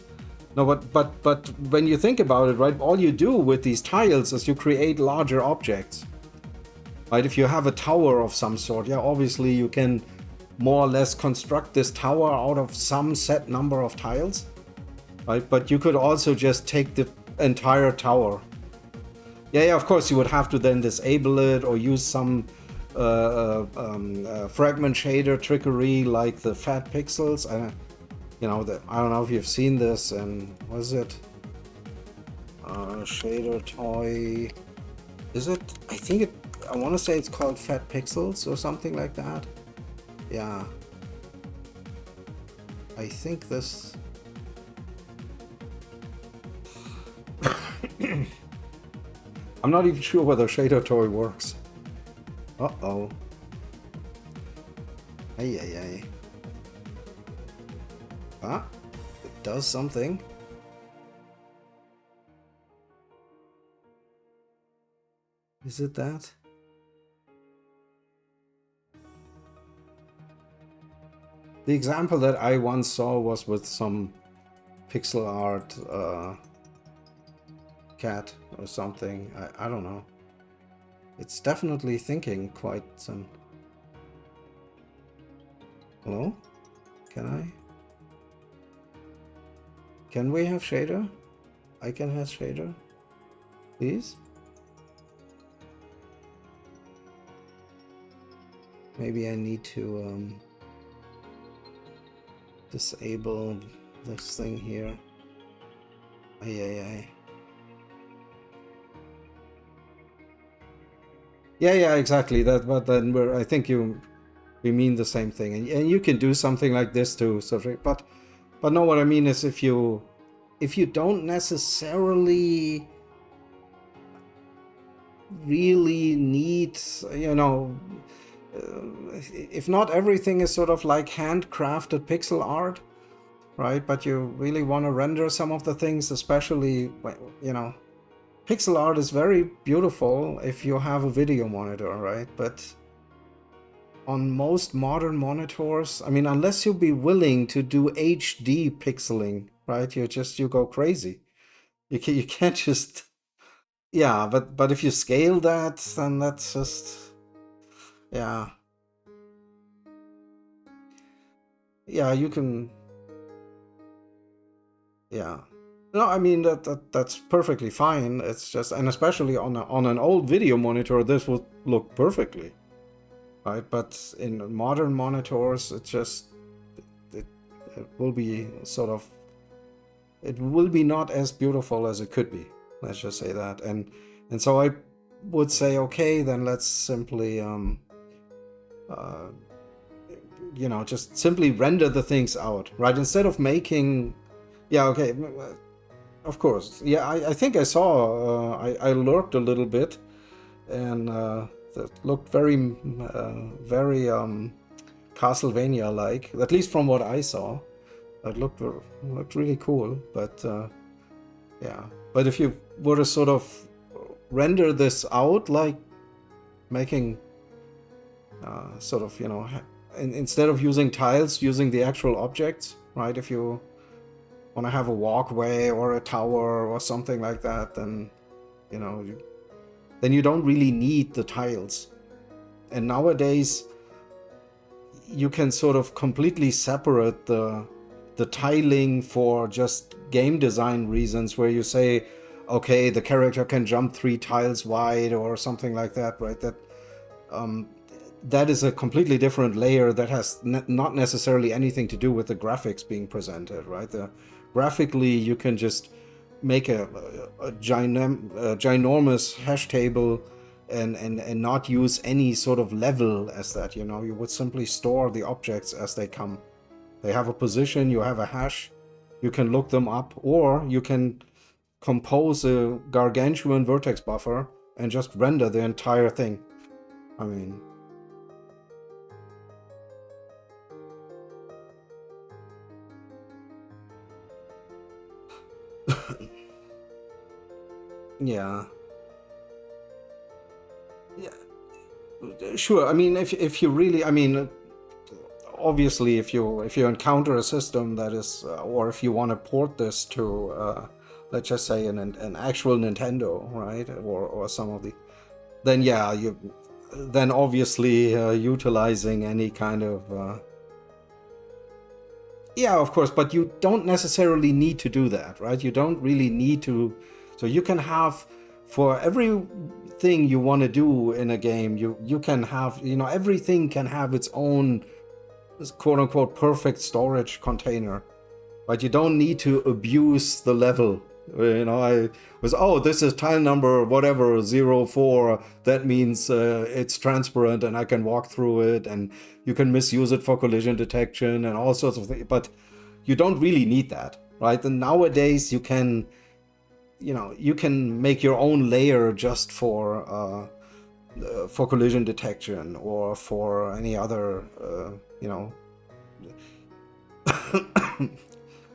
No, but when you think about it, right, all you do with these tiles is you create larger objects. Right, if you have a tower of some sort, yeah, obviously you can more or less construct this tower out of some set number of tiles. Right, but you could also just take the entire tower. Yeah, of course you would have to then disable it or use some fragment shader trickery like the fat pixels. You know, I don't know if you've seen this, and what is it? Shader toy. Is it? I think it. I want to say it's called Fat Pixels or something like that. Yeah. I think this. I'm not even sure whether Shader Toy works. Uh-oh. Ay. Ah, it does something. Is it that? The example that I once saw was with some pixel art cat or something. I don't know. It's definitely thinking quite some... Hello? Can we have shader? I can have shader? Please? Maybe I need to disable this thing here. Ay. Yeah, exactly. That, but then I think we mean the same thing, and you can do something like this too. So, but no, what I mean is if you don't necessarily really need, you know, if not everything is sort of like handcrafted pixel art, right? But you really want to render some of the things, especially, you know, pixel art is very beautiful if you have a video monitor, right? But on most modern monitors, I mean, unless you be willing to do HD pixeling, right? You go crazy. You can't just... Yeah, but if you scale that, then that's just... Yeah. Yeah, you can... Yeah. No, I mean, that's perfectly fine. It's just... And especially on an old video monitor, this would look perfectly. Right? But in modern monitors, it just... It will be sort of... It will be not as beautiful as it could be. Let's just say that. And so I would say, okay, then let's simply... you know, just simply render the things out, right? Instead of making... Yeah, okay, of course. Yeah, I think I saw... I lurked a little bit, and that looked very Castlevania-like, at least from what I saw. That looked really cool, but yeah. But if you were to sort of render this out, like making sort of, instead of using tiles, using the actual objects, right? If you want to have a walkway or a tower or something like that, then then you don't really need the tiles. And nowadays, you can sort of completely separate the tiling for just game design reasons, where you say, okay, the character can jump 3 tiles wide or something like that, right? That is a completely different layer that has not necessarily anything to do with the graphics being presented, right? Graphically, you can just make a ginormous hash table and not use any sort of level as that. You would simply store the objects as they come. They have a position, you have a hash, you can look them up, or you can compose a gargantuan vertex buffer and just render the entire thing. I mean, yeah. Yeah. Sure. I mean, if you really, I mean, obviously, if you encounter a system that is, or if you want to port this to, let's just say an actual Nintendo, right, or some of the, then yeah, then obviously utilizing any kind of, yeah, of course, but you don't necessarily need to do that, right? You don't really need to, so you can have, for everything you want to do in a game, you can have, everything can have its own quote-unquote perfect storage container, but you don't need to abuse the level. I was, oh, this is tile number whatever 04, that means it's transparent and I can walk through it, and you can misuse it for collision detection and all sorts of things, but you don't really need that, right? And nowadays you can make your own layer just for collision detection or for any other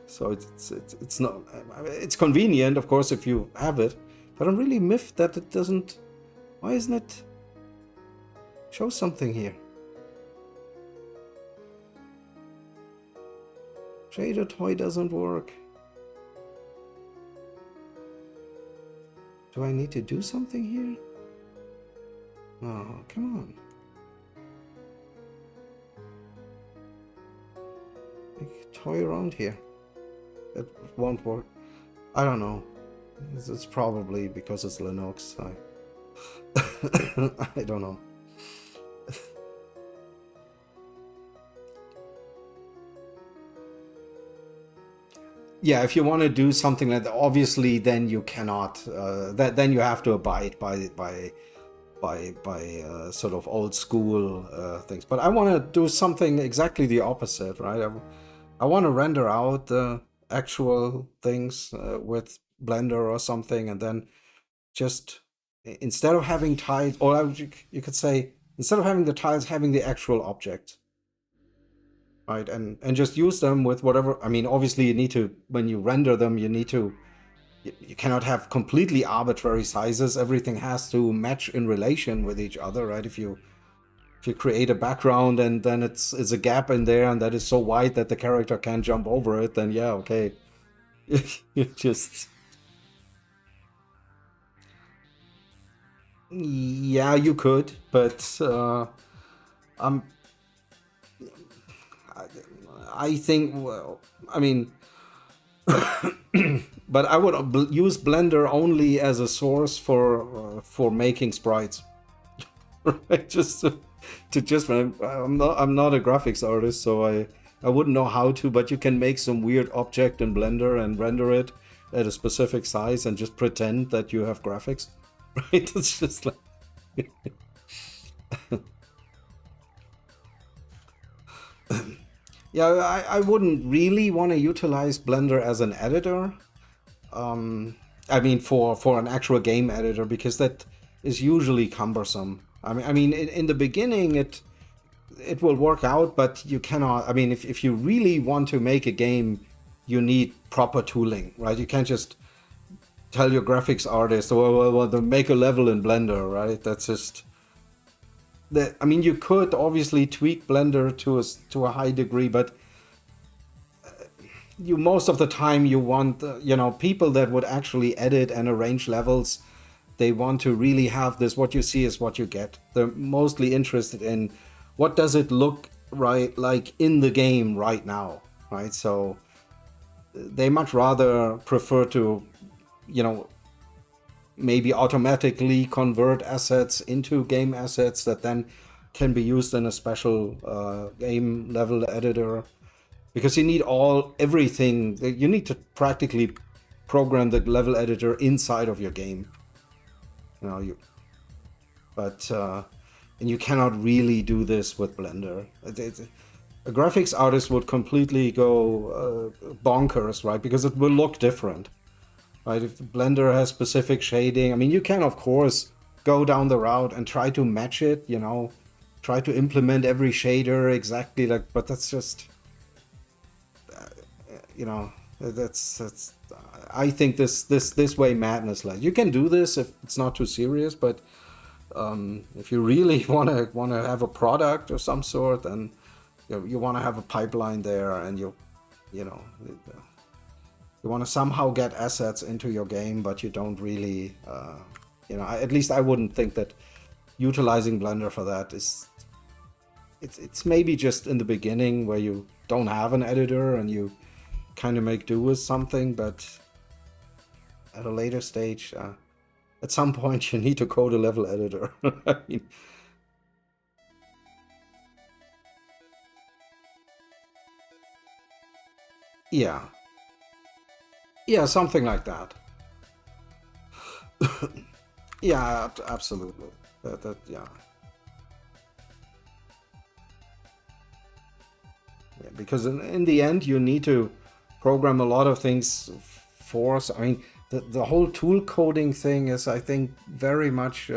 so it's not, it's convenient, of course, if you have it, but I'm really miffed that it doesn't. Why isn't it show something here? Shader toy doesn't work. Do I need to do something here? Oh, come on. Toy around here. It won't work. I don't know. It's probably because it's Linux. I don't know. Yeah, if you want to do something like that, obviously, then you cannot. Then you have to abide by sort of old school things. But I want to do something exactly the opposite, right? I want to render out the actual things with Blender or something, and then just instead of having tiles, or you could say, instead of having the tiles, having the actual objects, right? And just use them with whatever. I mean, obviously, you need to, when you render them, you cannot have completely arbitrary sizes. Everything has to match in relation with each other, right? If you create a background and then it's a gap in there and that is so wide that the character can't jump over it, then yeah, okay. You just, yeah, you could, but I'm I think, well, I mean, but I would use Blender only as a source for making sprites. Right? Just to just, I'm not a graphics artist, so I wouldn't know how to, but you can make some weird object in Blender and render it at a specific size and just pretend that you have graphics. Right? It's just like yeah, I wouldn't really want to utilize Blender as an editor. I mean, for an actual game editor, because that is usually cumbersome. I mean, in the beginning, it will work out, but you cannot. I mean, if you really want to make a game, you need proper tooling, right? You can't just tell your graphics artist, well, make a level in Blender, right? That's just that. I mean, you could obviously tweak Blender to a high degree, but you most of the time you want people that would actually edit and arrange levels. They want to really have this. What you see is what you get. They're mostly interested in what does it look right like in the game right now, right? So they much rather prefer to, maybe automatically convert assets into game assets that then can be used in a special game level editor, because you need everything. You need to practically program the level editor inside of your game. And you cannot really do this with Blender. A graphics artist would completely go bonkers, right? Because it will look different, right? If Blender has specific shading, I mean, you can of course go down the route and try to match it, try to implement every shader exactly like, but that's just, that's. I think this way madness lies. You can do this if it's not too serious, but if you really want to have a product of some sort, then you want to have a pipeline there, and you want to somehow get assets into your game, but you don't really, at least I wouldn't think that utilizing Blender for that is. It's maybe just in the beginning where you don't have an editor and you kind of make do with something, but at a later stage, at some point you need to code a level editor. I mean, yeah, something like that. Yeah, absolutely. Yeah. Yeah, because in the end, you need to program a lot of things for. I mean, the whole tool coding thing is, I think, very much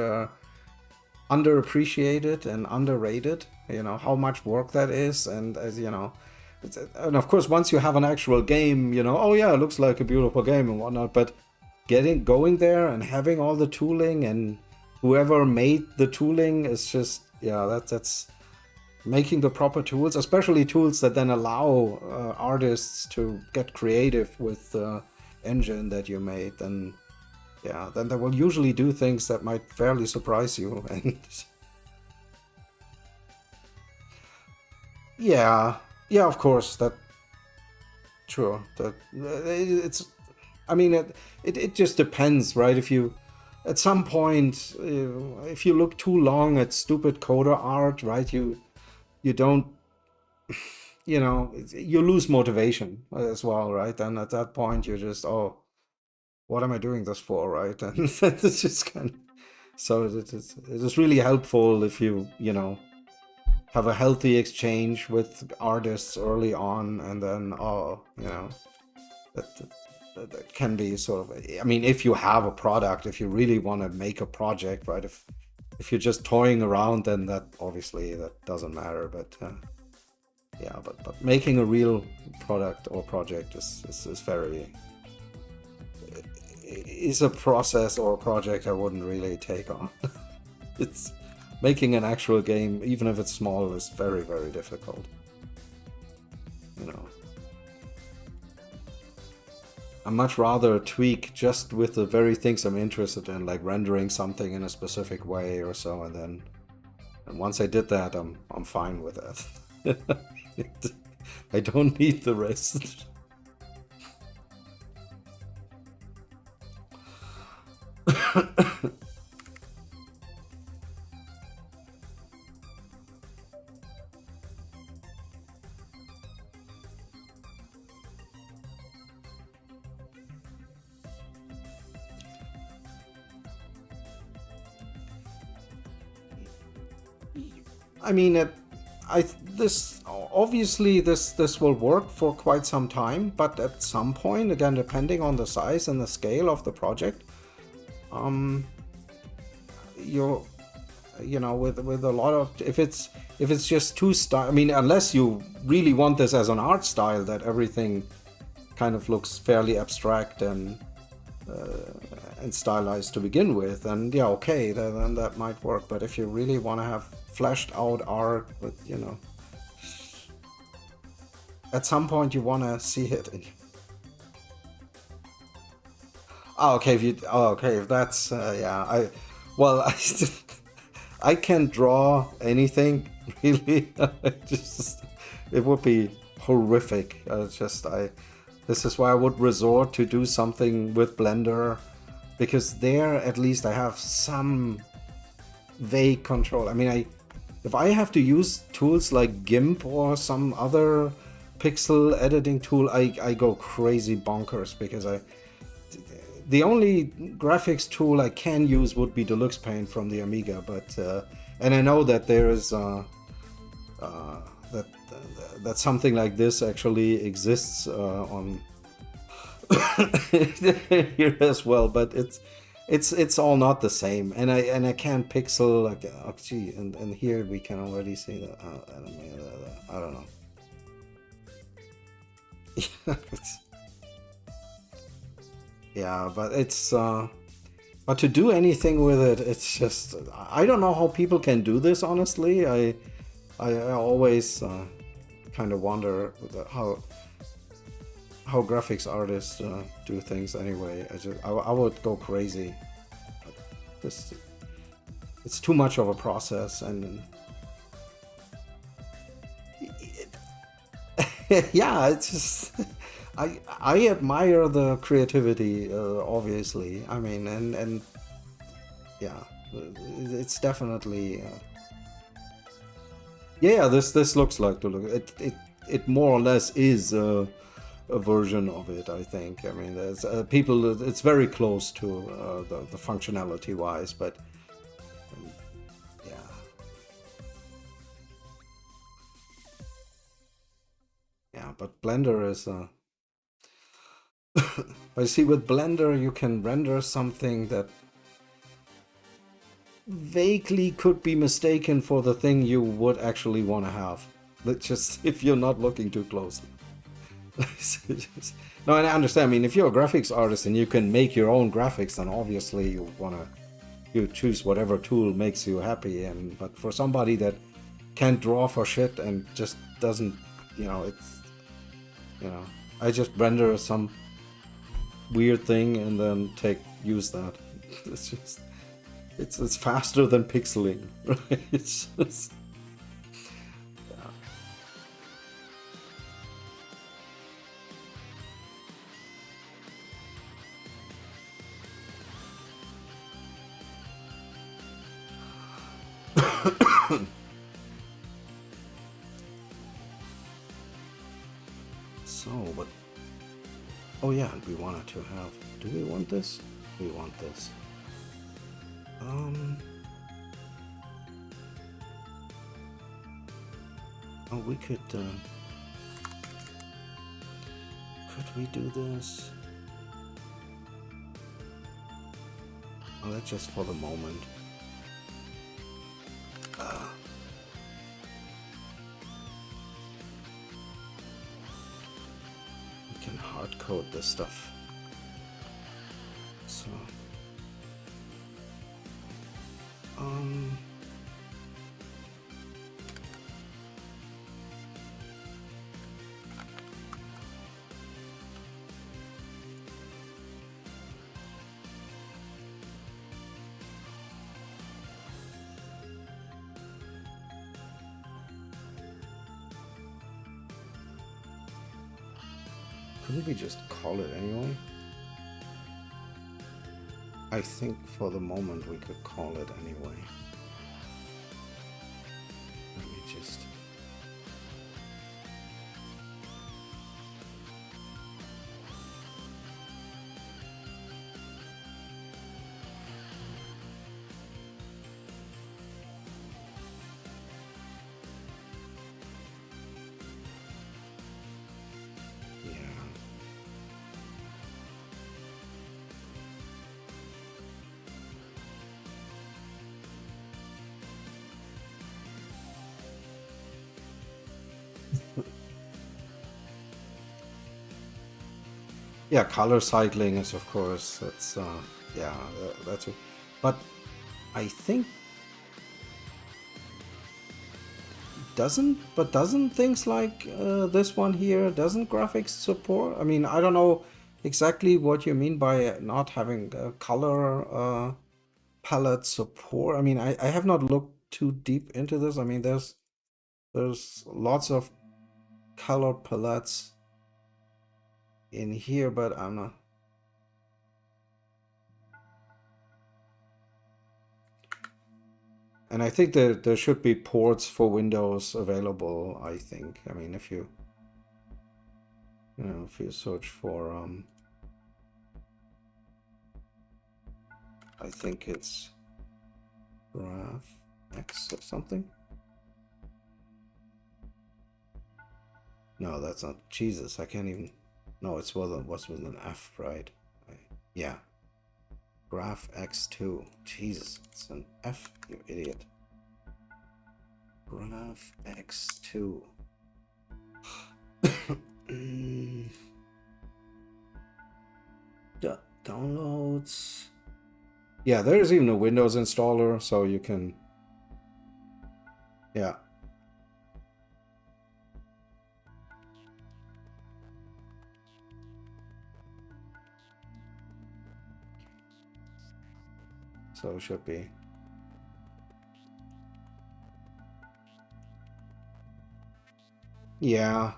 underappreciated and underrated. How much work that is, and and of course, once you have an actual game, oh yeah, it looks like a beautiful game and whatnot. But going there and having all the tooling, and whoever made the tooling is just, that's making the proper tools, especially tools that then allow artists to get creative with the engine that you made. Then then they will usually do things that might fairly surprise you. And yeah, of course, that true. That it's. I mean, it just depends, right? If you, at some point, if you look too long at stupid coder art, right? You don't, you lose motivation as well, right? And at that point, you're just, oh, what am I doing this for, right? And it's just kind of, so it is really helpful if you, have a healthy exchange with artists early on, and then, that can be sort of, I mean, if you have a product, if you really want to make a project, right? If you're just toying around, then that obviously that doesn't matter. But but making a real product or project is very, is a process or a project I wouldn't really take on. It's making an actual game, even if it's small, is very, very difficult. I much rather tweak just with the very things I'm interested in, like rendering something in a specific way or so, and once I did that, I'm fine with that. I don't need the rest. I mean, this obviously this will work for quite some time, but at some point, again, depending on the size and the scale of the project, you're, with a lot of, if if it's just too style, I mean, unless you really want this as an art style that everything kind of looks fairly abstract and stylized to begin with, and yeah, okay, then that might work. But if you really want to have fleshed out art, with, you know, at some point you want to see it. Oh, okay. If that's yeah, well, I can't draw anything really. Just it would be horrific. This is why I would resort to do something with Blender, because there at least I have some vague control. I mean, if I have to use tools like GIMP or some other pixel editing tool, I go crazy bonkers, because the only graphics tool I can use would be Deluxe Paint from the Amiga, but and I know that there is that something like this actually exists on here as well, but it's all not the same, and I can't pixel like oh, gee, and here we can already see that I don't know. Yeah, but it's but to do anything with it, it's just I don't know how people can do this. Honestly, I always kind of wonder how graphics artists do things. Anyway, I would go crazy. This it's too much of a process, and yeah, it's just I admire the creativity, obviously. I mean, and yeah, it's definitely yeah. This looks like it more or less is a version of it. I think. I mean, there's people. It's very close to the functionality wise, but yeah. Yeah, but Blender is I see with Blender you can render something that vaguely could be mistaken for the thing you would actually want to have. That just if you're not looking too closely. No, and I understand. I mean, if you're a graphics artist and you can make your own graphics, then obviously you choose whatever tool makes you happy. And but for somebody that can't draw for shit and just doesn't, I just render some weird thing and then use that. It's just it's faster than pixeling, right? It's just so, but oh yeah, we wanted to have. Do we want this? We want this. Oh, we could we do this? Oh, that's just for the moment. We can hard code this stuff. So, couldn't we just call it anyway? I think for the moment we could call it anyway. Let me just... Yeah, color cycling is of course that's yeah, that's it. But I think doesn't things like this one here, doesn't graphics support? I mean, I don't know exactly what you mean by not having color palette support. I mean, I have not looked too deep into this. I mean, there's lots of color palettes in here, but I'm not. And I think there should be ports for Windows available, I think. I mean, if you know, if you search for I think it's graph X or something. No, that's not. Jesus, I can't even. No, it's what's with an F, right? Yeah. Graph X2. Jesus, it's an F, you idiot. Graph X2. Downloads. Yeah, there's even a Windows installer, so you can. Yeah. So it should be. Yeah.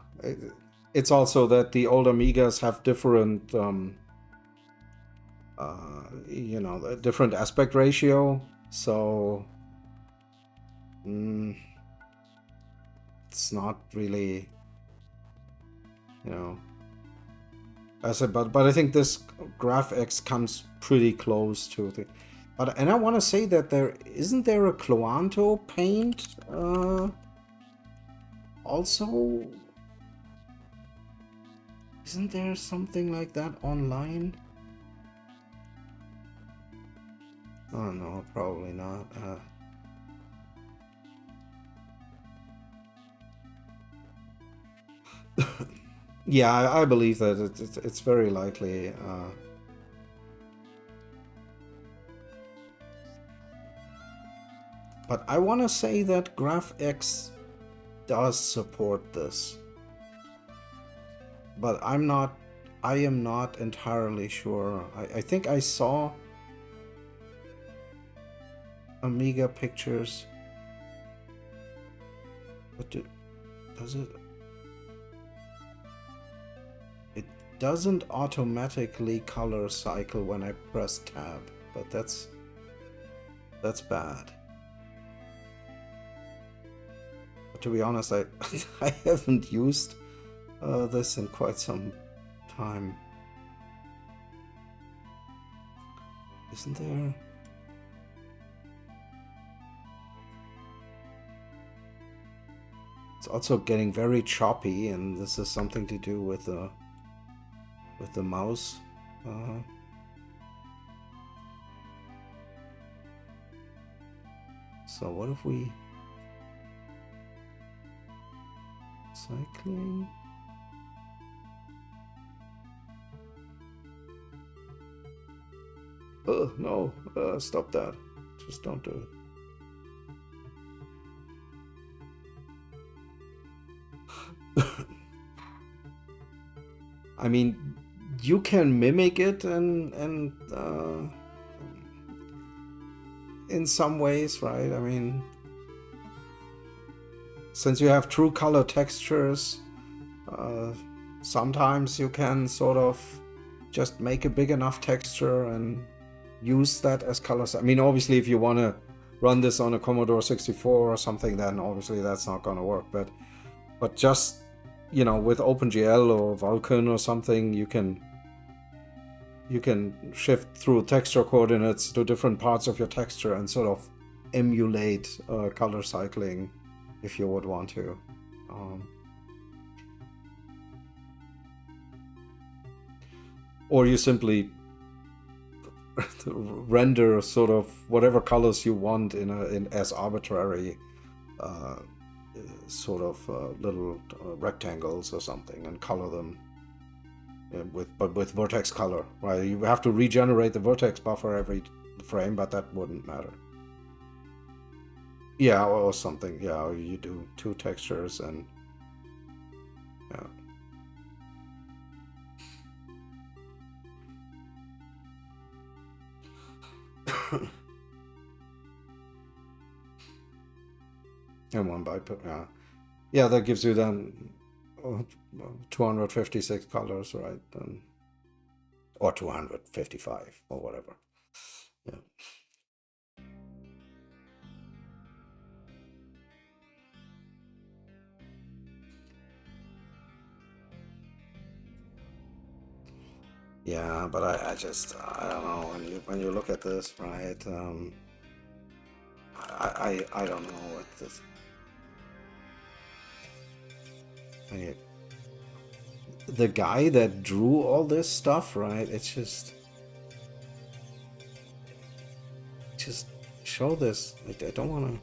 It's also that the old Amigas have different, you know, a different aspect ratio. So it's not really, you know. I said, but I think this GraphX comes pretty close to the. But and I want to say that there isn't there a Cloanto paint also. Isn't there something like that online? Oh no, probably not. Yeah, I believe that it's very likely. But I want to say that GraphX does support this. But I am not entirely sure. I think I saw Amiga pictures. But does it? It doesn't automatically color cycle when I press tab, but that's bad. But to be honest, I I haven't used this in quite some time. Isn't there? It's also getting very choppy, and this is something to do with the mouse. So what if we cycling? Oh no! Stop that! Just don't do it. I mean, you can mimic it and in some ways, right? I mean, since you have true color textures, sometimes you can sort of just make a big enough texture and use that as colors. I mean, obviously, if you want to run this on a Commodore 64 or something, then obviously that's not going to work. But just, you know, with OpenGL or Vulkan or something, you can shift through texture coordinates to different parts of your texture and sort of emulate color cycling if you would want to. Or you simply render sort of whatever colors you want in as arbitrary sort of little rectangles or something and color them but with vertex color, right? You have to regenerate the vertex buffer every frame, but that wouldn't matter. Yeah, or something. Yeah, you do 2 textures and yeah. And 1 byte, yeah. Yeah, that gives you then 256 colors, right? Or 255 or whatever. Yeah. Yeah, but I don't know, when you look at this, right? I don't know what this. The guy that drew all this stuff, right? It's just show this. I don't want to.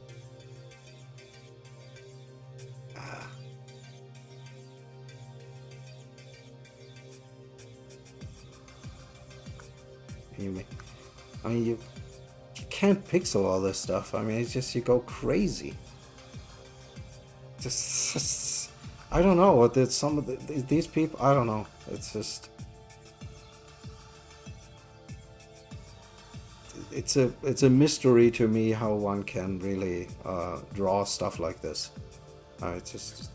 I mean, you can't pixel all this stuff. I mean, it's just you go crazy. Just I don't know what did some of these people. I don't know. It's just it's a mystery to me how one can really draw stuff like this. It's just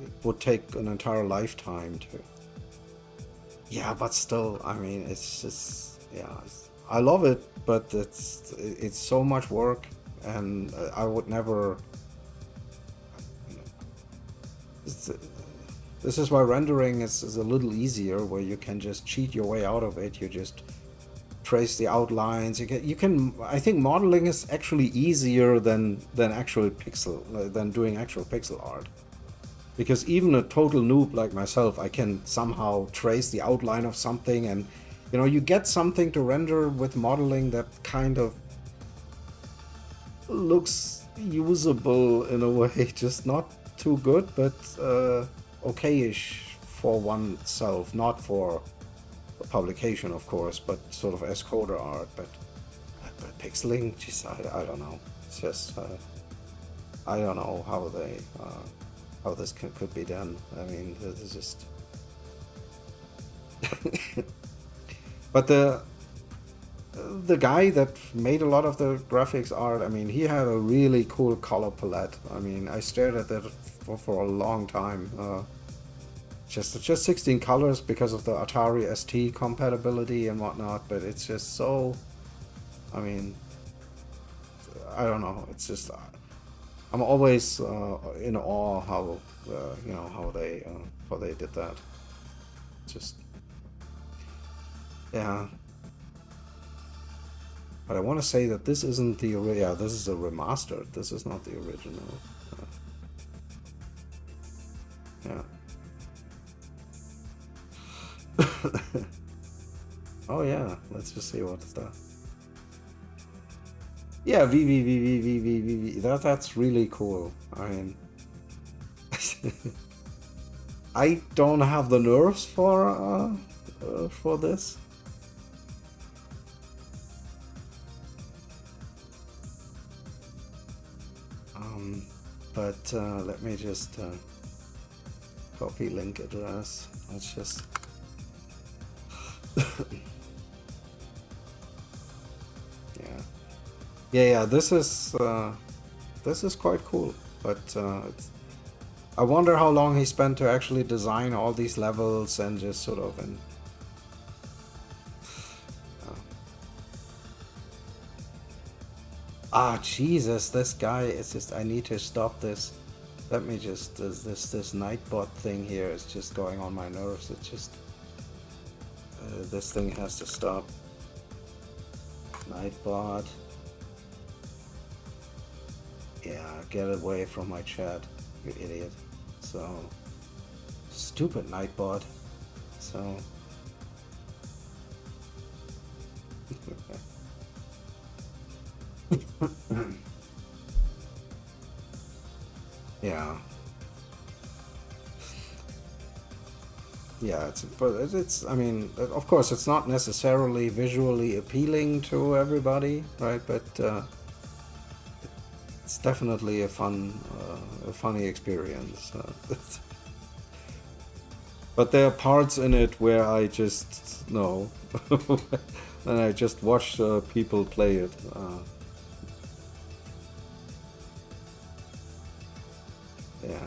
it would take an entire lifetime to. Yeah, but still, I mean, it's just I love it, but it's so much work, and I would never. This is why rendering is a little easier, where you can just cheat your way out of it. You just trace the outlines. You can. I think modeling is actually easier than actual than doing actual pixel art. Because even a total noob like myself, I can somehow trace the outline of something, and you get something to render with modeling that kind of looks usable in a way, just not too good, but okay-ish for oneself, not for publication, of course, but sort of as coder art. But pixeling, geez, I don't know. It's just I don't know how this could be done. I mean, this is just. But the guy that made a lot of the graphics art, I mean, he had a really cool color palette. I mean, I stared at that for a long time. Just 16 colors because of the Atari ST compatibility and whatnot, but it's just so. I mean, I don't know. It's just I'm always in awe how how they did that. Just yeah. But I want to say that this isn't the this is a remastered. This is not the original. Yeah. Oh yeah, let's just see what's that. Yeah, V. That's really cool. I mean, I don't have the nerves for this. But let me just copy link address. Let's just. Yeah. This is quite cool, but I wonder how long he spent to actually design all these levels and just sort of Jesus, this guy is just. I need to stop this. Let me just. This Nightbot thing here is just going on my nerves. It's just. This thing has to stop. Nightbot. Yeah, get away from my chat, you idiot. So. Stupid Nightbot. So. Yeah. yeah, it's. I mean, of course, it's not necessarily visually appealing to everybody, right? But it's definitely a funny experience. But there are parts in it where I just no, and I just watch people play it. Yeah.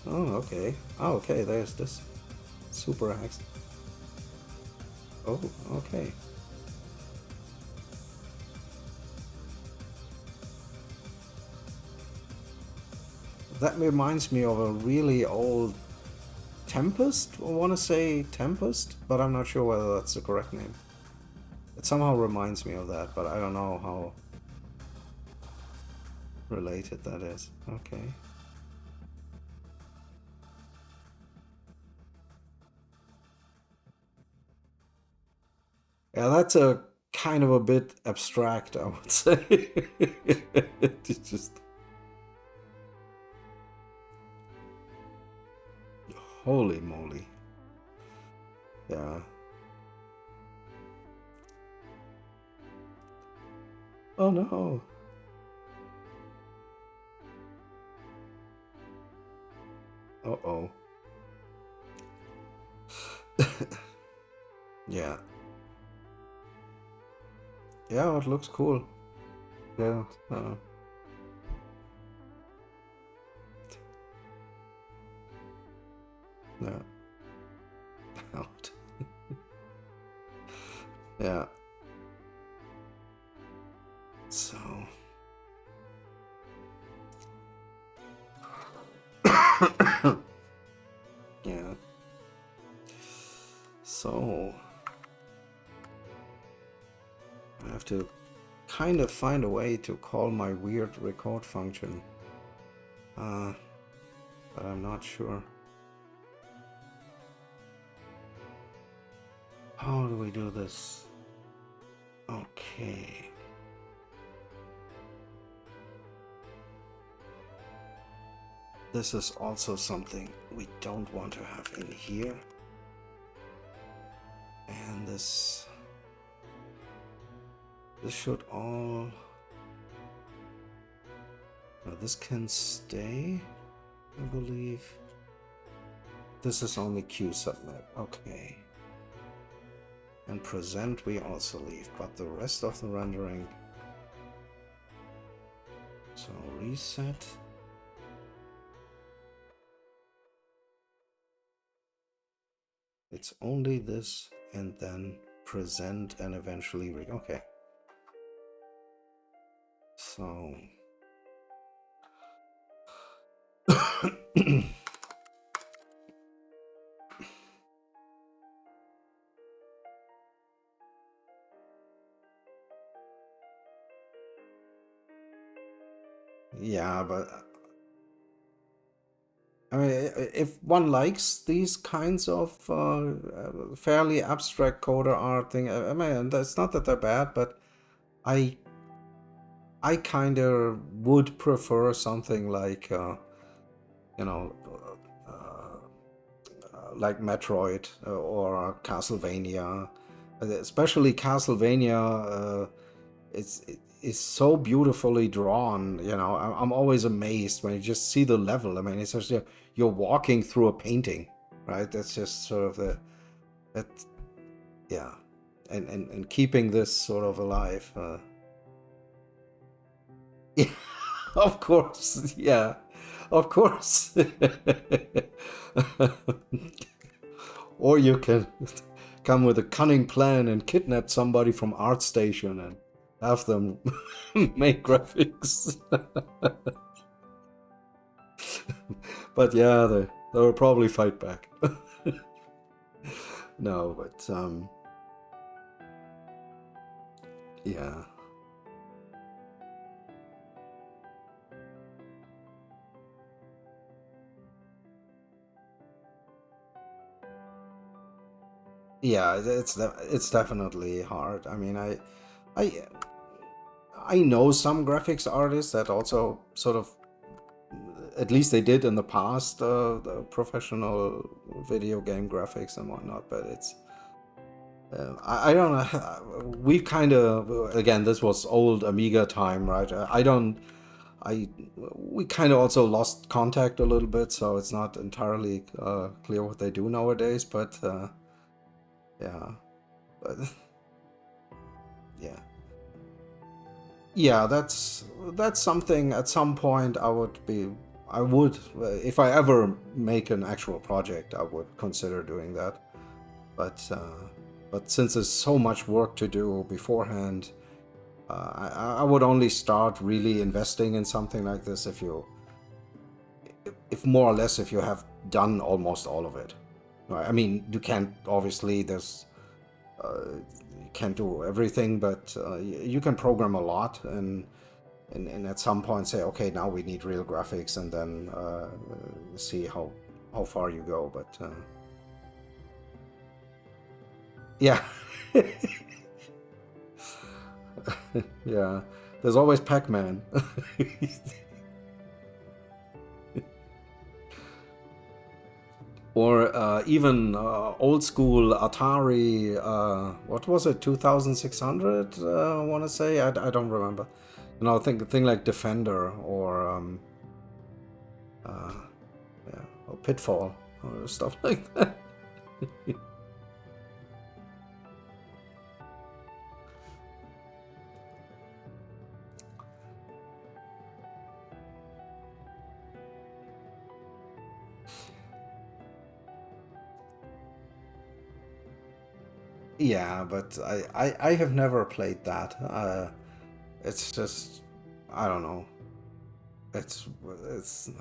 Oh, okay. Oh, okay. There's this super axe. Oh, okay. That reminds me of a really old Tempest. I want to say Tempest, but I'm not sure whether that's the correct name. It somehow reminds me of that, but I don't know how related that is. Okay. Yeah, that's a kind of a bit abstract, I would say. It's just holy moly. Yeah. Oh no. Uh-oh. Yeah. Yeah, it looks cool. Yeah. Yeah. Out. Yeah. So. Yeah. So. I have to kind of find a way to call my weird record function. But I'm not sure. How do we do this? Okay. This is also something we don't want to have in here. And this should all... Now this can stay, I believe. This is only Q submit. Okay. And present we also leave, but the rest of the rendering... So reset. It's only this and then present and eventually okay. So yeah, but I mean, if one likes these kinds of fairly abstract coder art thing, I mean, it's not that they're bad, but I I kind of would prefer something like you know like Metroid or Castlevania, especially Castlevania. It's so beautifully drawn. You know, I'm always amazed when you just see the level. I mean, it's just you're walking through a painting, right? That's just sort of that, yeah, and keeping this sort of alive. Yeah, of course, yeah, of course. Or you can come with a cunning plan and kidnap somebody from ArtStation and have them make graphics. But yeah, they will probably fight back. No, but yeah. Yeah, it's definitely hard. I mean, I I know some graphics artists that also sort of, at least they did in the past, the professional video game graphics and whatnot, but it's I don't know. We kind of, again, this was old Amiga time, right? I don't. I We kind of also lost contact a little bit, so it's not entirely clear what they do nowadays. But yeah, but yeah, yeah. That's something. At some point, I would, if I ever make an actual project, I would consider doing that. But since there's so much work to do beforehand, I would only start really investing in something like this if more or less if you have done almost all of it. Right? I mean, you can't obviously you can't do everything, but you can program a lot and at some point say, okay, now we need real graphics, and then see how far you go. But yeah. Yeah, there's always Pac-Man. Or even old school Atari, what was it, 2600? I want to say, I don't remember. You know, think a thing like Defender or uh, yeah, or Pitfall or stuff like that. Yeah, but I have never played that. It's just, I don't know. It's it's.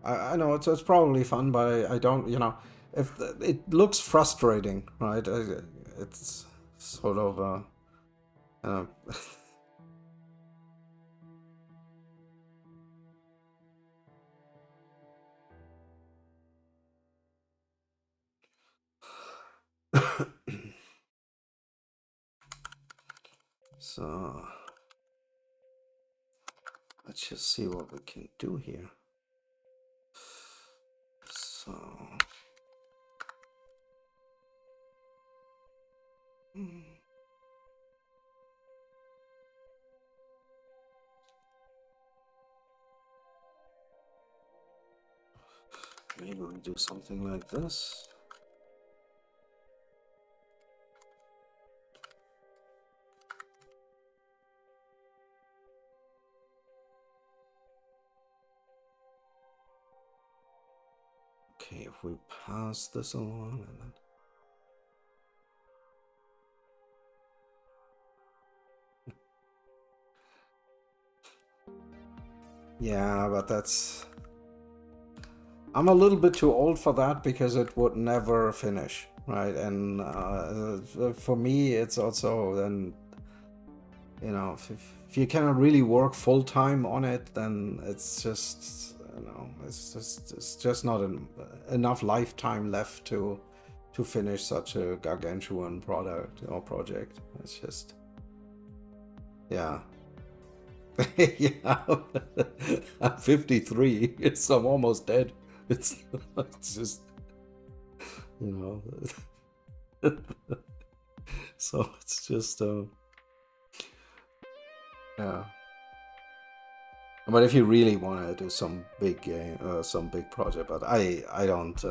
I know it's probably fun, but I don't. You know, if it looks frustrating, right? It's sort of uh, so let's just see what we can do here. So maybe we do something like this. Okay, if we pass this along and then. Yeah, but that's. I'm a little bit too old for that because it would never finish, right? And for me, it's also then, you know, if you cannot really work full time on it, then it's just, you know, it's just not enough lifetime left to finish such a gargantuan product or project. It's just, yeah. Yeah, I'm 53, so I'm almost dead. It's just, you know, so it's just, yeah. But if you really want to do some big game, some big project, but I don't,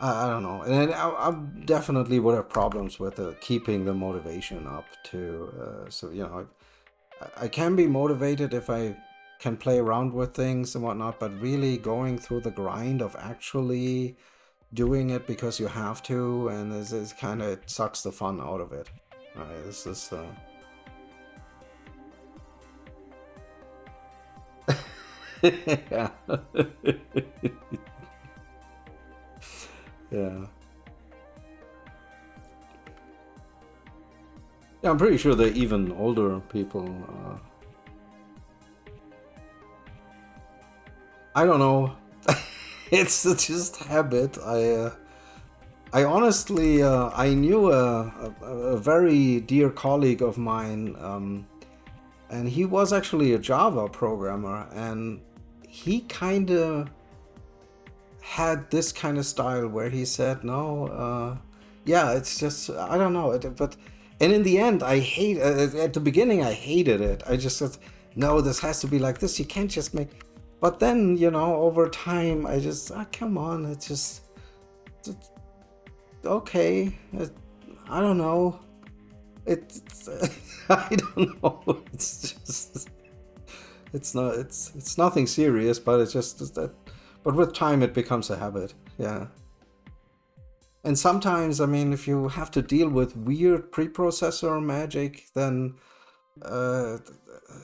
I don't know, and then I definitely would have problems with keeping the motivation up to, so you know, I can be motivated if I can play around with things and whatnot, but really going through the grind of actually doing it because you have to, and this is kind of, it sucks the fun out of it. Right? This is yeah. Yeah. Yeah, I'm pretty sure they're even older people. I don't know. It's just habit. I honestly, I knew a very dear colleague of mine, and he was actually a Java programmer, and he kind of had this kind of style where he said, "No, yeah, it's just I don't know," but and in the end, I hate. At the beginning, I hated it. I just said, "No, this has to be like this. You can't just make." But then, over time, I just, come on, it's okay. I don't know. It's I don't know. It's just it's nothing serious, but it's just that. But with time, it becomes a habit. Yeah. And sometimes, I mean, if you have to deal with weird preprocessor magic, then uh,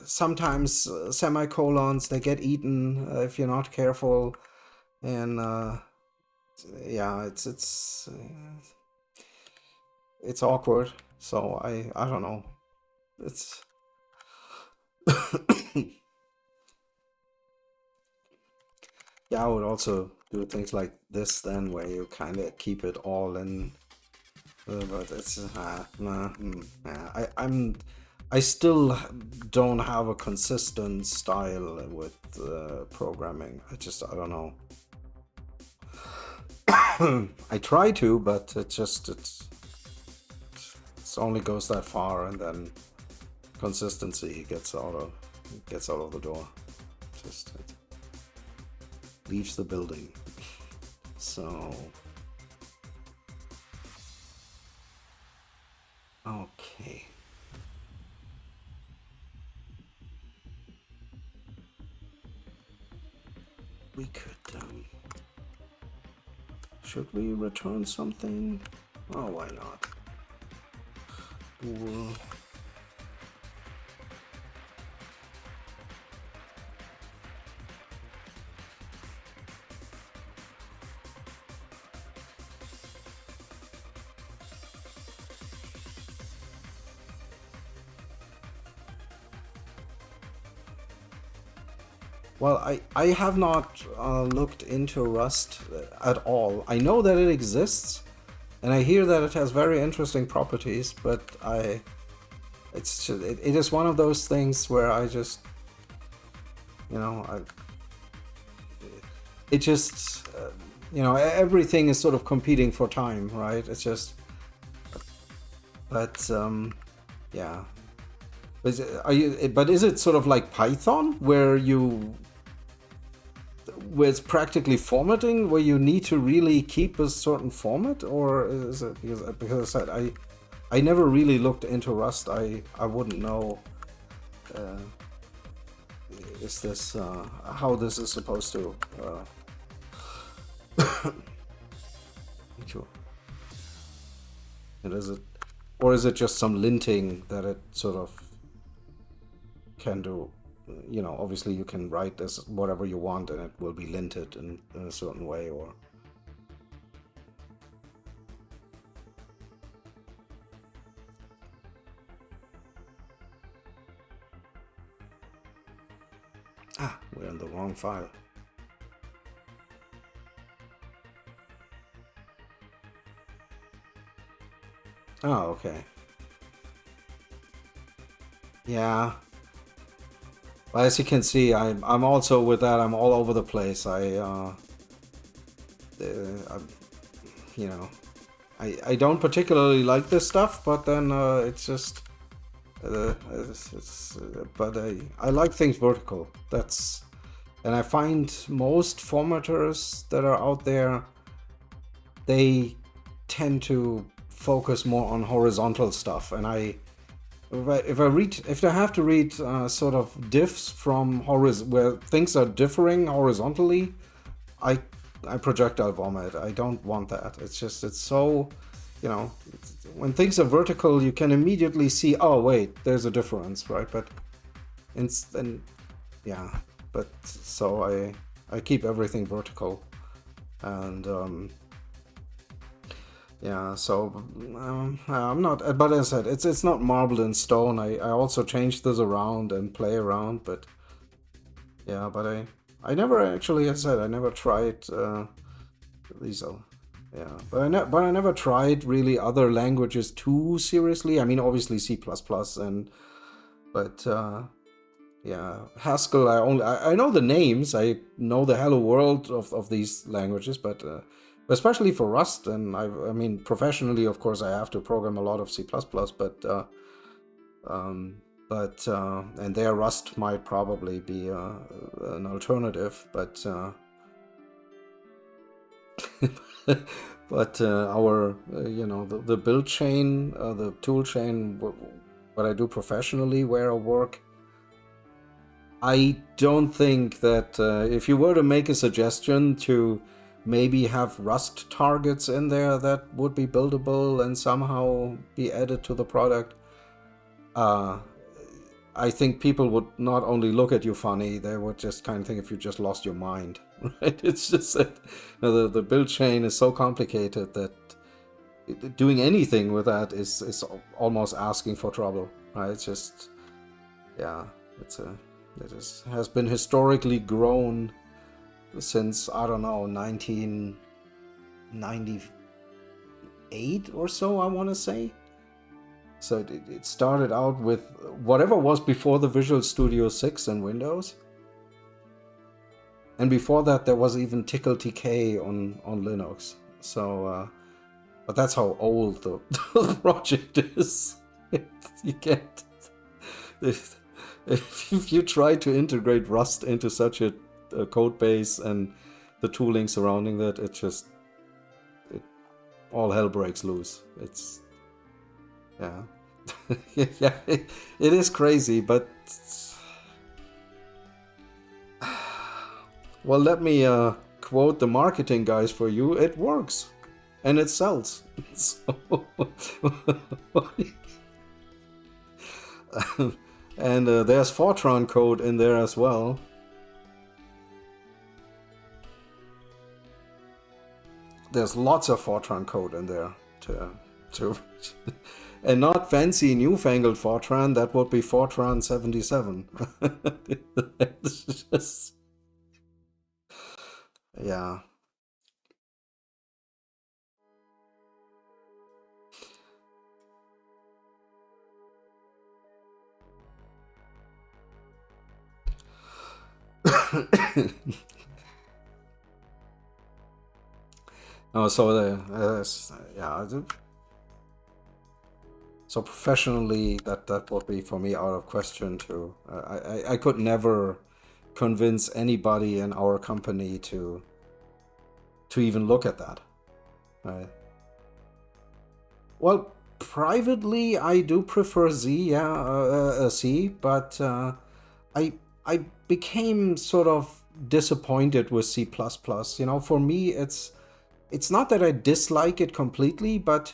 sometimes semicolons they get eaten if you're not careful, and yeah, it's awkward. So I don't know. It's yeah, I would also do things like this then, where you kind of keep it all in. But it's nah, nah. I still don't have a consistent style with programming. I don't know. I try to, but it's only goes that far, and then consistency gets out of the door. Just it leaves the building. So okay. We could should we return something? Oh, why not? Or well, I have not looked into Rust at all. I know that it exists, and I hear that it has very interesting properties, but it is one of those things where I just, I it just, everything is sort of competing for time, right? It's just, but yeah. But is it sort of like Python, where it's practically formatting, where you need to really keep a certain format, or is it because I said I never really looked into Rust. I wouldn't know. Uh, is this how this is supposed to? Sure. And is it, or is it just some linting that it sort of can do? Obviously you can write this whatever you want, and it will be linted in a certain way, or we're in the wrong file. Oh, okay. Yeah. Well, as you can see, I'm also with that. I'm all over the place. I you know, I don't particularly like this stuff, but then it's just but I like things vertical. And I find most formatters that are out there, they tend to focus more on horizontal stuff, and if I have to read sort of diffs from where things are differing horizontally, I I projectile vomit. I don't want that. It's so, you know, when things are vertical, you can immediately see, oh wait, there's a difference, right? But and yeah, but so I keep everything vertical, and yeah, so I'm not, but as I said, it's not marbled in stone. I also change this around and play around, but yeah, but I never actually, as I said, I never tried these. Yeah, but I never tried really other languages too seriously. I mean, obviously C++, but yeah, Haskell. I know the names. I know the hello world of these languages, but especially for Rust, and I mean professionally, of course, I have to program a lot of C++, um, and there Rust might probably be an alternative, but. But our the build chain, the tool chain, what I do professionally where I work, I don't think that if you were to make a suggestion to maybe have Rust targets in there that would be buildable and somehow be added to the product, I think people would not only look at you funny, they would just kind of think if you just lost your mind, right? It's just that the build chain is so complicated that doing anything with that is almost asking for trouble, right? It's just, yeah, has been historically grown since, I don't know, 1998 or so, I want to say. So it started out with whatever was before the Visual Studio 6 and Windows. And before that, there was even TickleTK on Linux. So, but that's how old the project is. You can't. If you try to integrate Rust into such a code base and the tooling surrounding that, all hell breaks loose. It's, yeah. Yeah, it is crazy, but well, let me quote the marketing guys for you. It works and it sells. So and there's Fortran code in there as well. There's lots of Fortran code in there to and not fancy newfangled Fortran. That would be Fortran 77. It's just, yeah. Oh, so yeah. So professionally, that would be for me out of question too. I could never convince anybody in our company to even look at that. Right. Well, privately, I do prefer C, but I became sort of disappointed with C++. You know, for me, it's not that I dislike it completely, but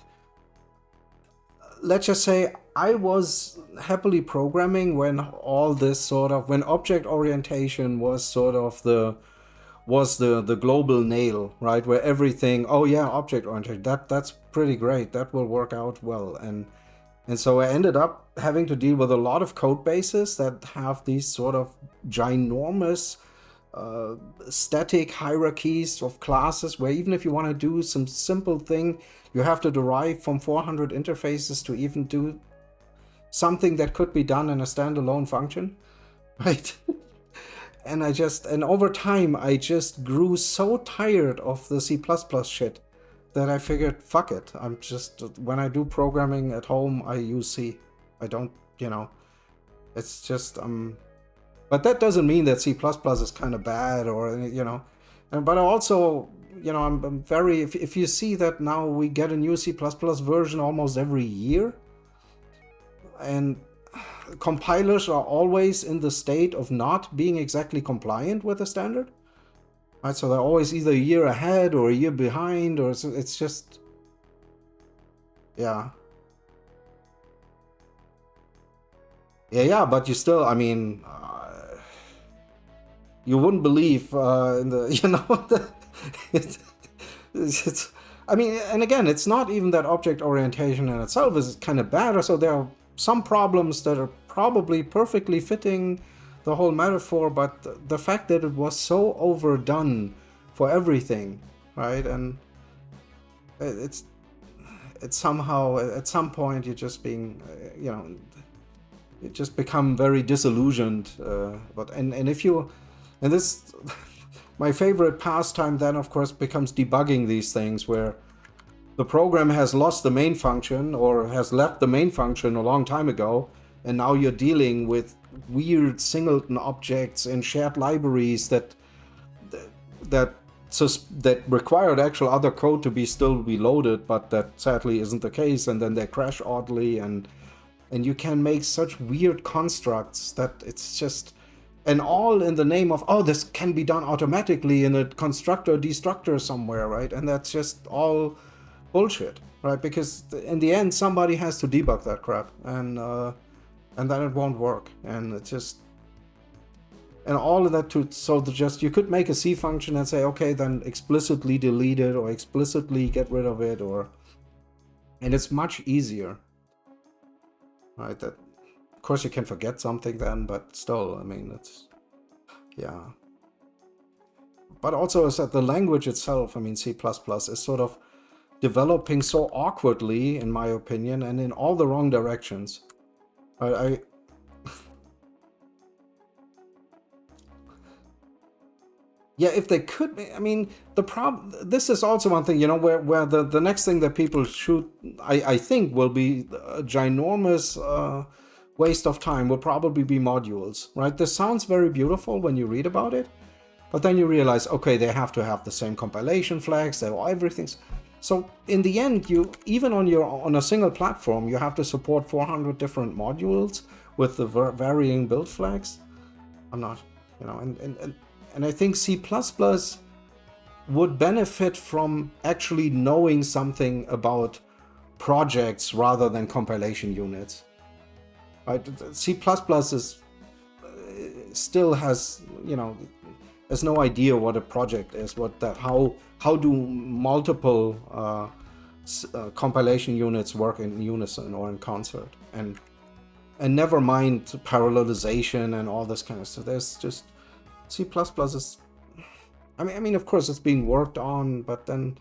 let's just say I was happily programming when all this sort of, when object orientation was sort of the global nail, right? Where everything, oh yeah, object orientation, that's pretty great, that will work out well. And so I ended up having to deal with a lot of code bases that have these sort of ginormous static hierarchies of classes, where even if you want to do some simple thing, you have to derive from 400 interfaces to even do something that could be done in a standalone function, right? And over time, I just grew so tired of the C++ shit that I figured, fuck it. I'm just, when I do programming at home, I use C. I don't, it's just, but that doesn't mean that C++ is kind of bad or, but also, I'm very, if you see that now we get a new C++ version almost every year, and compilers are always in the state of not being exactly compliant with the standard, right? So they're always either a year ahead or a year behind, or it's just, yeah. Yeah, but you still, I mean, you wouldn't believe in the, it's, I mean, and again, it's not even that object orientation in itself is kind of bad, or so there are some problems that are probably perfectly fitting the whole metaphor, but the fact that it was so overdone for everything, right? And it's somehow at some point you're just being, you just become very disillusioned. And if you, and this, my favorite pastime then of course becomes debugging these things where the program has lost the main function or has left the main function a long time ago, and now you're dealing with weird singleton objects and shared libraries that required actual other code to still be loaded, but that sadly isn't the case, and then they crash oddly, and you can make such weird constructs that it's just, and all in the name of, oh, this can be done automatically in a constructor destructor somewhere, right? And that's just all bullshit, right? Because in the end somebody has to debug that crap, and then it won't work, and it's just, and all of that just you could make a C function and say, okay, then explicitly delete it or explicitly get rid of it, and it's much easier, right? That of course you can forget something then, but still, I mean, it's, yeah. But also is that the language itself, I mean, C++ is sort of developing so awkwardly, in my opinion, and in all the wrong directions. Yeah, if they could, I mean, the problem, this is also one thing, where the next thing that people should, I think, will be a ginormous waste of time will probably be modules, right? This sounds very beautiful when you read about it, but then you realize, okay, they have to have the same compilation flags, everything's. So in the end, you, even on a single platform, you have to support 400 different modules with the varying build flags. I'm not, and I think C++ would benefit from actually knowing something about projects rather than compilation units. Right? C++ is still has, has no idea what a project is, how do multiple compilation units work in unison or in concert, and never mind parallelization and all this kind of stuff. There's just C++ is, I mean, of course it's being worked on, but then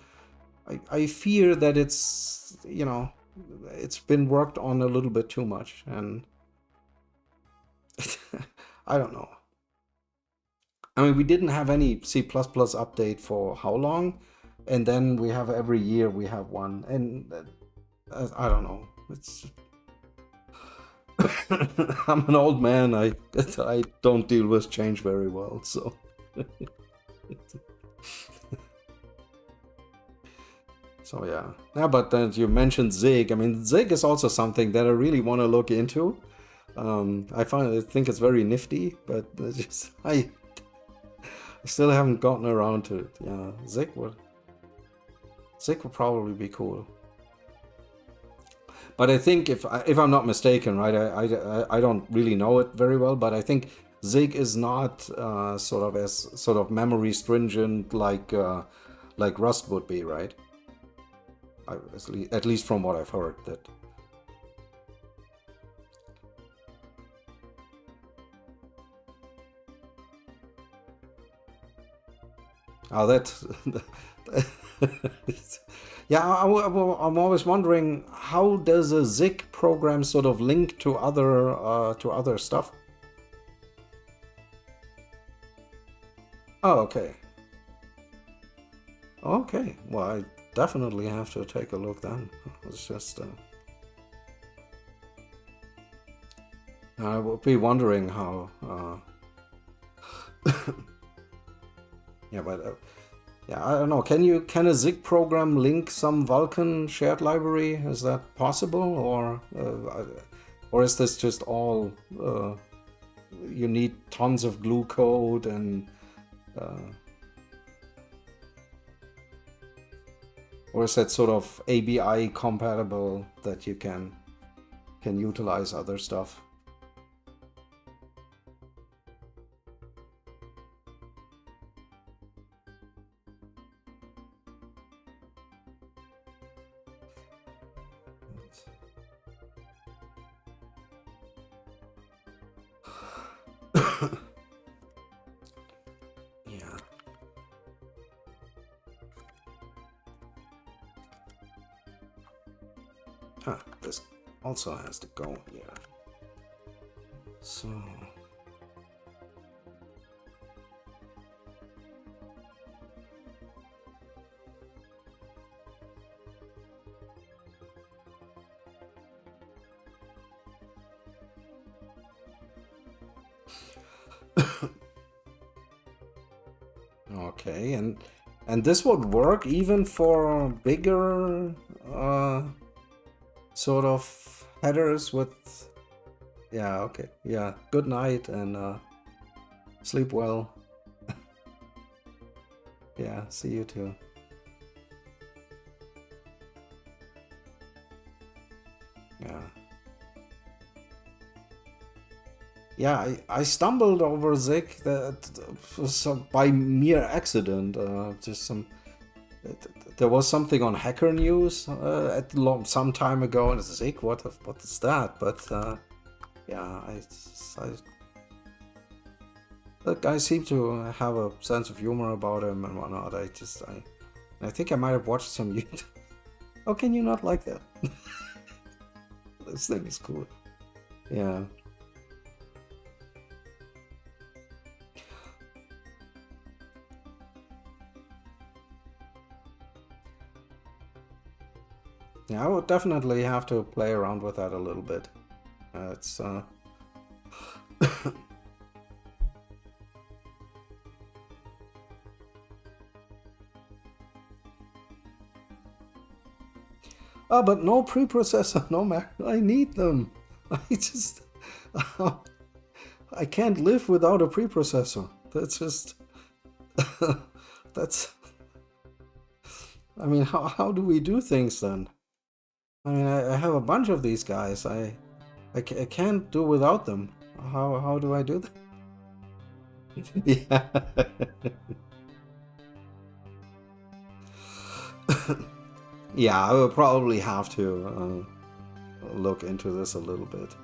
I fear that it's, it's been worked on a little bit too much, and I don't know. I mean, we didn't have any C++ update for how long, and then we have every year we have one, and I don't know. It's I'm an old man. I don't deal with change very well, so. So yeah, but then you mentioned Zig. I mean, Zig is also something that I really want to look into. I think it's very nifty, but I still haven't gotten around to it. Yeah, Zig would probably be cool. But I think if I'm not mistaken, right, I don't really know it very well, but I think Zig is not sort of memory stringent like Rust would be, right? At least from what I've heard, that. Oh, yeah, I'm always wondering, how does a Zig program sort of link to other stuff? Oh, okay. Okay, well, I definitely have to take a look then. It's just I would be wondering how. Yeah, but yeah, I don't know. Can a Zig program link some Vulkan shared library? Is that possible, or is this just all? You need tons of glue code and. Or is that sort of ABI compatible that you can utilize other stuff? also has to go here. So okay, and this would work even for bigger sort of headers with, yeah, okay, yeah, good night and sleep well. Yeah, see you too. Yeah. Yeah, I stumbled over Zig by mere accident. Just there was something on Hacker News some time ago, and it's Zig. What is that? But yeah, that guy seemed to have a sense of humor about him and whatnot. I think I might have watched some YouTube. How can you not like that? This thing is cool. Yeah. Yeah, I would definitely have to play around with that a little bit. It's oh, but no preprocessor, no Mac. I need them. I just I can't live without a preprocessor. That's just that's. I mean, how do we do things then? I mean, I have a bunch of these guys. I can't do without them. How do I do that? Yeah. Yeah, I will probably have to look into this a little bit.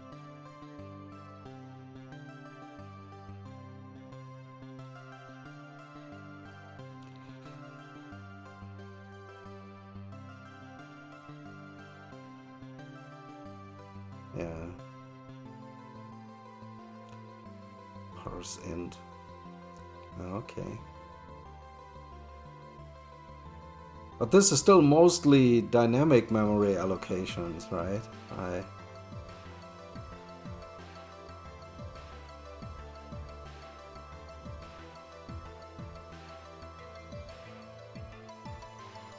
Yeah. Parse int. Okay. But this is still mostly dynamic memory allocations, right?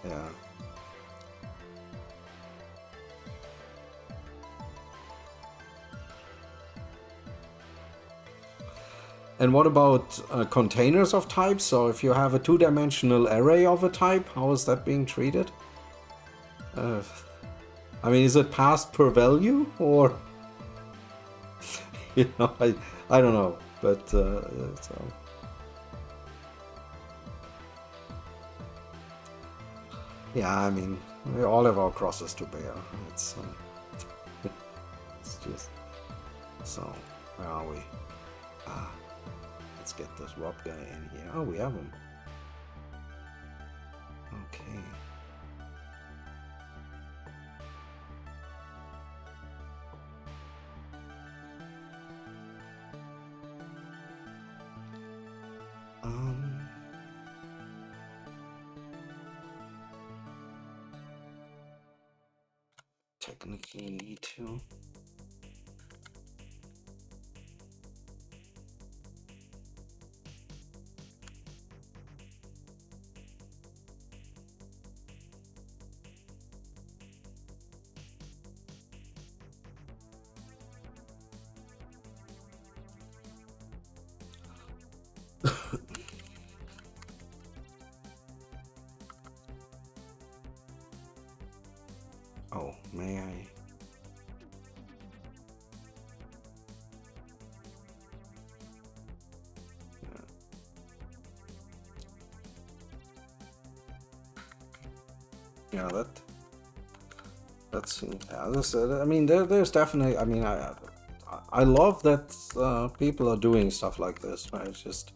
Yeah. And what about containers of types? So if you have a two-dimensional array of a type, how is that being treated? I mean, is it passed per value or you know, I don't know, but so yeah, I mean, we all have our crosses to bear. It's it's just so. Where are we? Let's get this Rob guy in here. Oh, we have him. Okay. Technically need to. Oh, may I? Yeah, that's yeah. This, I mean, there's definitely. I mean, I love that people are doing stuff like this. Right? It's just,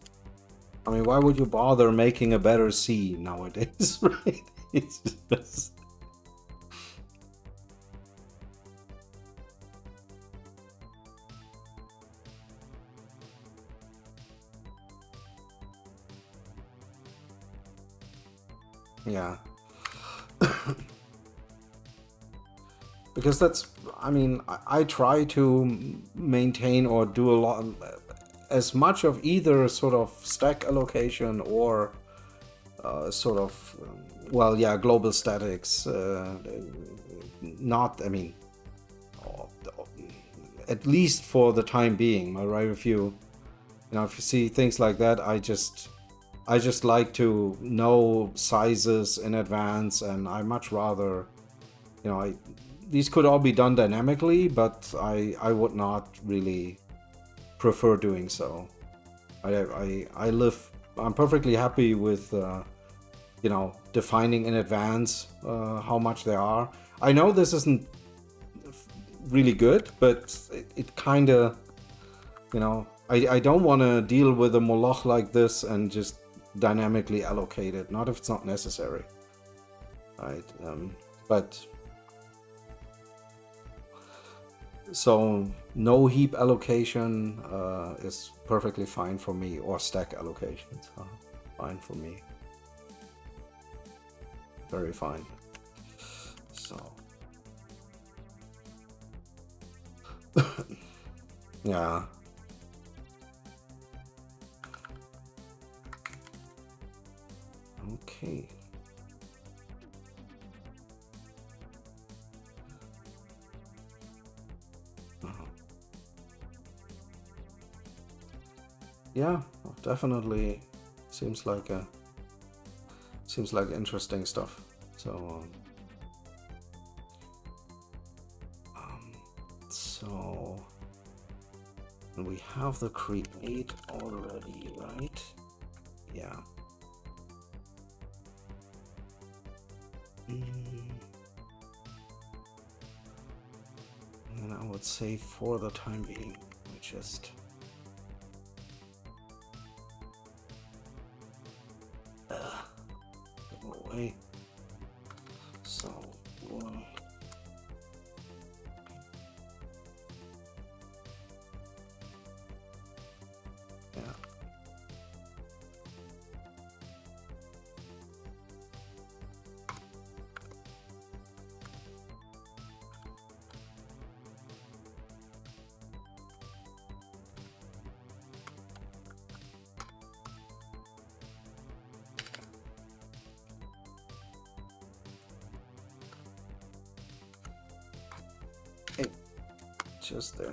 I mean, why would you bother making a better C nowadays, right? It's just. Yeah. Because that's, I mean, I try to maintain or do a lot, as much of either sort of stack allocation or sort of, well, yeah, global statics. Not, I mean, at least for the time being, right? If you see things like that, I just like to know sizes in advance, and I much rather, these could all be done dynamically, but I would not really prefer doing so. I'm perfectly happy with defining in advance how much they are. I know this isn't really good, but it kind of, I don't want to deal with a moloch like this and just dynamically allocate it, not if it's not necessary, right? But so no heap allocation is perfectly fine for me, or stack allocations are fine for me. Very fine. So yeah. Okay. Yeah, definitely seems like interesting stuff. So so we have the create already, right? Yeah. And I would say for the time being, we just go away. So yeah. Hey, just there.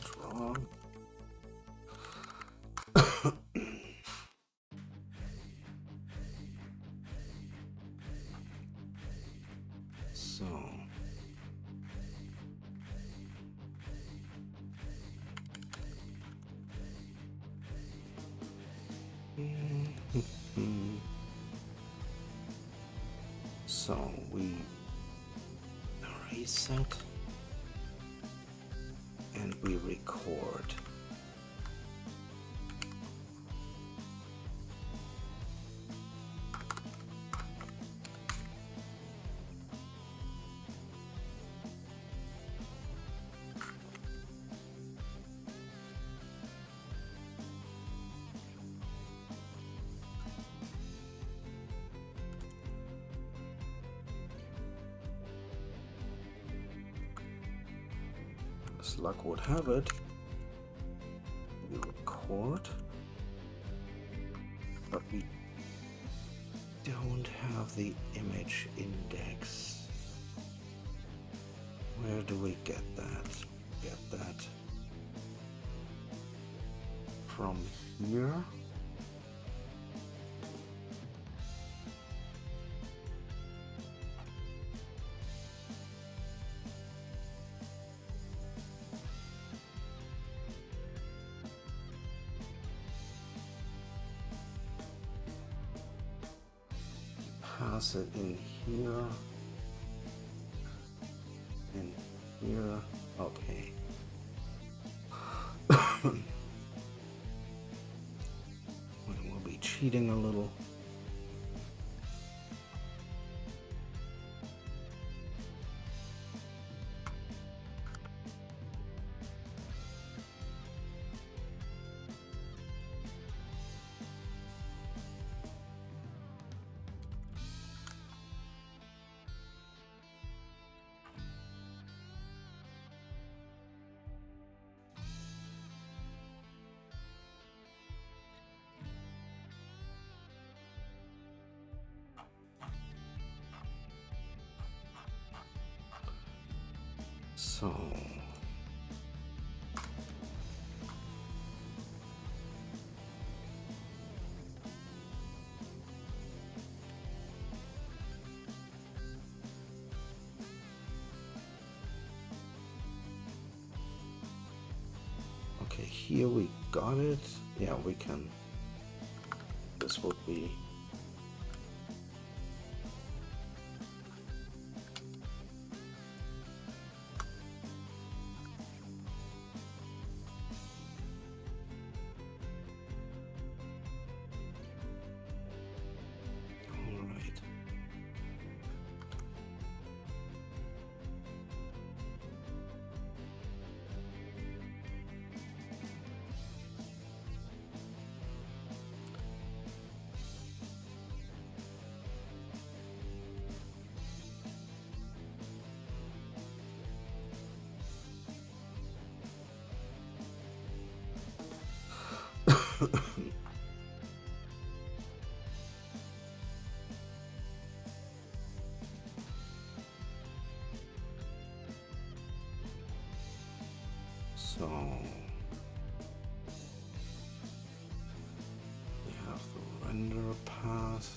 Draw. So so we reset and we record. As luck would have it, we record, but we don't have the image index. Where do we get that? Get that from here. Pass it in here. In here. Okay. We'll be cheating a little. So okay, here we got it. Yeah, we can. This would be all right. So we have the render path.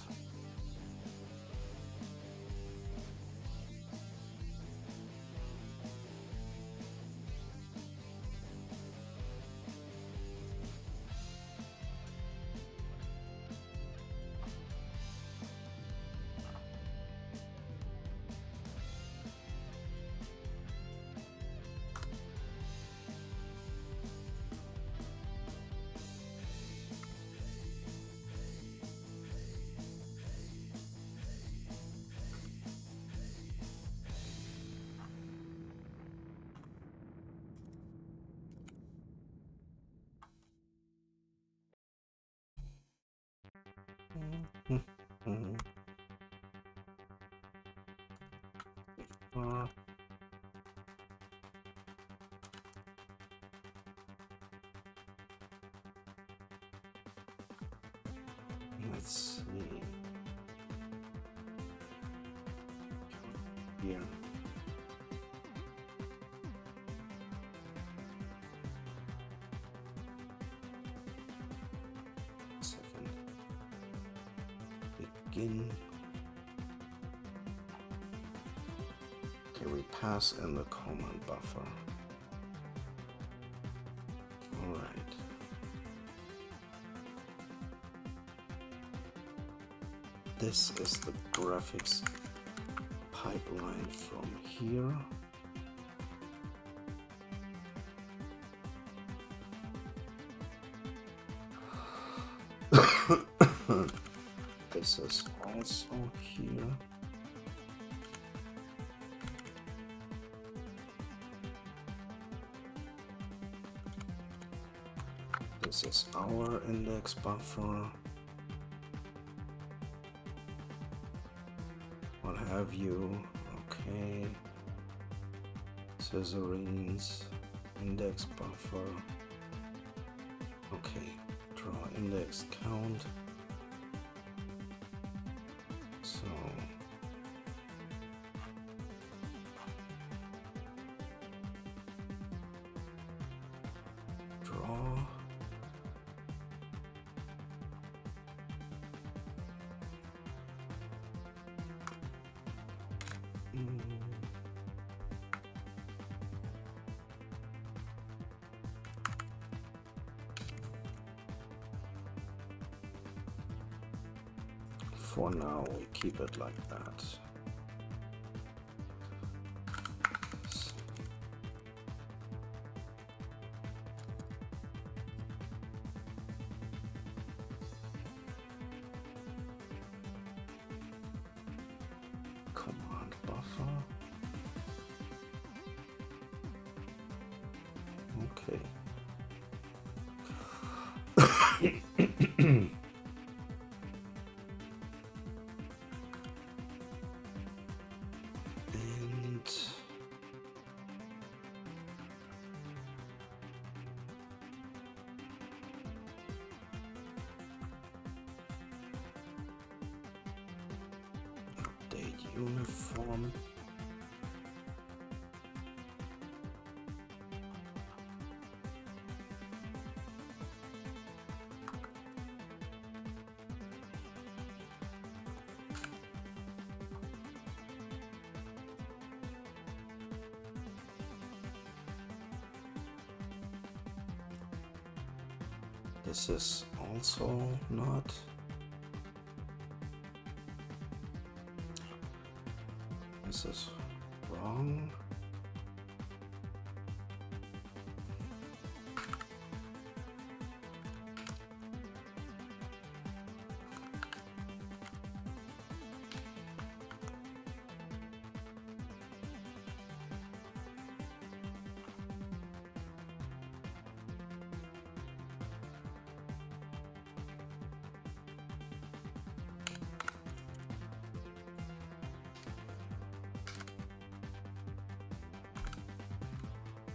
Let's see here. Second. Begin. Okay, we pass in the command buffer. All right. This is the graphics pipeline from here. This is also here. This is our index buffer. What have you? Okay. Scissorines, index buffer. Okay, draw index count. So draw. For now, we keep it like that. Command buffer. Okay. Update uniform. This is also not. This is wrong.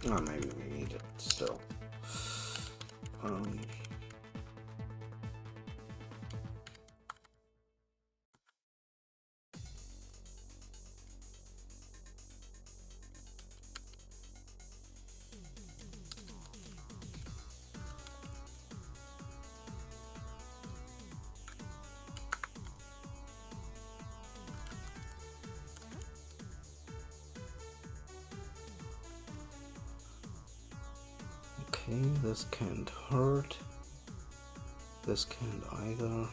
Oh, maybe we need it still. Okay, this can't hurt. This can't either.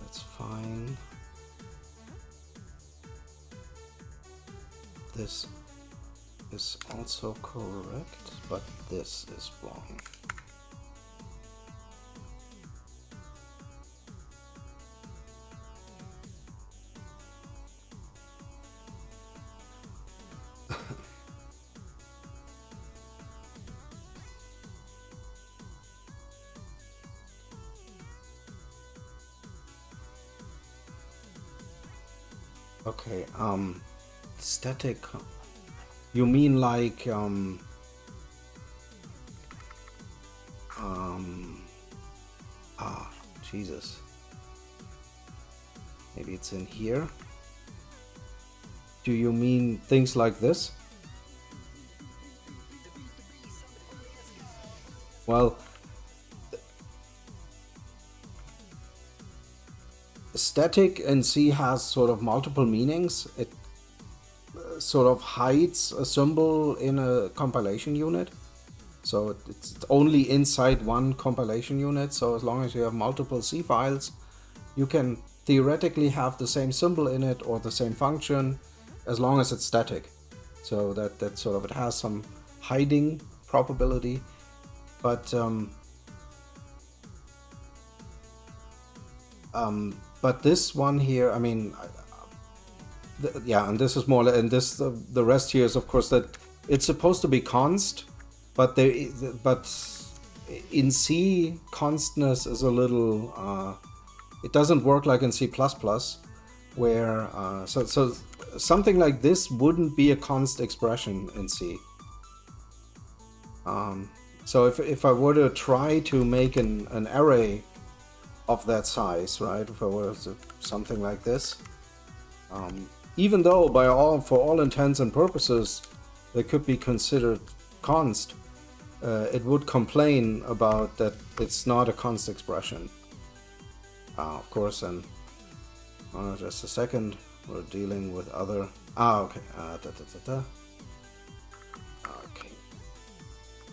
That's fine. This is also correct, but this is wrong. Okay, static. You mean like Jesus. Maybe it's in here. Do you mean things like this? Well, static in C has sort of multiple meanings. It sort of hides a symbol in a compilation unit. So it's only inside one compilation unit. So as long as you have multiple C files, you can theoretically have the same symbol in it or the same function as long as it's static. So that sort of, it has some hiding probability. But this one here, I mean, yeah, and this is more, and this the rest here is of course that it's supposed to be const, but in C constness is a little it doesn't work like in C++, where so something like this wouldn't be a const expression in C. So if I were to try to make an array of that size, right? If I were to something like this, even though for all intents and purposes they could be considered const, it would complain about that it's not a const expression. Of course, and just a second, we're dealing with other. Okay. Okay.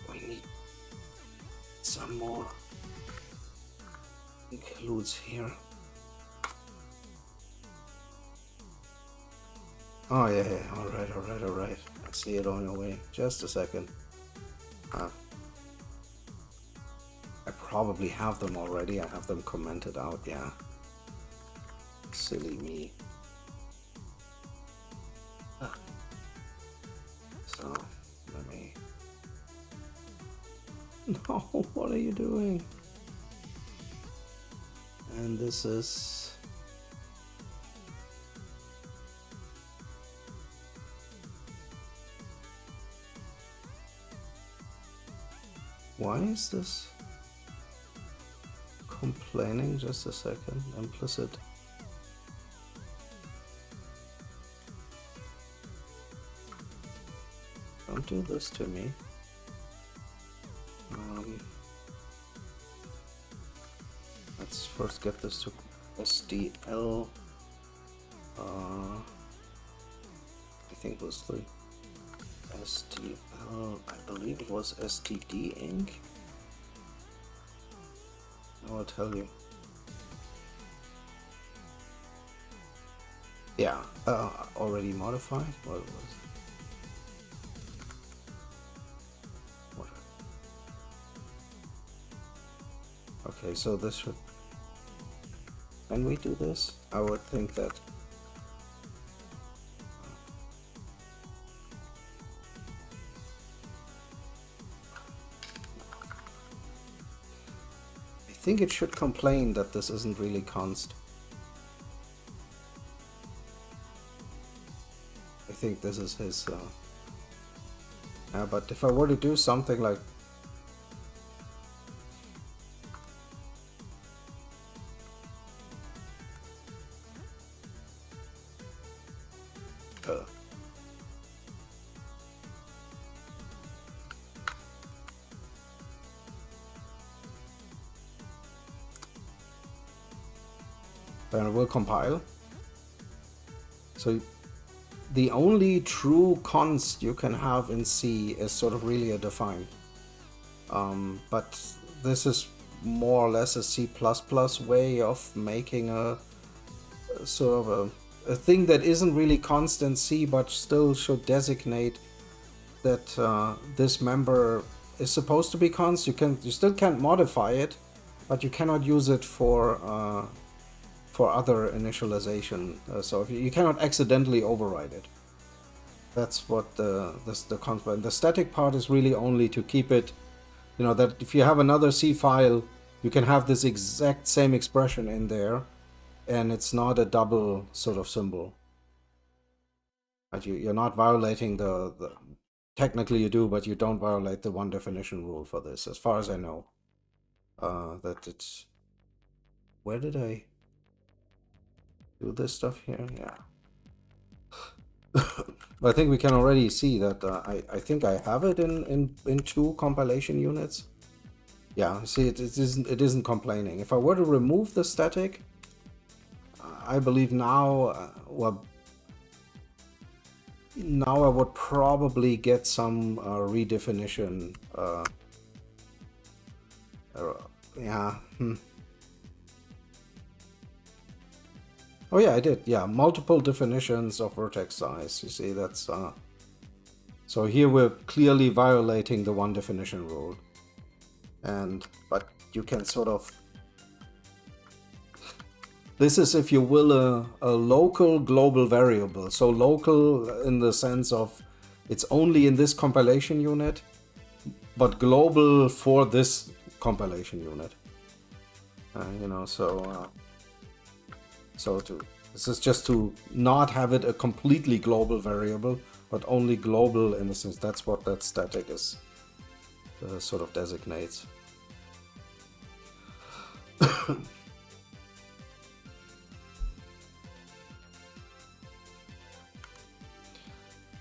We need some more includes here. Oh yeah. All right. I see it on your way. Just a second. I probably have them already. I have them commented out. Yeah. Silly me. So let me. No, what are you doing? And this is. Why is this complaining? Just a second. Implicit. Don't do this to me. Let's first get this to STL. I think it was 3. STL, I believe it was STD Inc. I'll tell you. Yeah, already modified. What was it? What? Okay, so this should. Can we do this? I would think that. I think it should complain that this isn't really const. I think this is his. But if I were to do something like. Then it will compile. So the only true const you can have in C is sort of really a define. But this is more or less a C++ way of making a sort of a thing that isn't really const in C, but still should designate that this member is supposed to be const. You still can't modify it, but you cannot use it for other initialization. So if you cannot accidentally override it. That's what the const. The static part is really only to keep it, you know, that if you have another C file, you can have this exact same expression in there, and it's not a double sort of symbol. But you're not violating the technically you do, but you don't violate the one definition rule for this, as far as I know. That it's. Where did I do this stuff here? Yeah. I think we can already see that I think I have it in 2 compilation units. Yeah, see, it isn't complaining. If I were to remove the static, I believe now, well, now I would probably get some redefinition. Yeah. Oh yeah, I did. Yeah, multiple definitions of vertex size. You see, that's so here we're clearly violating the one definition rule. But you can sort of. This is, if you will, a local global variable. So local in the sense of it's only in this compilation unit, but global for this compilation unit. You know, so. This is just to not have it a completely global variable, but only global in the sense that's what that static is sort of designates.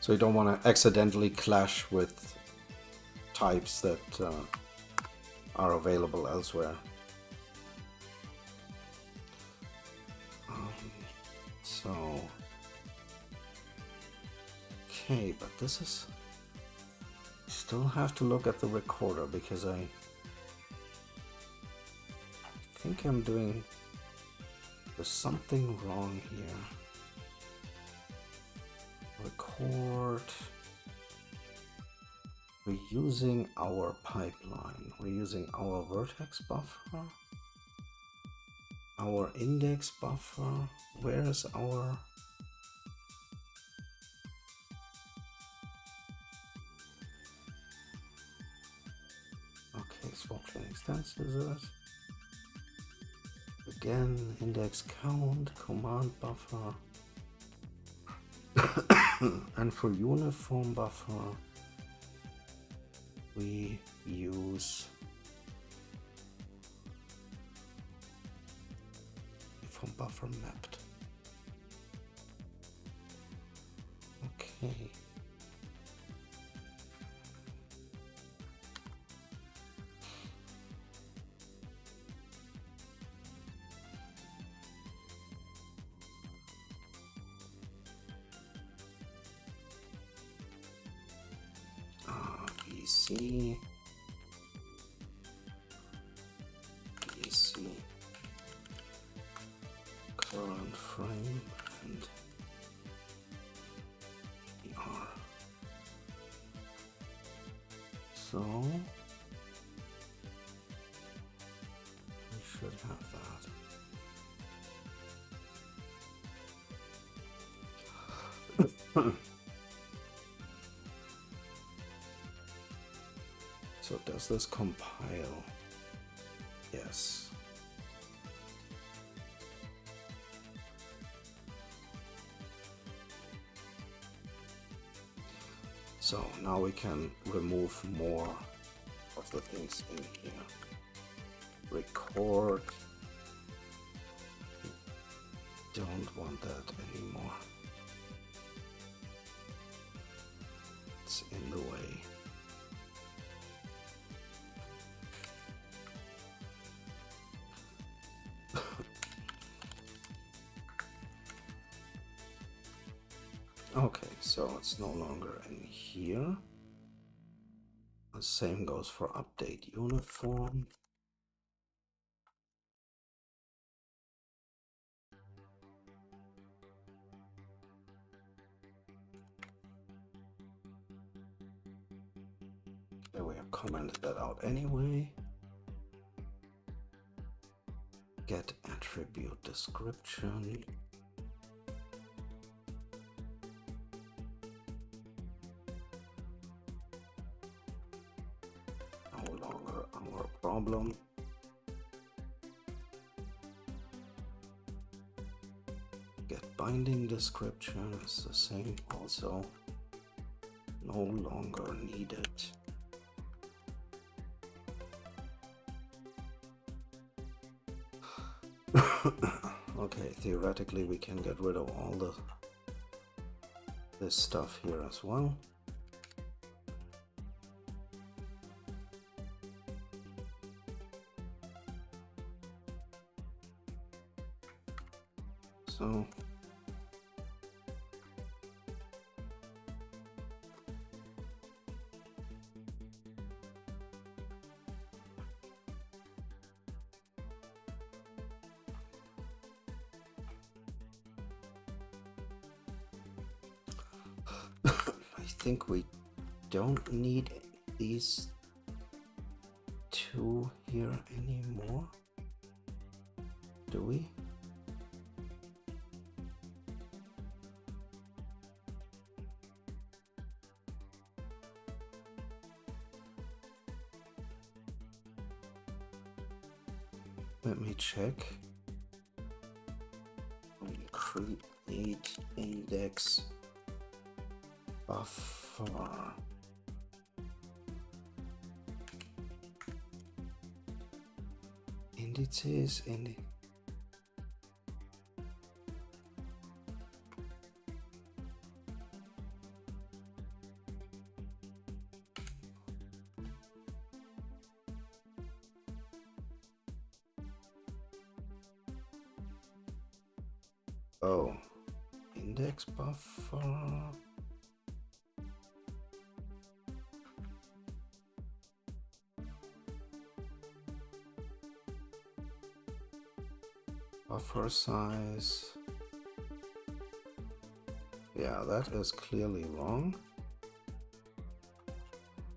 So you don't want to accidentally clash with types that are available elsewhere. So, okay, but this is, still have to look at the recorder because I think I'm doing, there's something wrong here. Record, we're using our pipeline, we're using our vertex buffer, our index buffer. Where is our... Okay, swap training stances. Again, index count, command buffer. And for uniform buffer, we use uniform buffer mapped. Okay. BC So we should have that. So does this compile? Yes. So now we can remove more of the things in here. Record. Don't want that anymore. It's in the way. Okay, so it's no longer in here. The same goes for update uniform. Okay, we have commented that out anyway. Get attribute description. No longer our problem. Get binding description is the same also. No longer needed. Okay, theoretically we can get rid of all this stuff here as well. So I think we don't need these two here anymore, do we? Let me check. Create index buffer. Indices in oh, index buffer. Buffer size. Yeah, that is clearly wrong.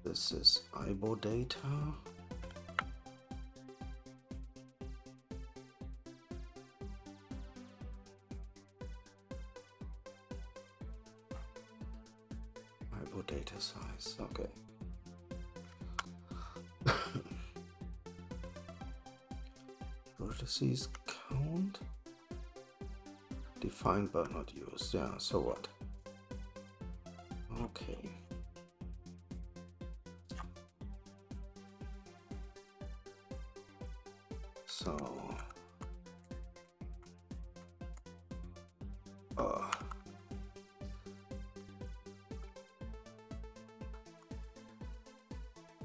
This is IBO data. IBO data size, okay. Vertices count. Defined but not used. Yeah, so what? Okay. So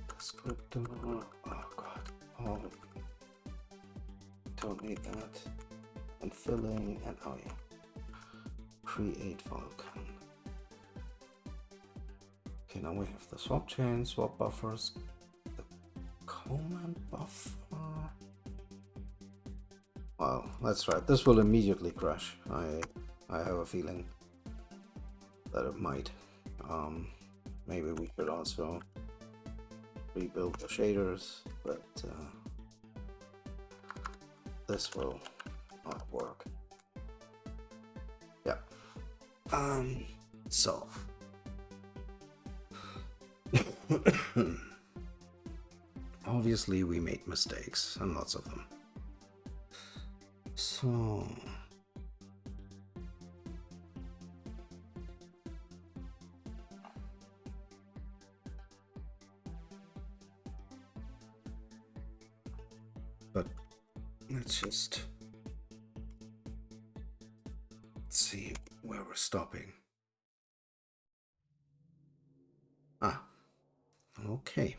descriptor. Oh god. Oh, don't need that. And filling and oh yeah. Create Vulkan. Okay, now we have the swap chain, swap buffers, the comment buffer. Well, that's right. This will immediately crash. I have a feeling that it might. Maybe we could also rebuild the shaders, but this will not work. Yeah. So obviously we made mistakes, and lots of them. So but let's just see where we're stopping. Ah, okay.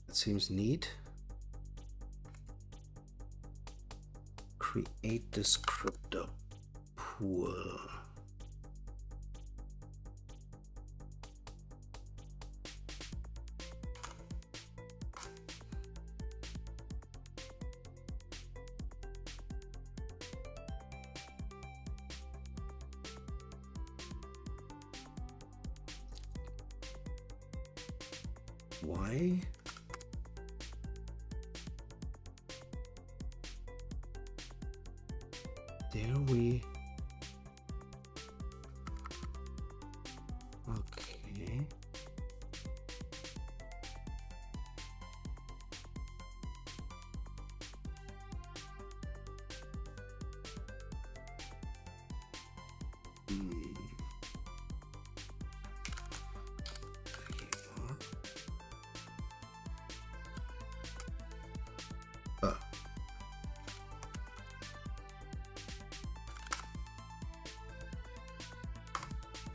That seems neat. Create descriptor pool. Why? There we... Okay.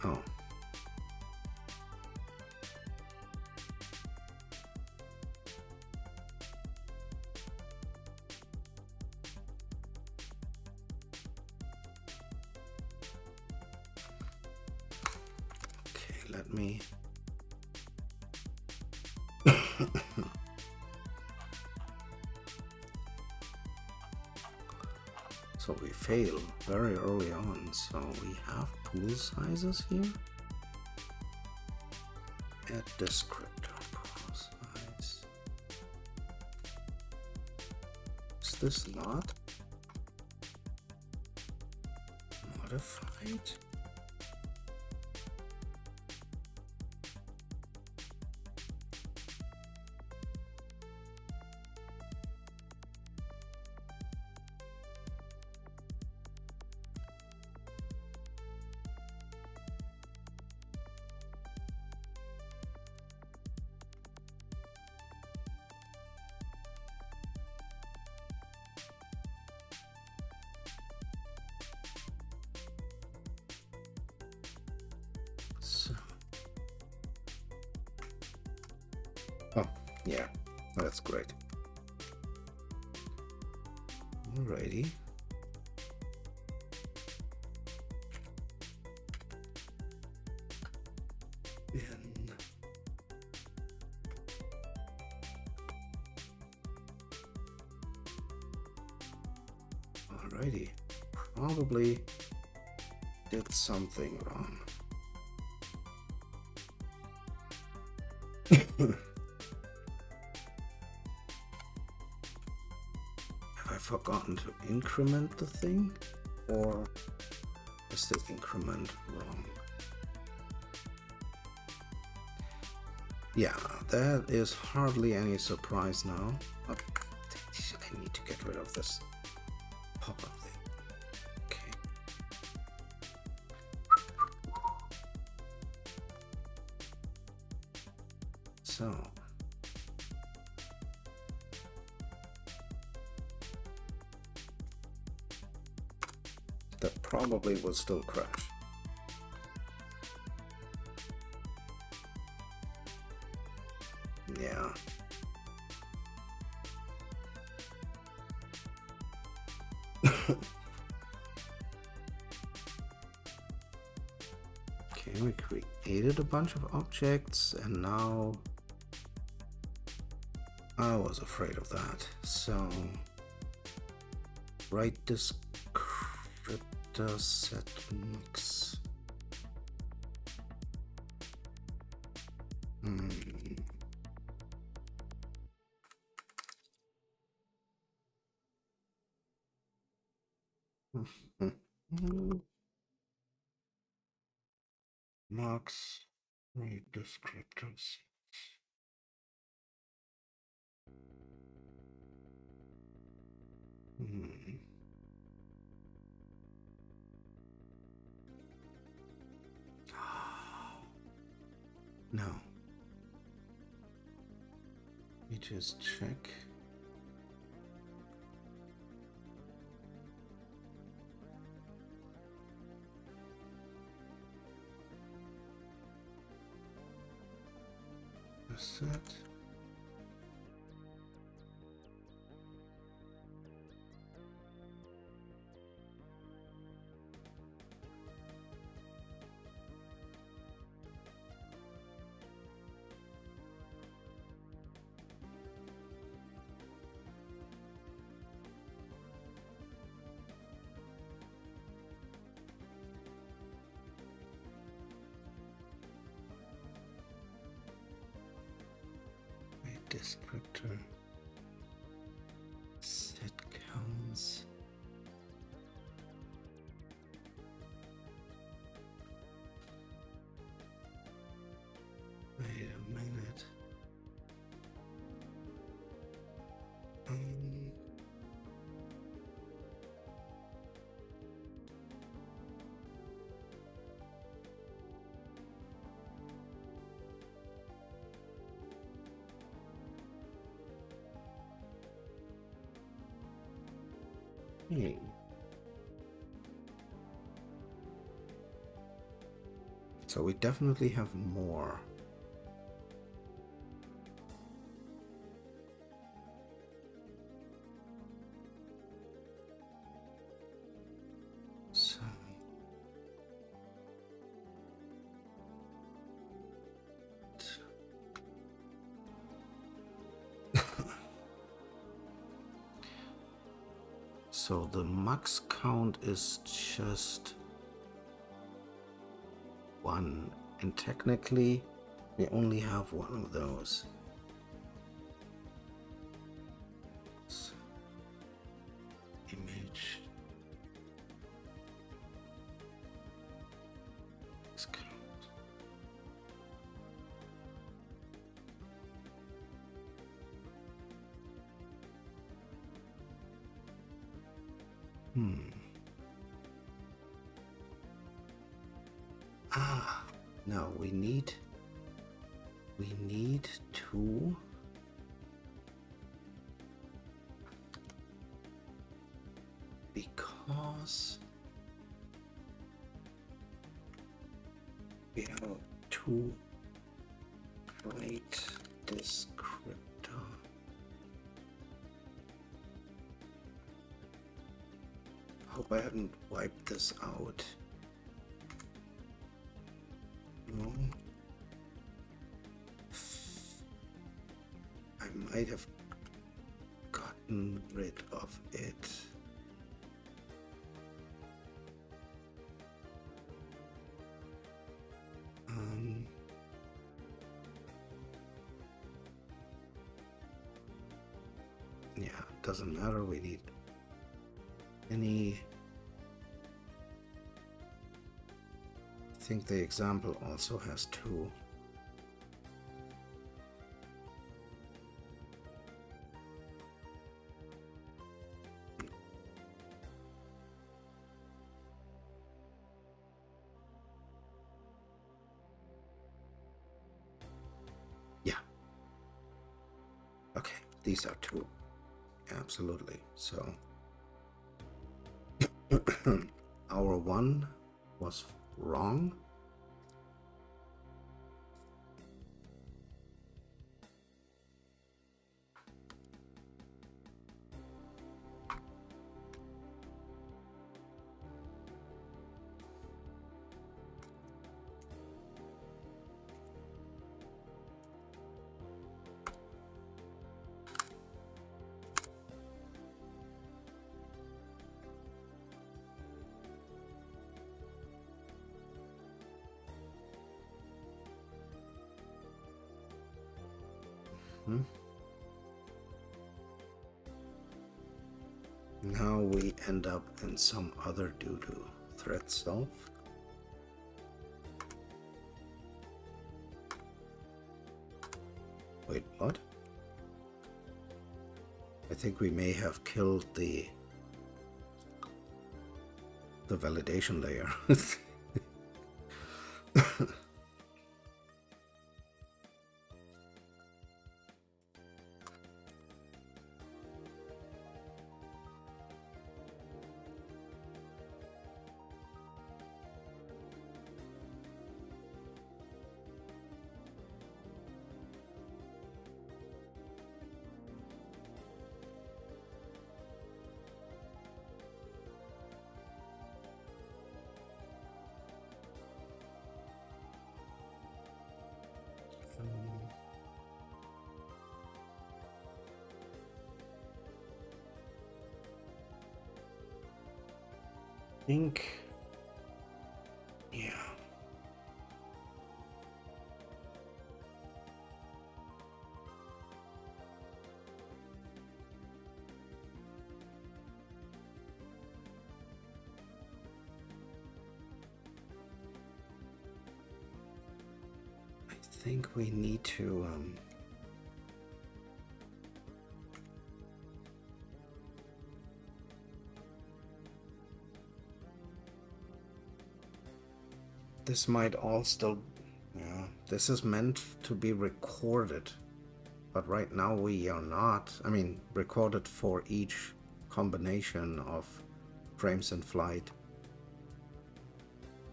Oh. Okay, let me... So we fail very early on, so we have pool sizes here. Add descriptor pool size. Is this not modified? So. Oh, yeah, that's great. Alrighty. Alrighty. Probably did something wrong. Have I forgotten to increment the thing? Or is the increment wrong? Yeah, that is hardly any surprise now. Oh, I need to get rid of this pop-up thing. Okay. So. That probably will still crash. Yeah. Okay, we created a bunch of objects and now I was afraid of that. So write descriptor set mix. Let's read descriptors. No. Let me just check. Set. Descriptor set counts. Wait a minute. So we definitely have more. So so the max count is just 1, and technically we only have one of those. So, image count. No, we need to because we have to write descriptor. Hope I haven't wiped this out. No. I might have gotten rid of it. Yeah, doesn't matter. We need any. I think the example also has 2. Yeah. Okay, these are 2. Absolutely. So our 1 was wrong. Now we end up in some other doo-doo. Thread self. Wait, what? I think we may have killed the validation layer. Think, yeah. I think we need to this might all still, yeah, this is meant to be recorded, but right now we are not. I mean, recorded for each combination of frames in flight.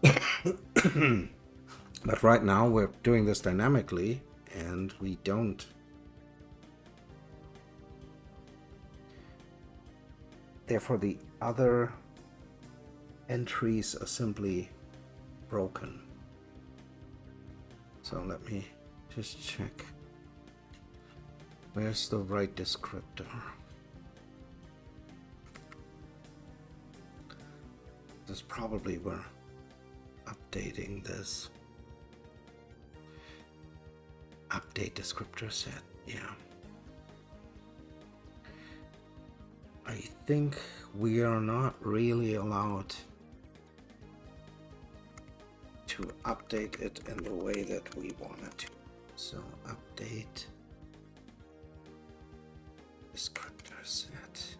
But right now we're doing this dynamically and we don't. Therefore, the other entries are simply broken. So let me just check. Where's the right descriptor? This is probably where updating this. Update descriptor set, yeah. I think we are not really allowed to update it in the way that we wanted to. So update descriptor set.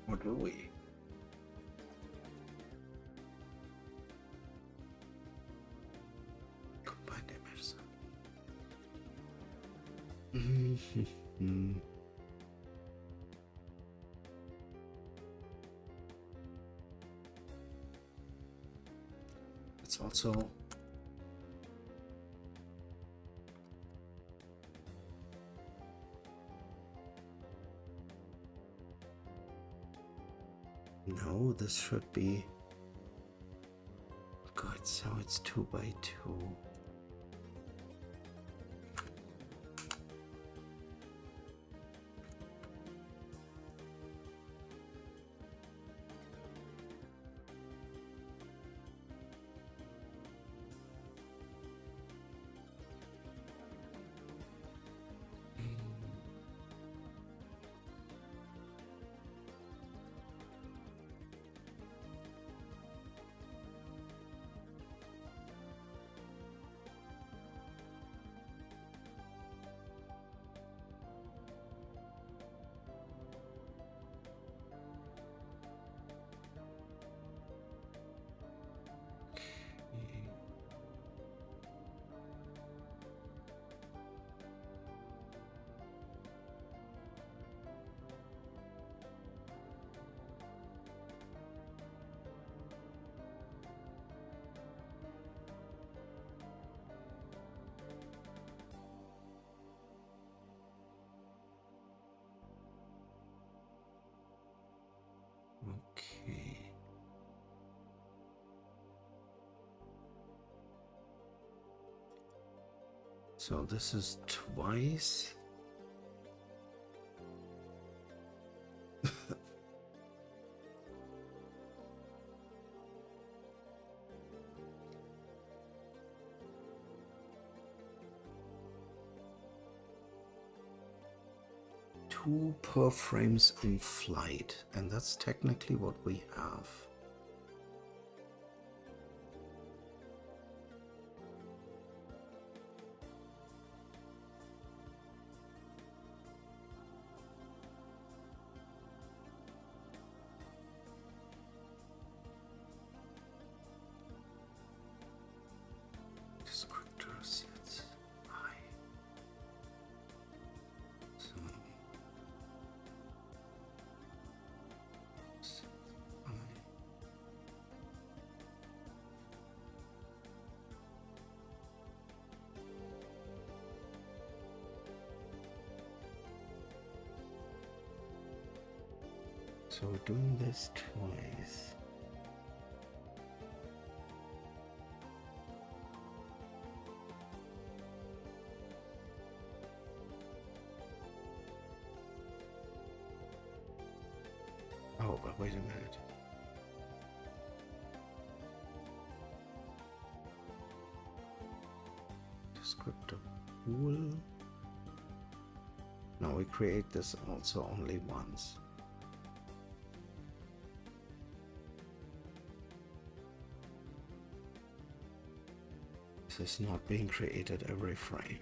What do we? Combine images. It's also no, this should be good. So it's 2 by 2. Okay. So this is twice. 2 per frames in flight, and that's technically what we have. Descriptor sets I. So set I. So we're doing this twice. Oh, but wait a minute. Descriptor pool. Now we create this also only once. This is not being created every frame.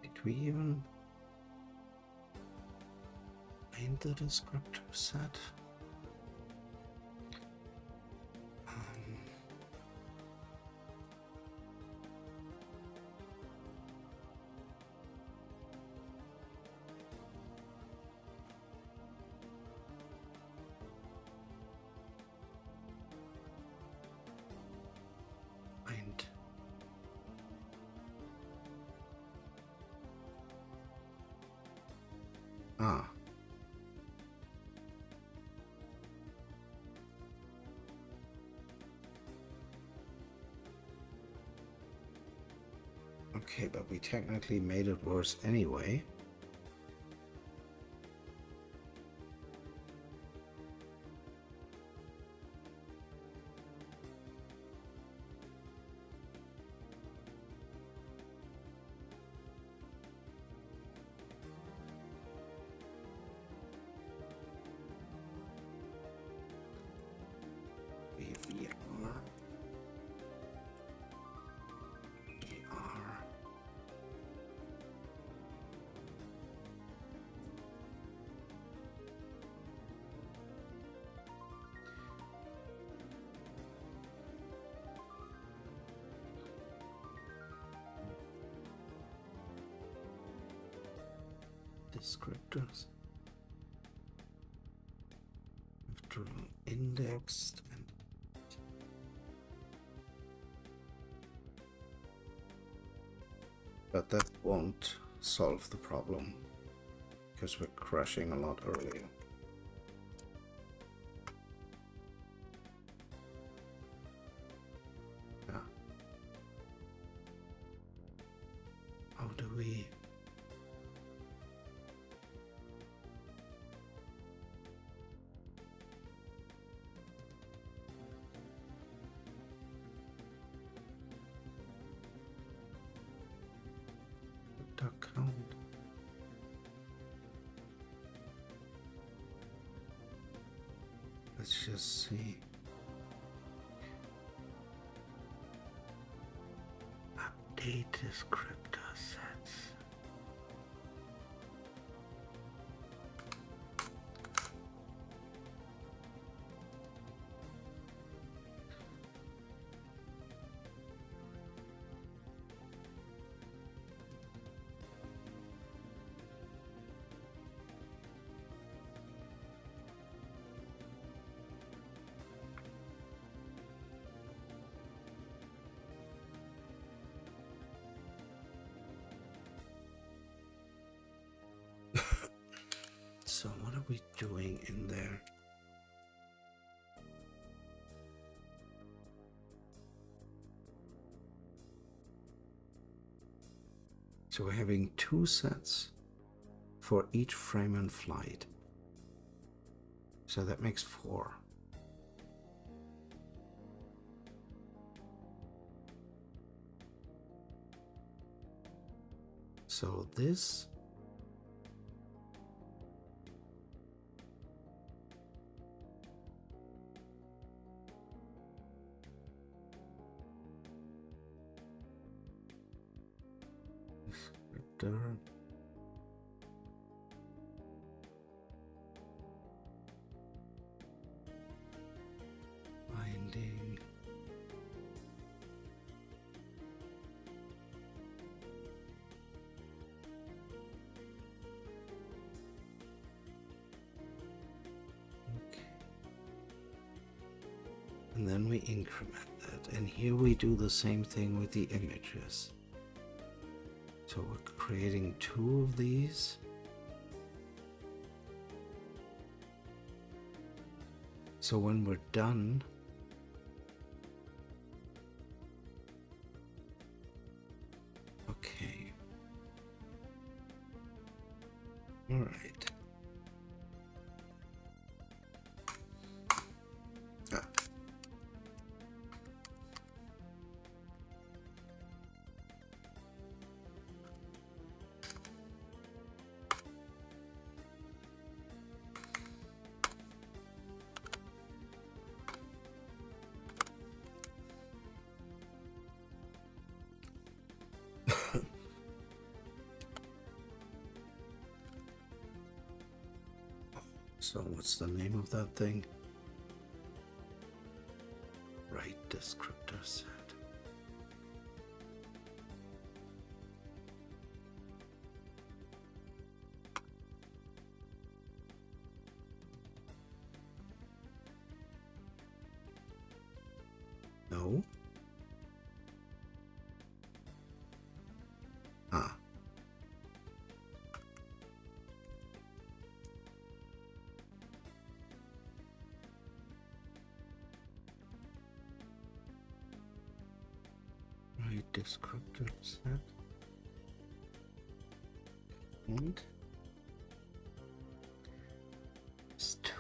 Did we even find the descriptor set? Find. Ah. Okay, but we technically made it worse anyway. VVR. Descriptors after indexed and but that won't solve the problem because we're crashing a lot earlier. Yeah. How do we Let's just see. Update descriptor sets. So what are we doing in there? So we're having 2 sets for each frame in flight. So that makes 4. So this descriptor binding and then we increment that, and here we do the same thing with the images. So we're creating 2 of these. So when we're done, okay, all right. Ah. So what's the name of that thing? Right descriptor set. No. Ah. Right descriptor set. And it's 2.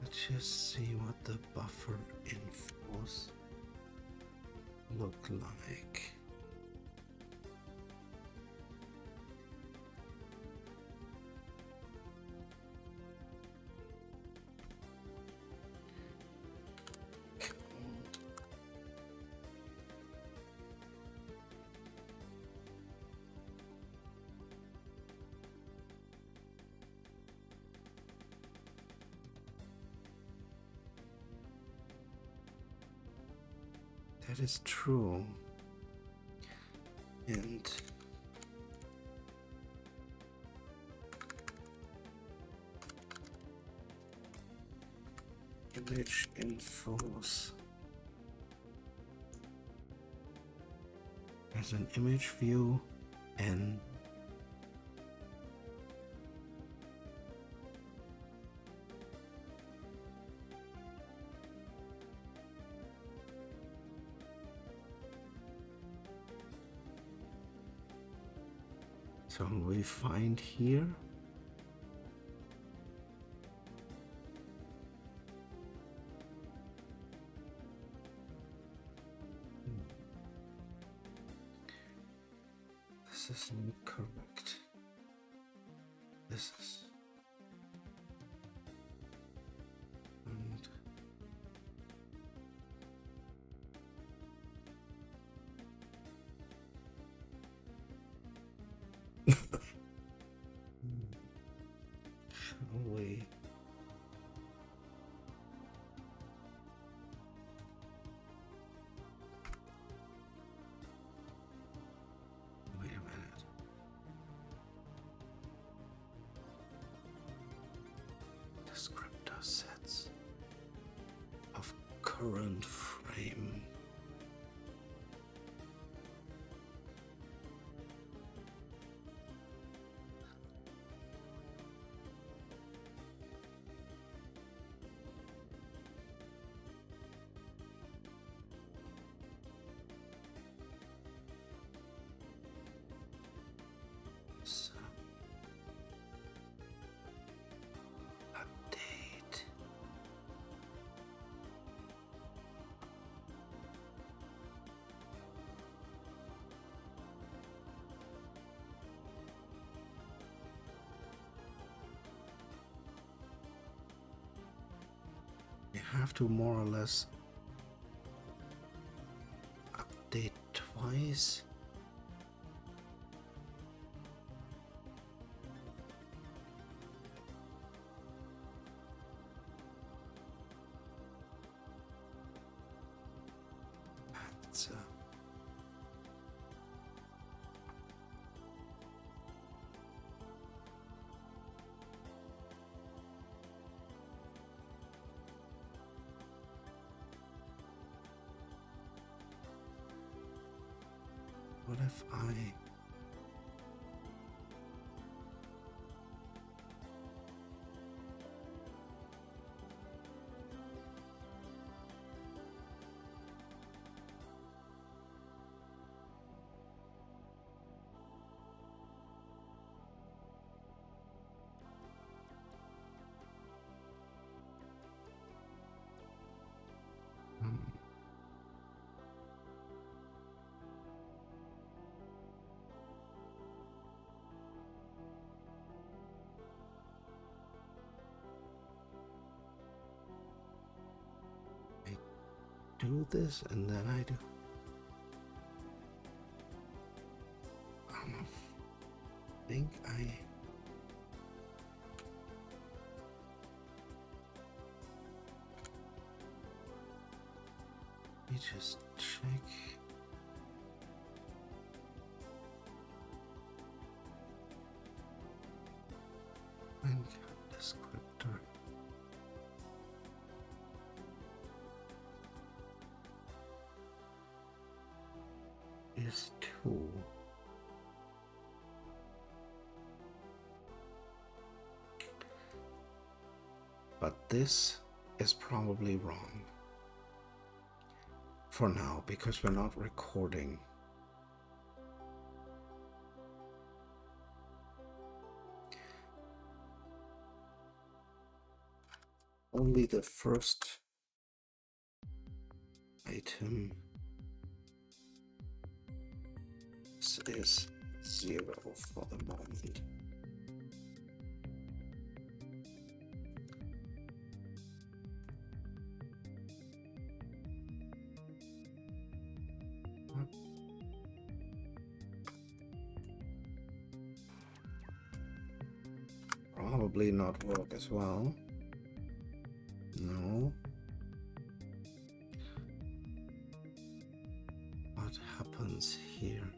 Let's just see what the buffer infos look like. That is true. And image infos as an image view and Shall we find here? This is incorrect. This is... And shall we? Wait a minute. Descriptor sets of current frame. So, update. You have to more or less update twice. That's what if I do this and then I do? I think let me just check. And descriptor is 2. But this is probably wrong for now because we're not recording. Only the first item is 0 for the moment. Probably not work as well. No. What happens here?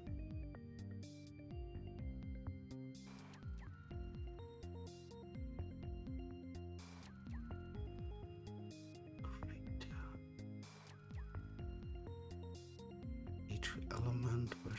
Great. Each element will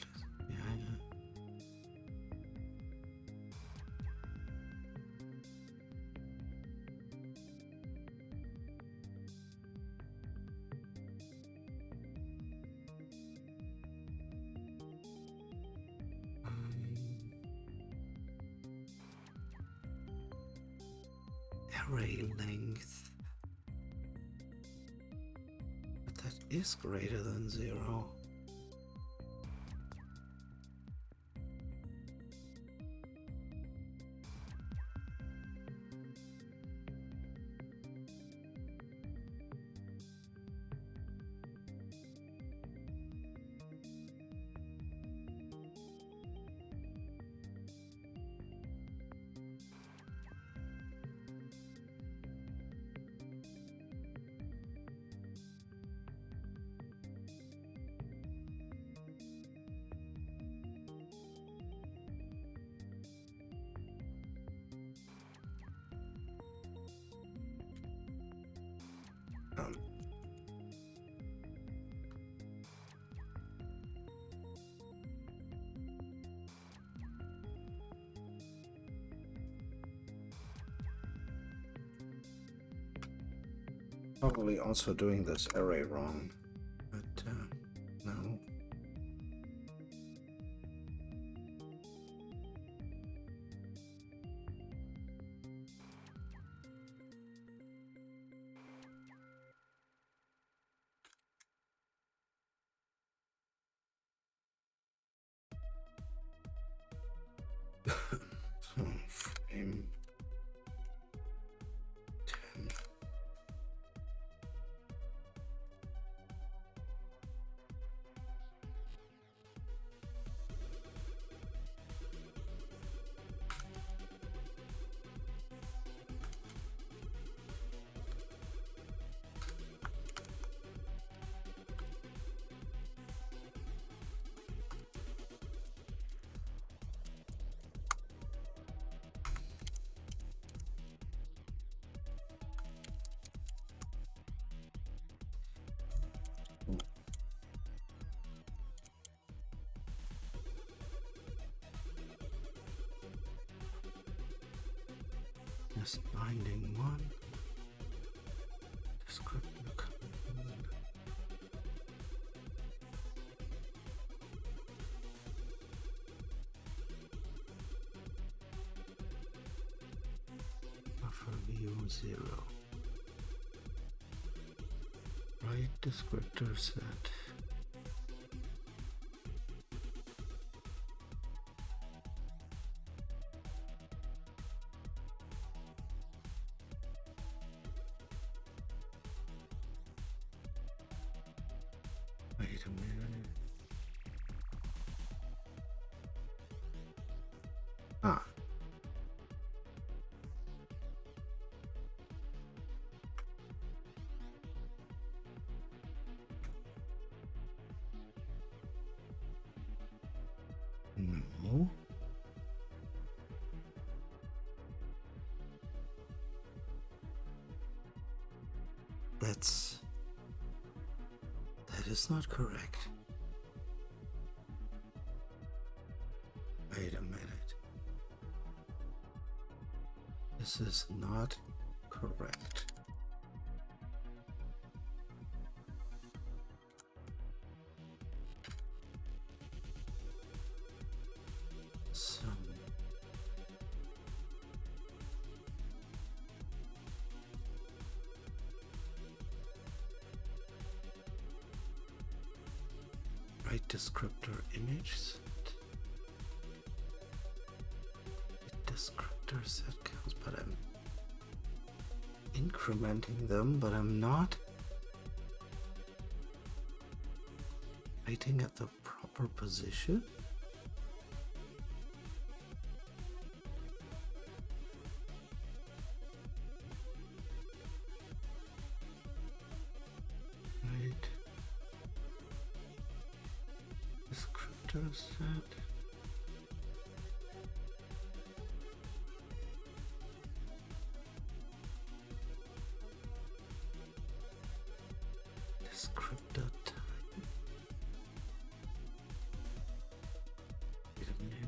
array length. But that is greater than 0. Probably also doing this array wrong, but no. So frame 10. Just binding 1. Descriptor command. Buffer view 0. Write descriptor set. Wait a minute. Ah. No. That is not correct. Wait a minute. This is not correct. So write descriptor image set. Descriptor set counts, but I'm incrementing them, but I'm not writing at the proper position. Right. Descriptor set. Descriptor time. Wait a minute.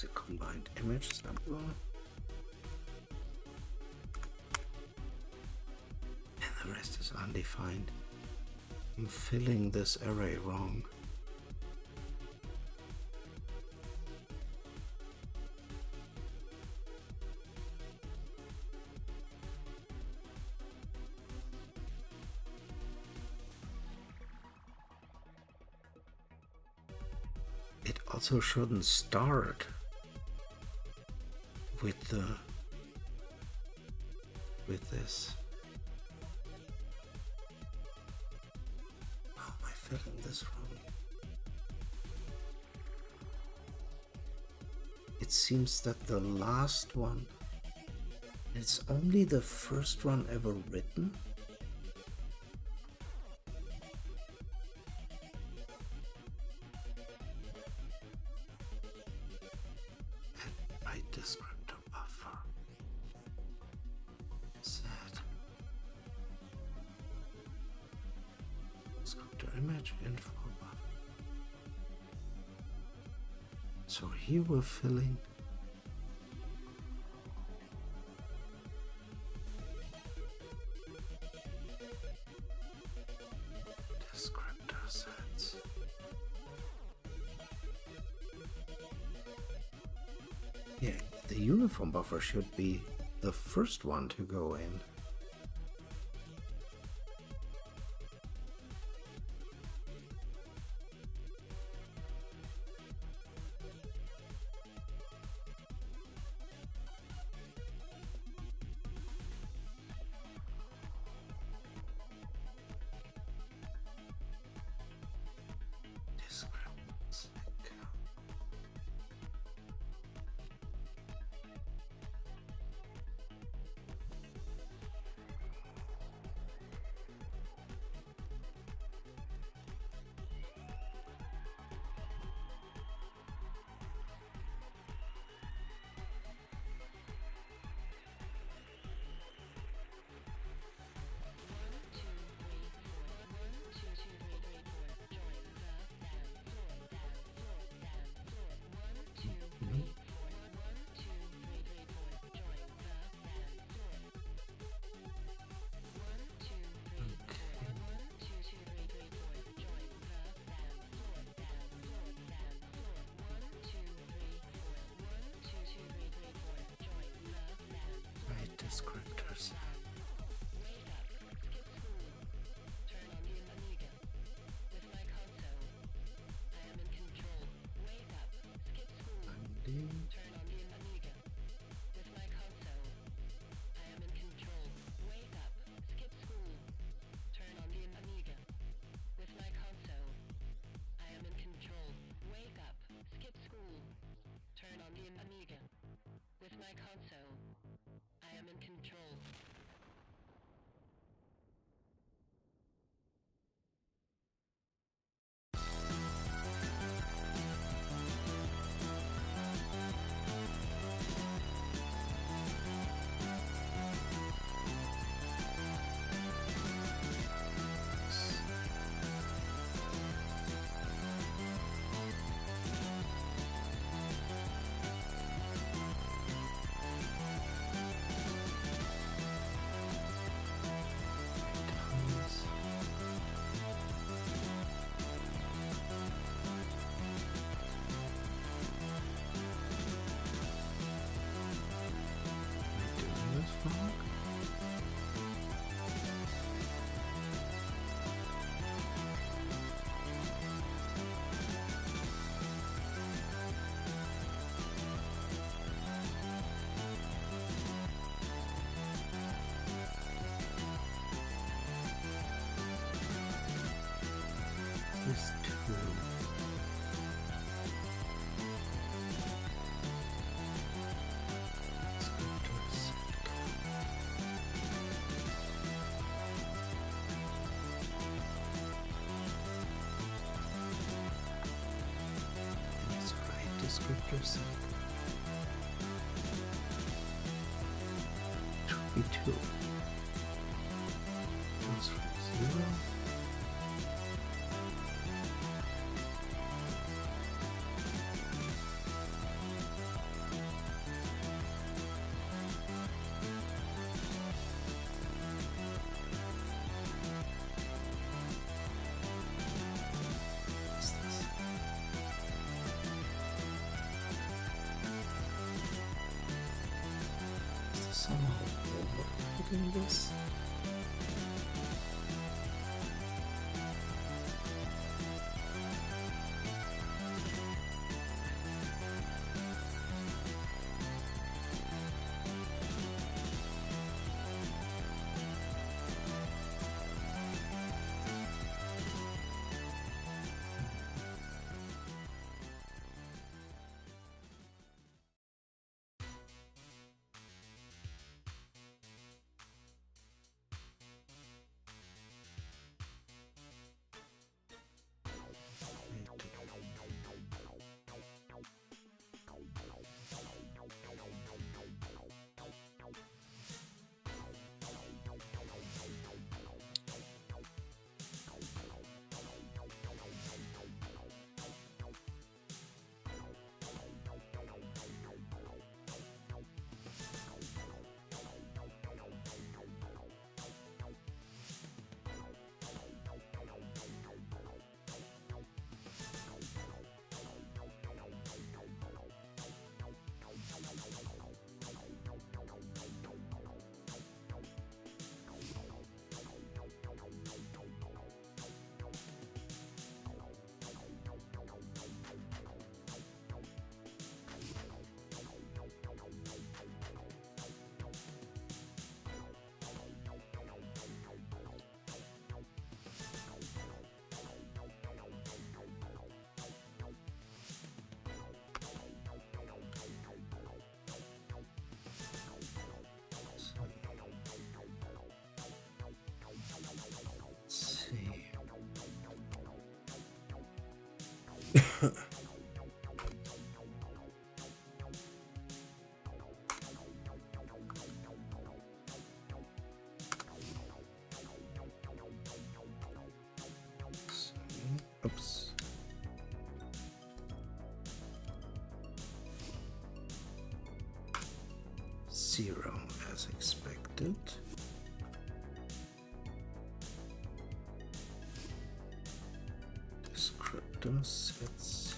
the combined image sampler. And the rest is undefined. I'm filling this array wrong. It also shouldn't start with this. How am I filling this wrong? It seems that the last one, it's only the first one ever written. Descriptor buffer set descriptor image info buffer. So here we're filling descriptor sets. Yeah, the uniform buffer should be the first one to go in. Descriptors. This too. Descriptor set should be 2. Goes from 0. doing this. Oops. Zero as expected. Descriptor sets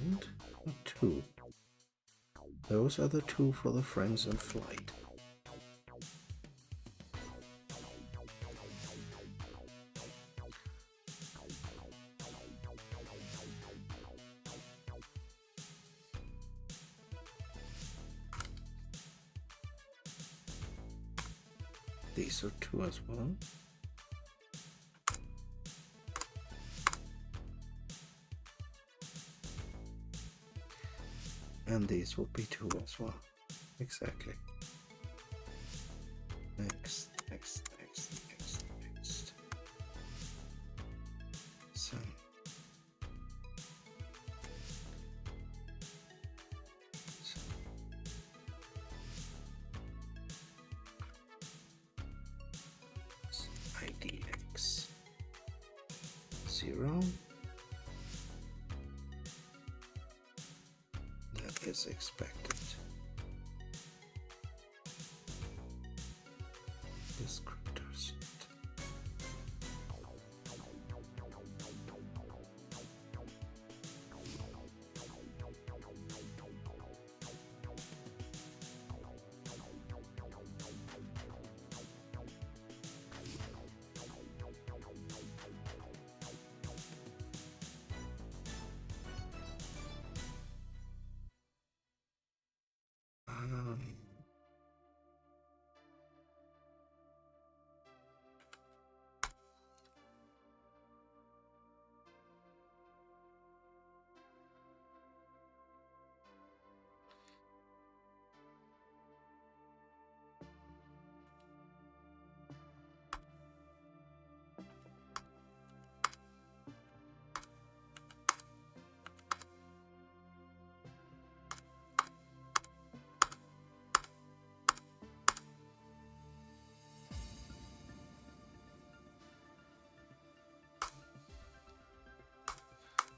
and 2. Those are the 2 for the friends in flight. These are 2 as well. And these will be 2 as well. Exactly. Next. So. IDX 0. That is expected. Descriptors.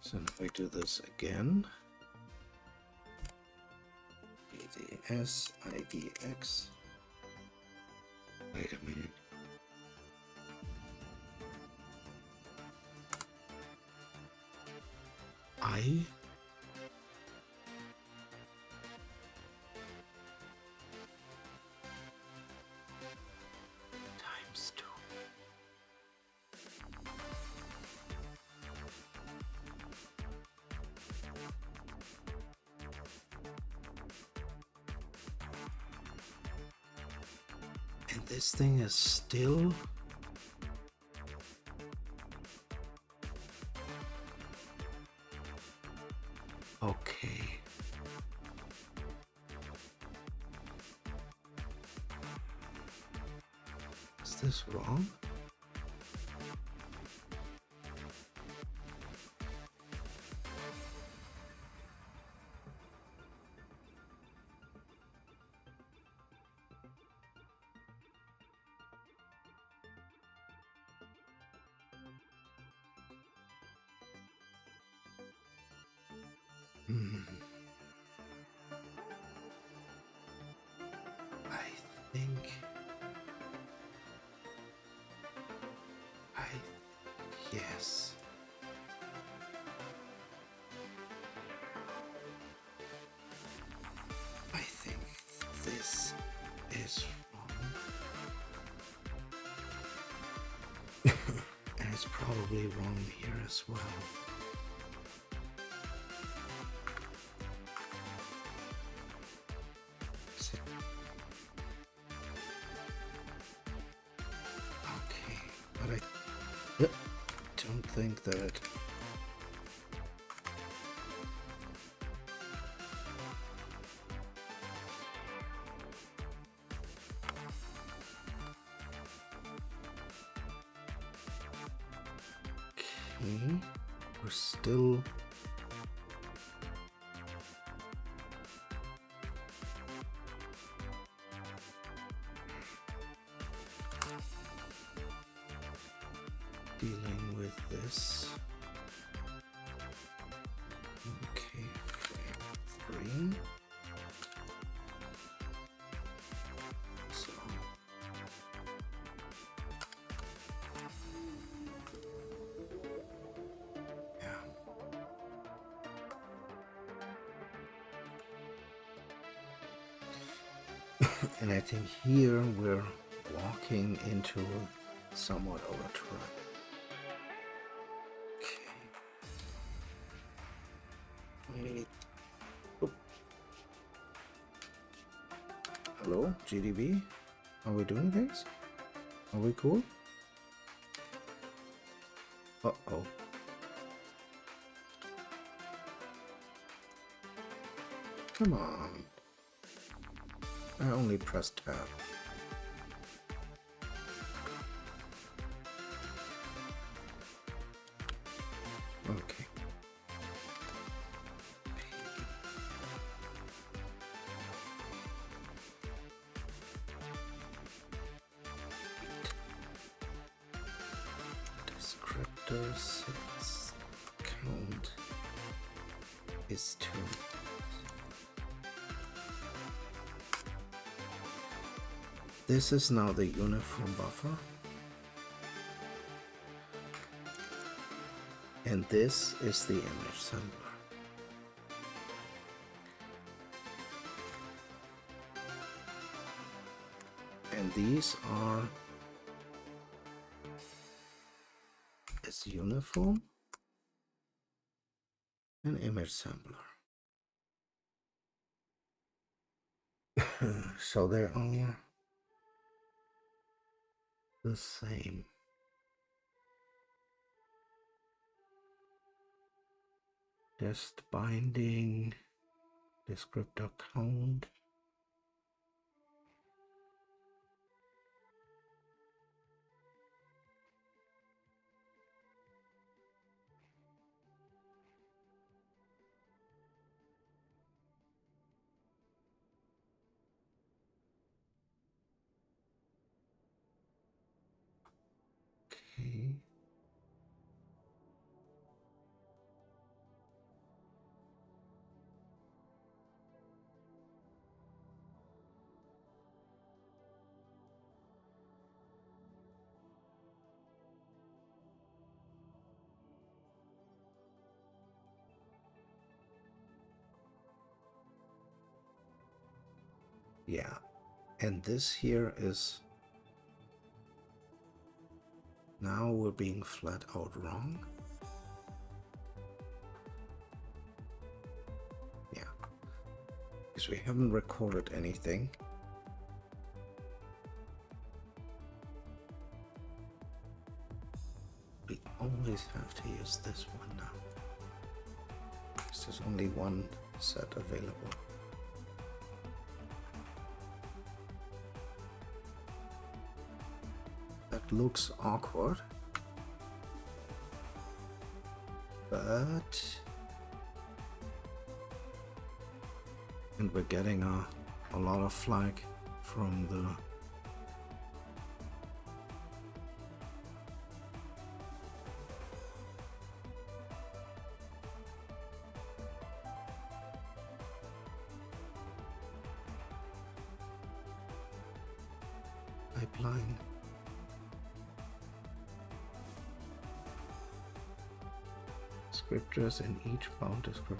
So if we do this again, BDS, IDX. Wait a minute. I this thing is still... Okay. Is this wrong? I think... Yes. I think this is wrong. And it's probably wrong here as well. Okay, but I don't think that it... Okay, we're still... dealing with this. Okay, frame 3. So yeah. And I think here we're walking into somewhat of a trap. Hello, GDB? Are we doing this? Are we cool? Uh-oh. Come on. I only pressed tab. Okay. Descriptors, its count is 2. This is now the uniform buffer. And this is the image sampler. And these are is uniform and image sampler. So they are the same. Just binding, descriptor count. Okay. Yeah, and this here is now we're being flat out wrong. Yeah, because we haven't recorded anything. always have to use this one now. There's only one set available. That looks awkward, but and we're getting a lot of flag from the pipeline. Descriptors in each bound descriptor.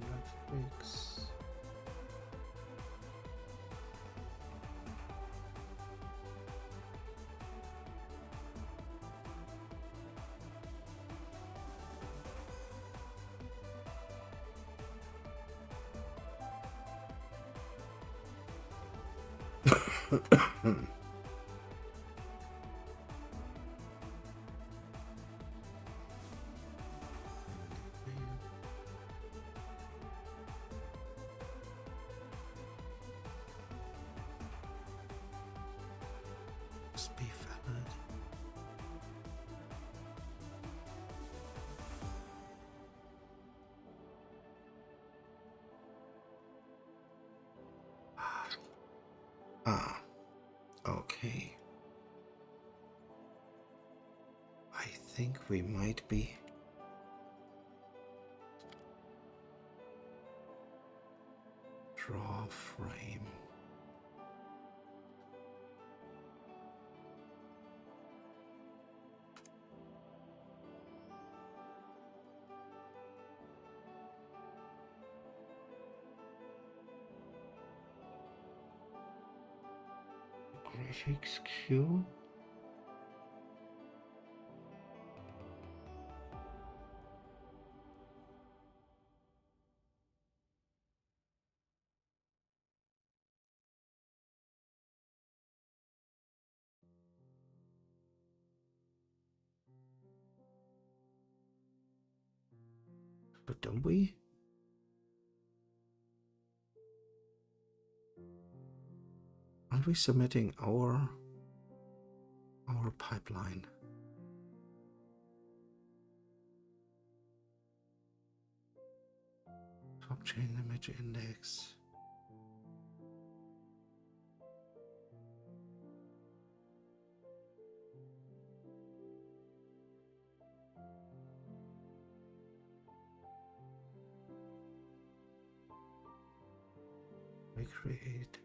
Graphics. Must be valid. Ah, okay. I think we might be draw frame. Graphics queue. But don't we? Aren't we submitting our pipeline? Top chain image index. Recreate.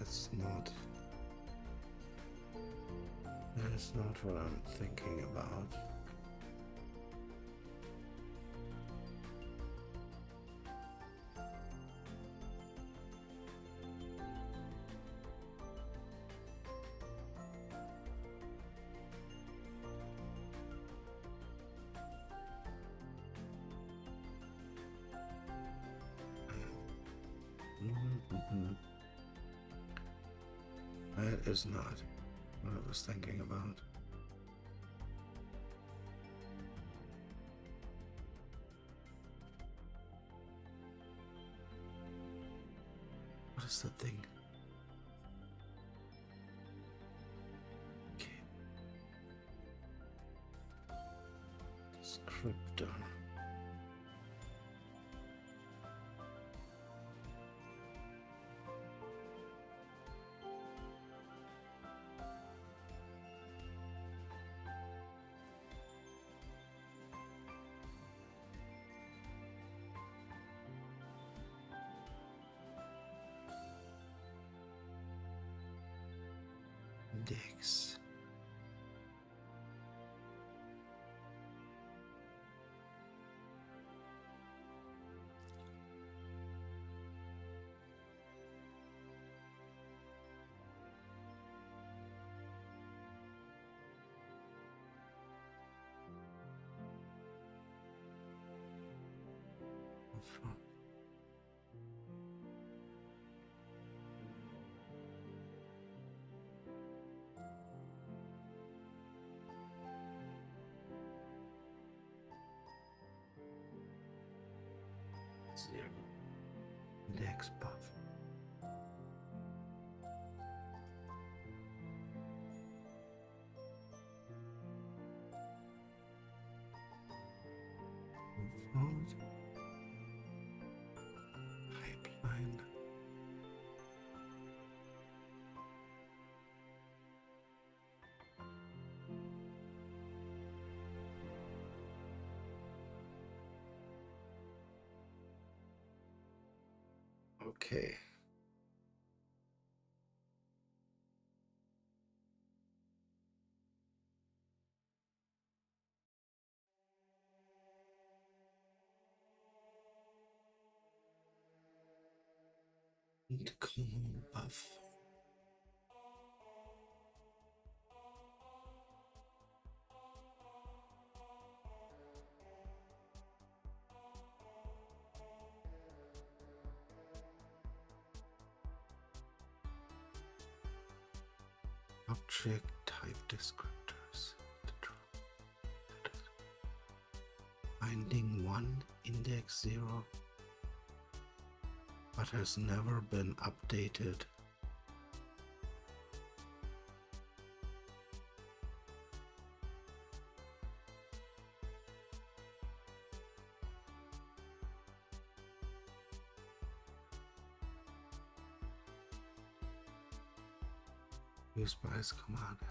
that's not. That's not what I'm thinking about. That is not what I was thinking about. What is the thing? Okay. Descriptor. Index. From zero. Index buff. Forward. Pipeline. Okay. Common buff. Object type descriptors. Finding 1, index 0, but has never been updated. Use by this command. Okay.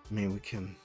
I mean, we can.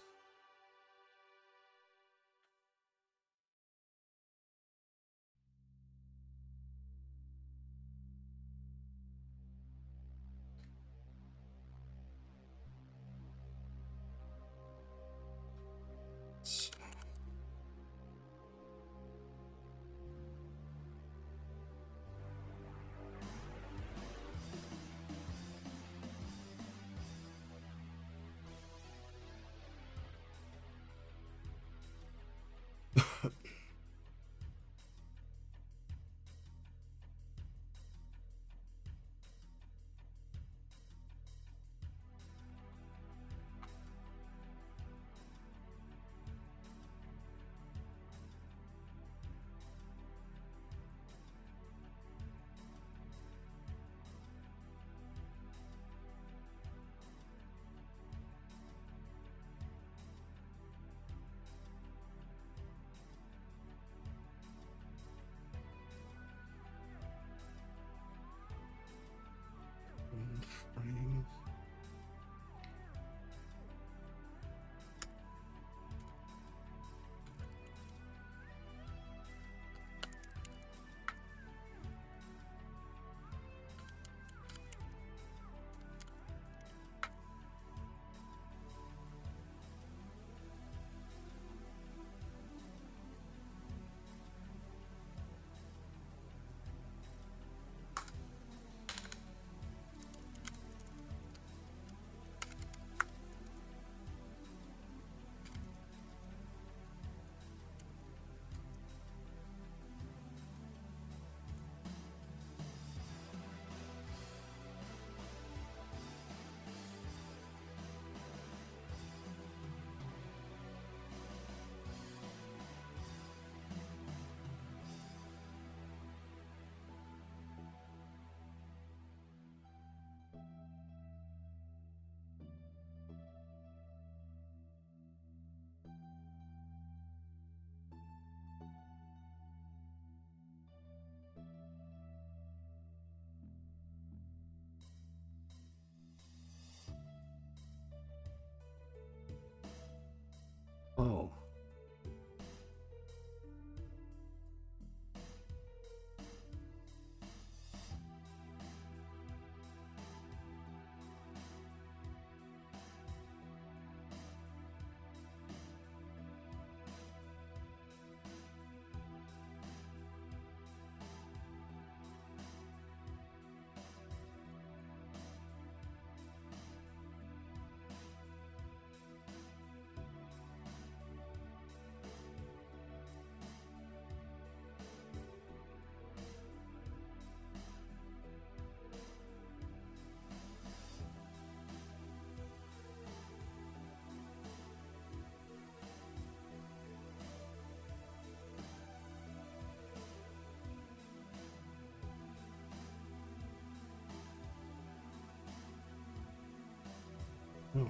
Oh.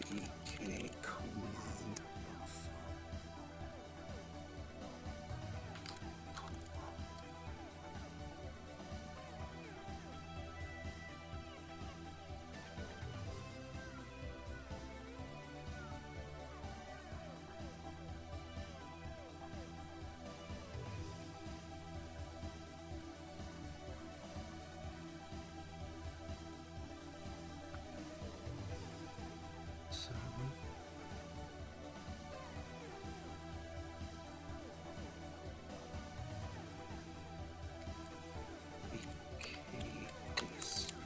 VK command buffer. Seven. VK descriptor.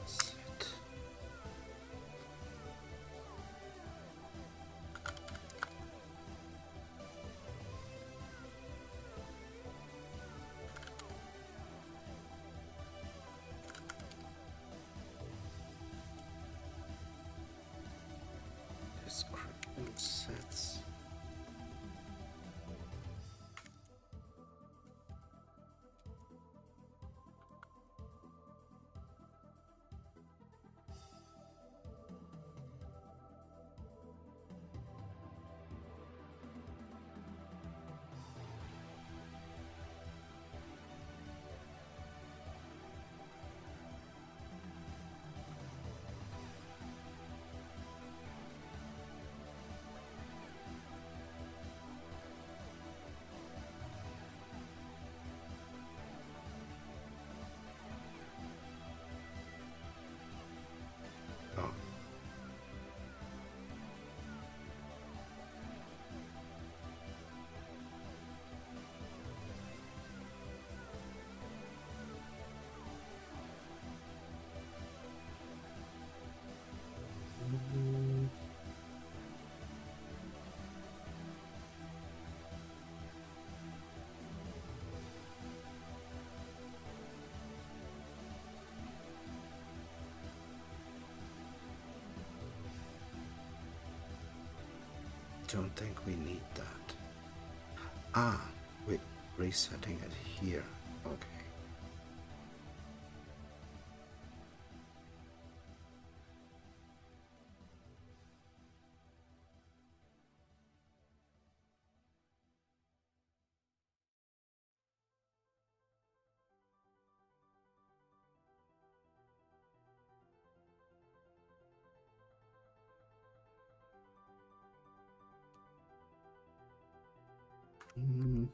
Set. Descriptor sets. Oh. Don't think we need that. Ah, wait, resetting it here. Okay. Mhm.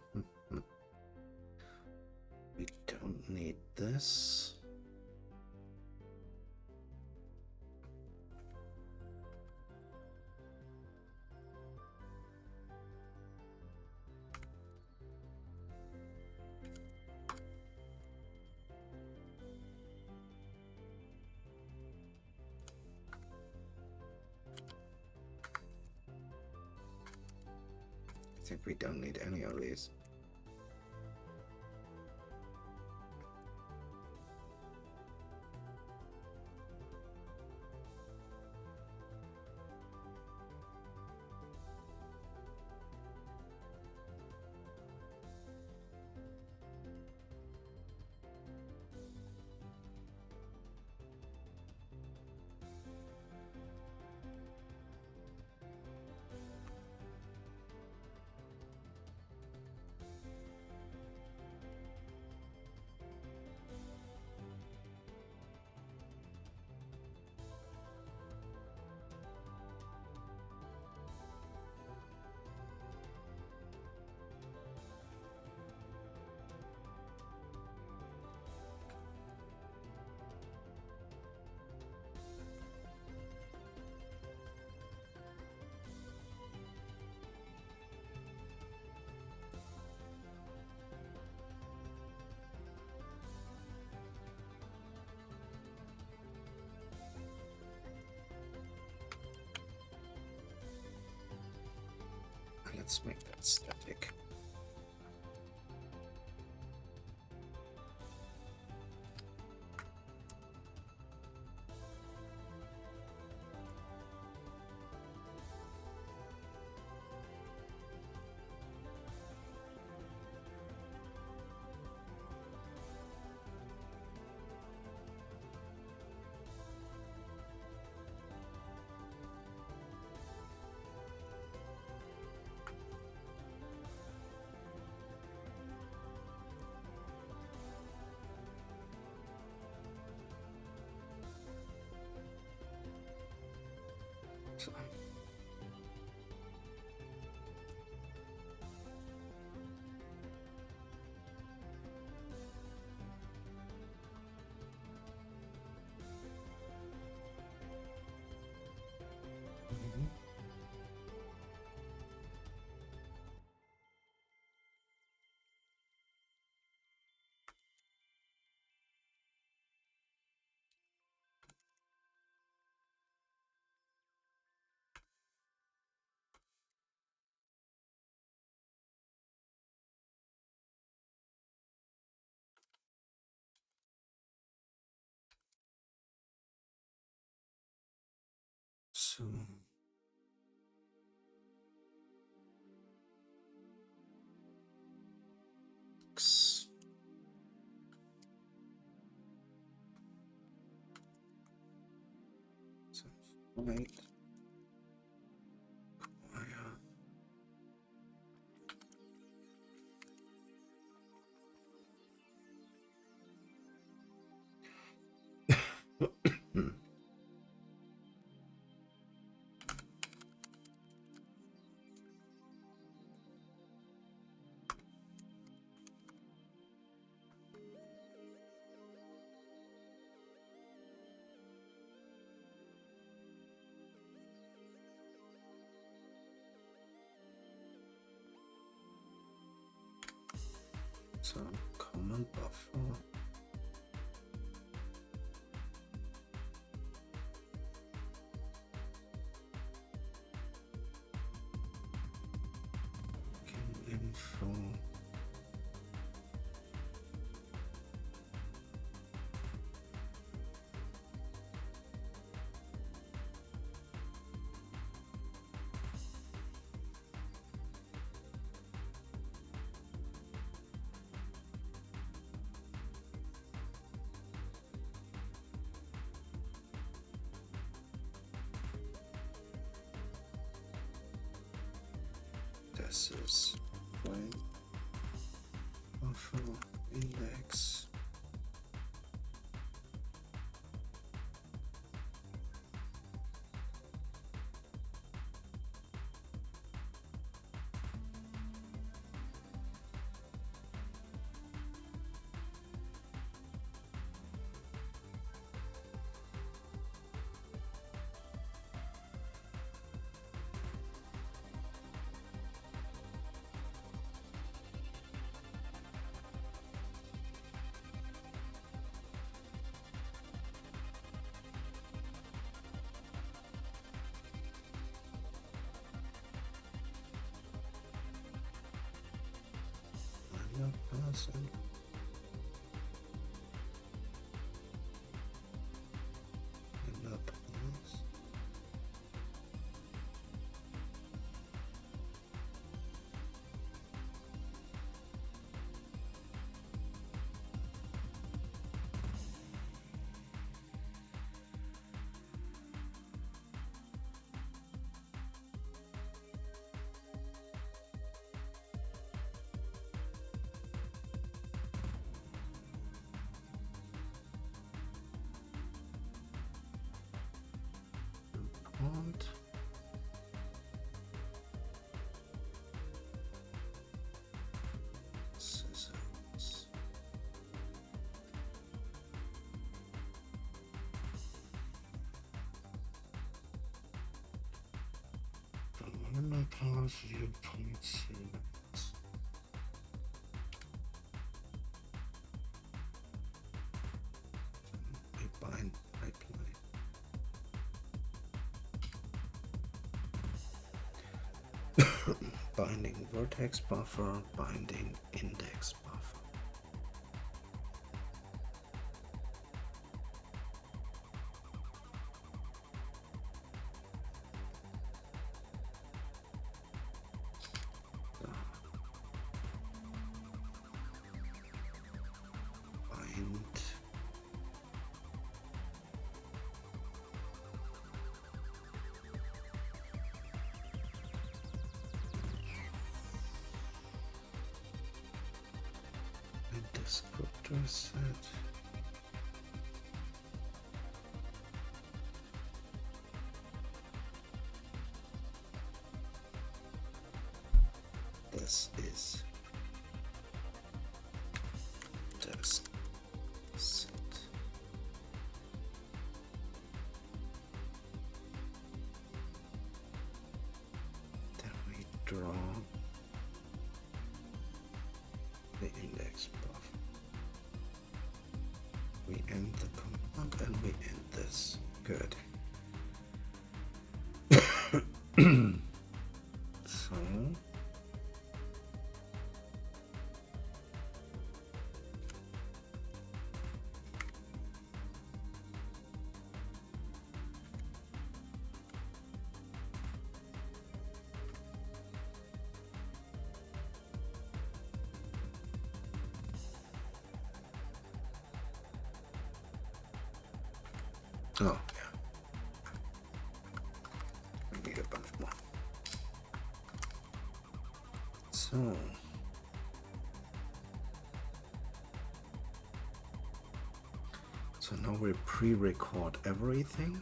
We don't need this. I think we don't need any of these. Let's make that static. So, so X. So right. So command buffer. Info. This is frame buffer index. Person. And up this. Und scissors. Verwandler Pass Viewpoint Sequence. Pipeline. binding vertex buffer, binding index buffer. Descriptor set. This is test set. Then we draw the index buffer. We end the command and we end this. Good. So oh, yeah. I need a bunch more. So now we pre-record everything.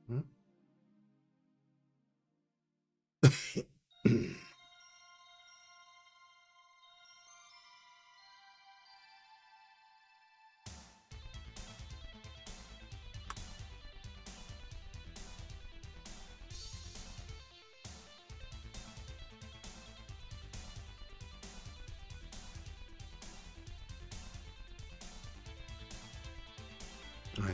Hmm? Oh yeah.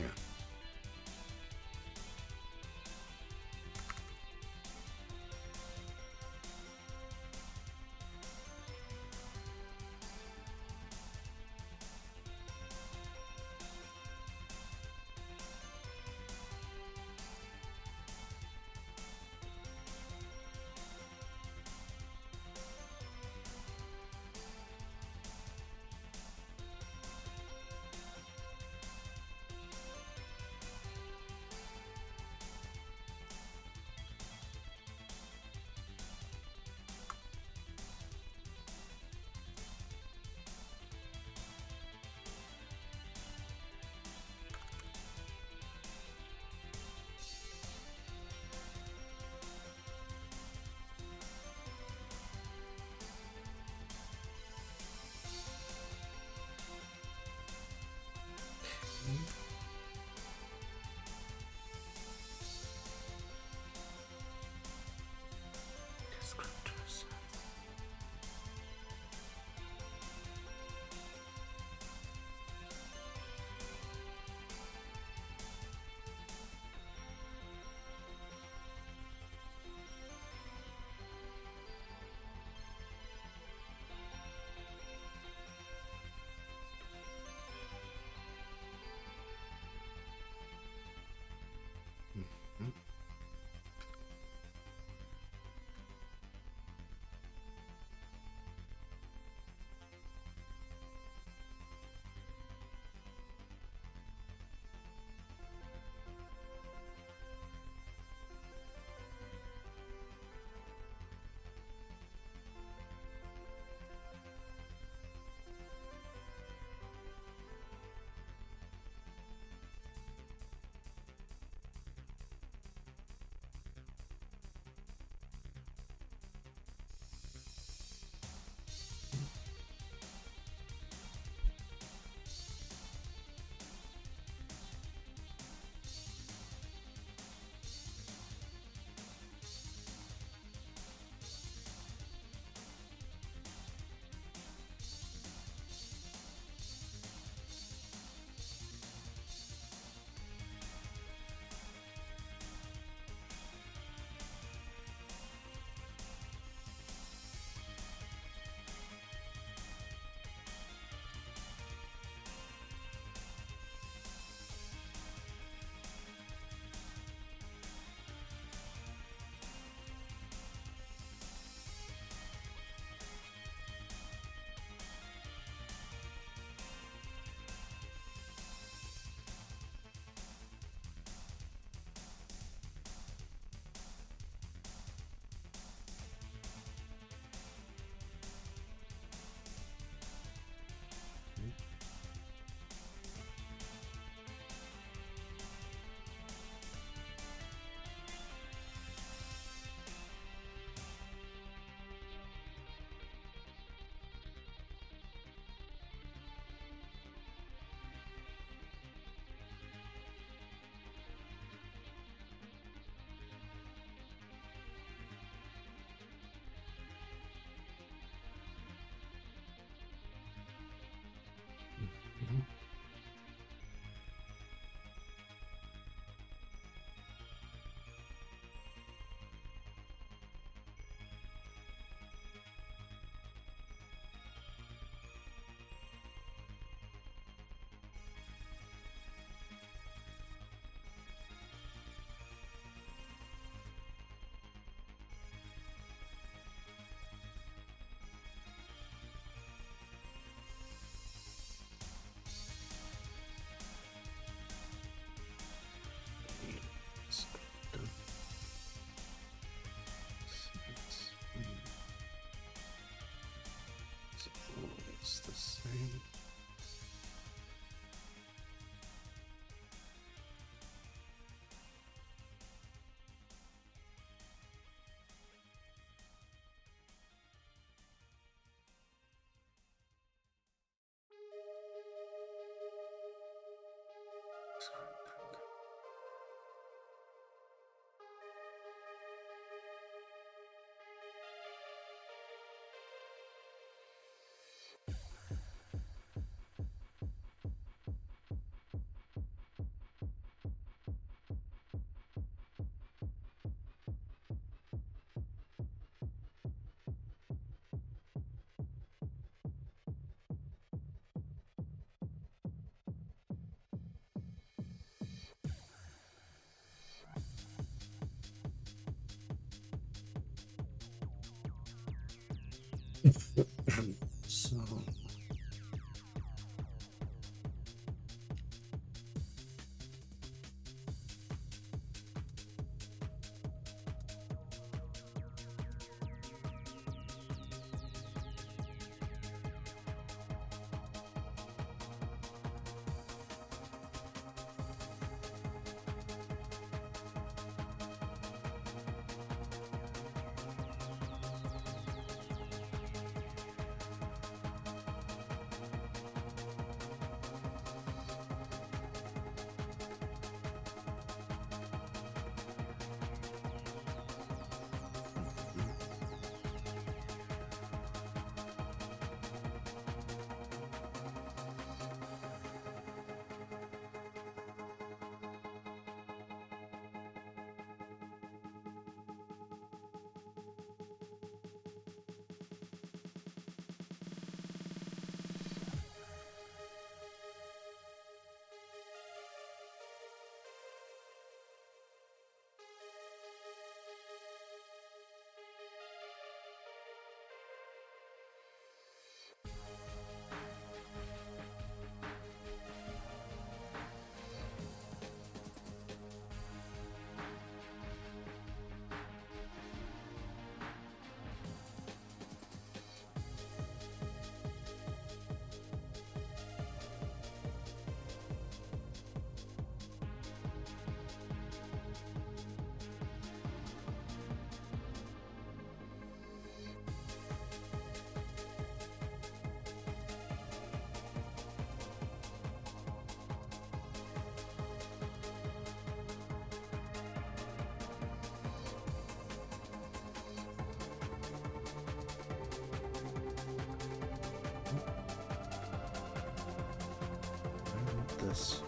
this.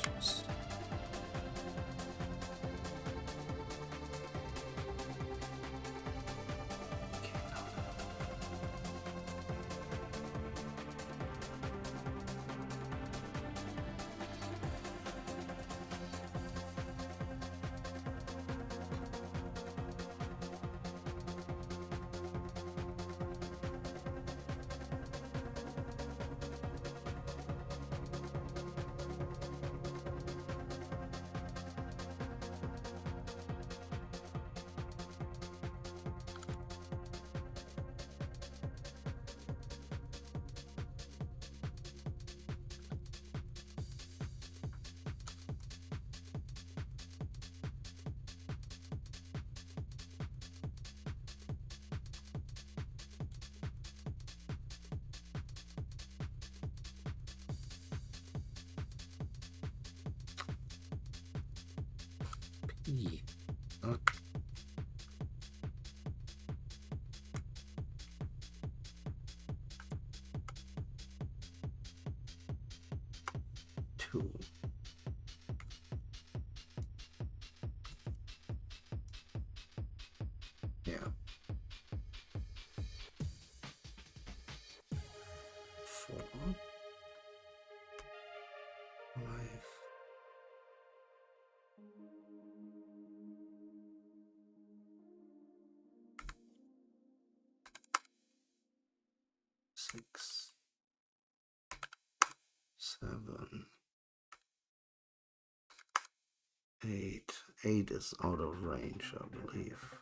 Just P. Okay. 2. Yeah. 4. 5. 6. 7. 8. 8 is out of range, I believe.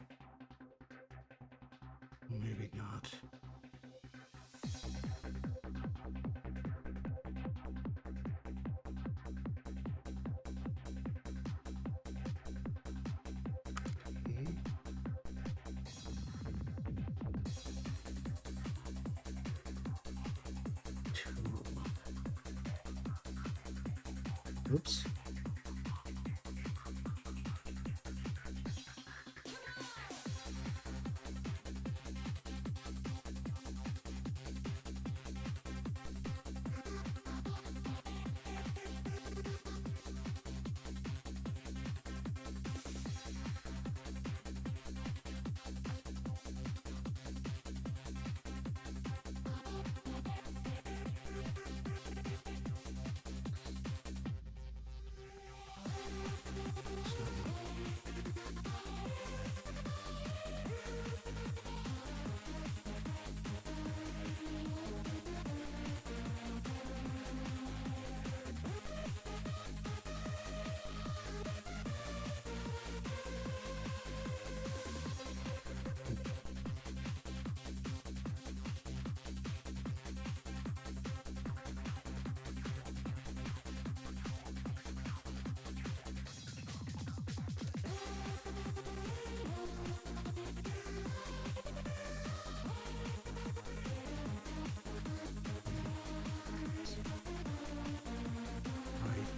Maybe not. Okay. 2. Oops.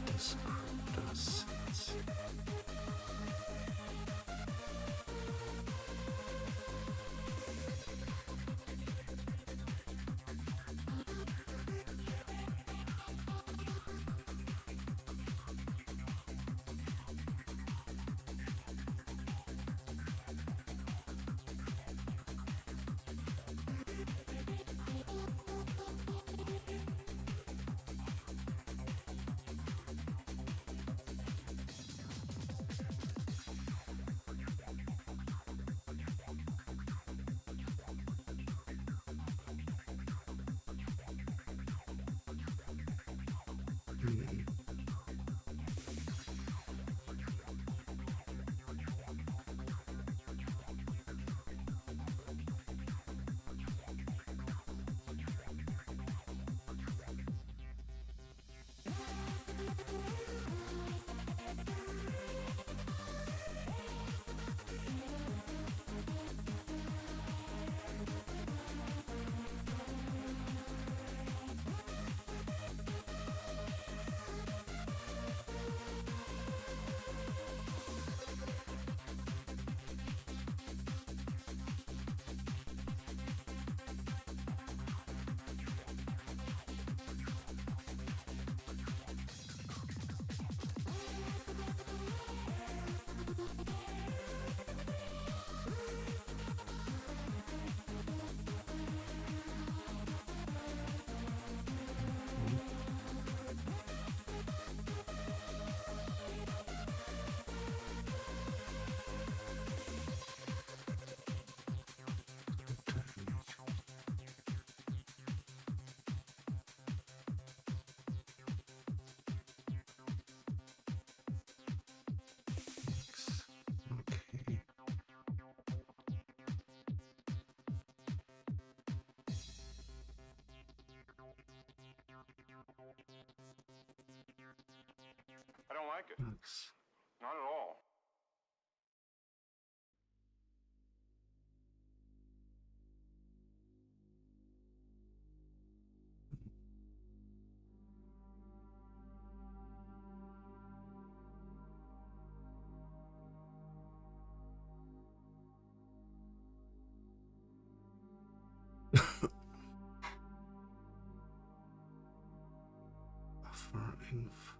Descriptors. don't like it. Not at all. Buffer inf.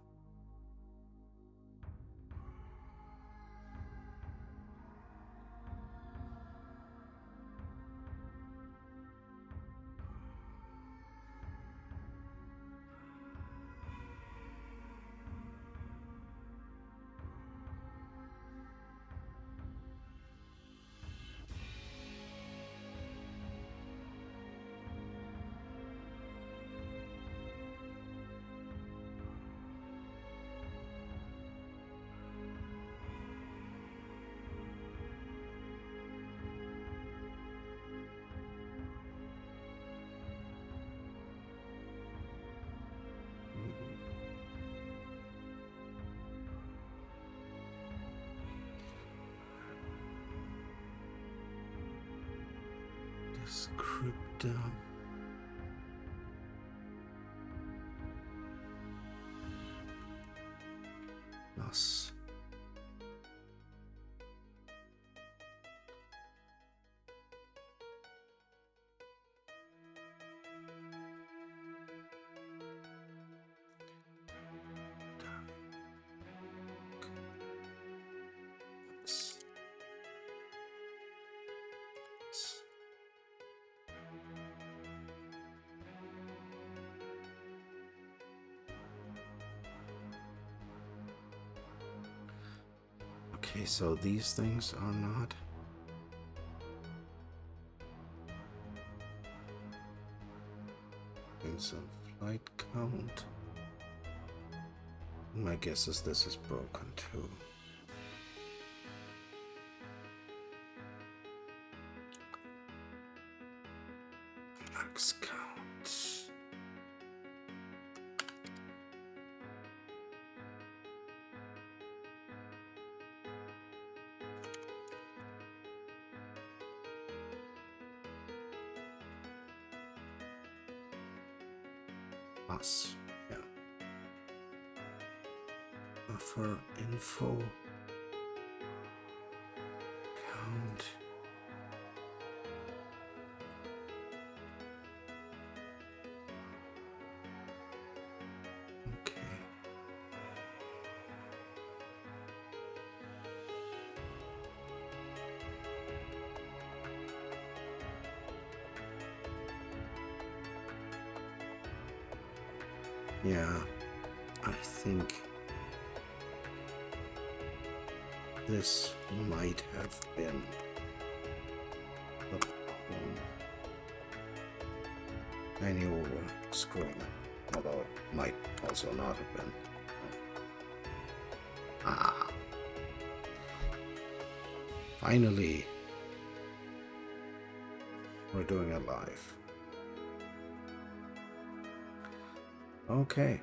Descriptor. Plus. Okay, so these things are not. Things of flight count. My guess is this is broken too. Max count. Plus, yeah. Buffer info count. Okay. Yeah, I think this might have been the problem. I knew we were screwing up, although it might also not have been. Ah. Finally, we're doing it live. Okay.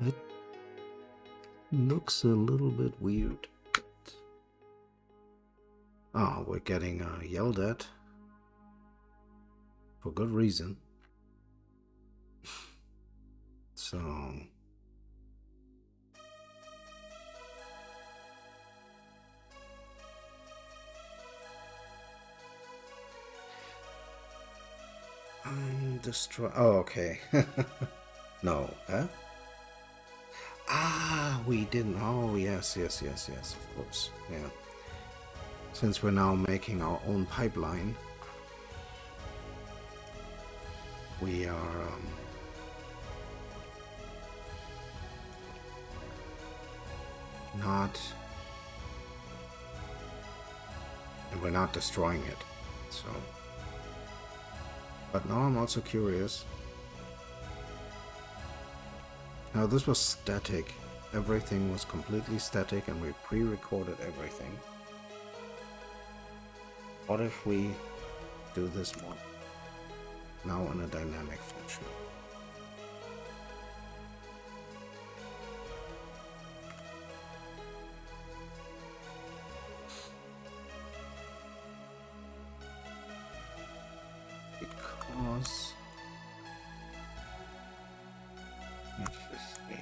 It looks a little bit weird. Oh, we're getting yelled at for good reason. So destroy. Oh, okay. No, huh? Ah, we didn't. Oh, yes, of course. Yeah. Since we're now making our own pipeline, we are not, and we're not destroying it. So, but now I'm also curious. Now this was static. Everything was completely static and we pre-recorded everything. What if we do this one? now in a dynamic function. Because let's just see.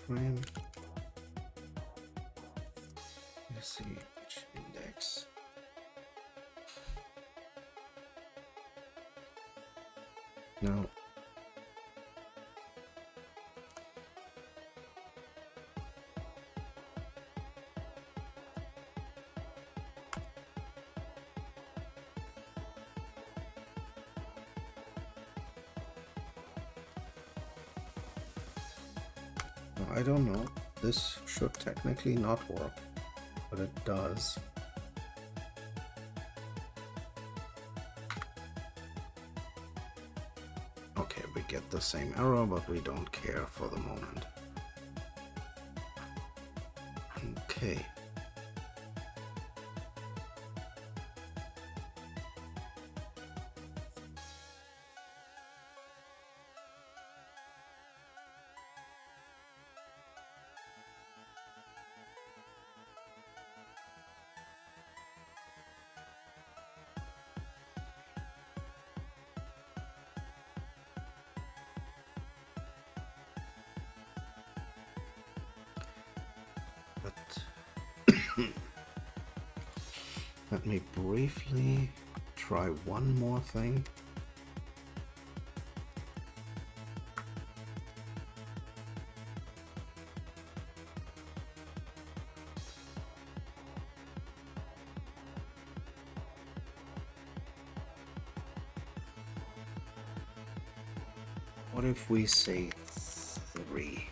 Frame. Let's see which index. No. I don't know. This should technically not work, but it does. Okay, we get the same error, but we don't care for the moment. Okay. Let me briefly try one more thing. What if we say 3?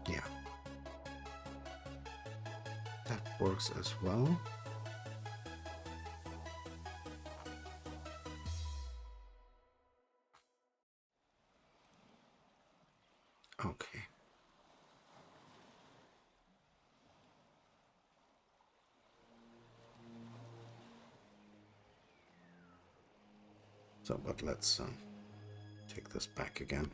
Yeah, that works as well. Okay. So, but let's take this back again.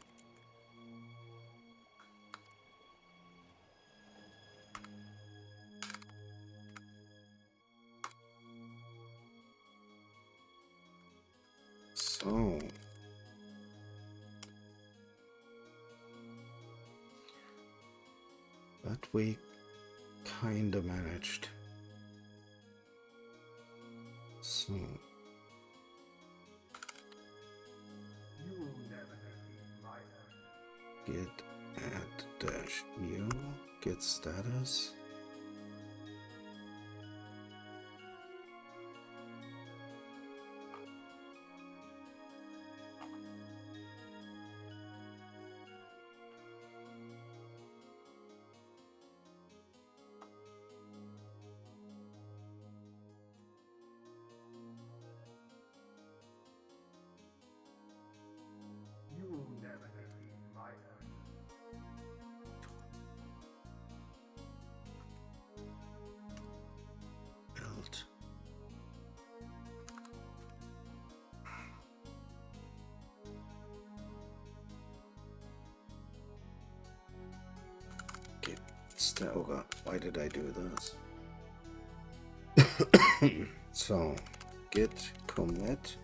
But we kinda managed. So git add dash view, git status. Build. Git oh god, why did I do this? So git commit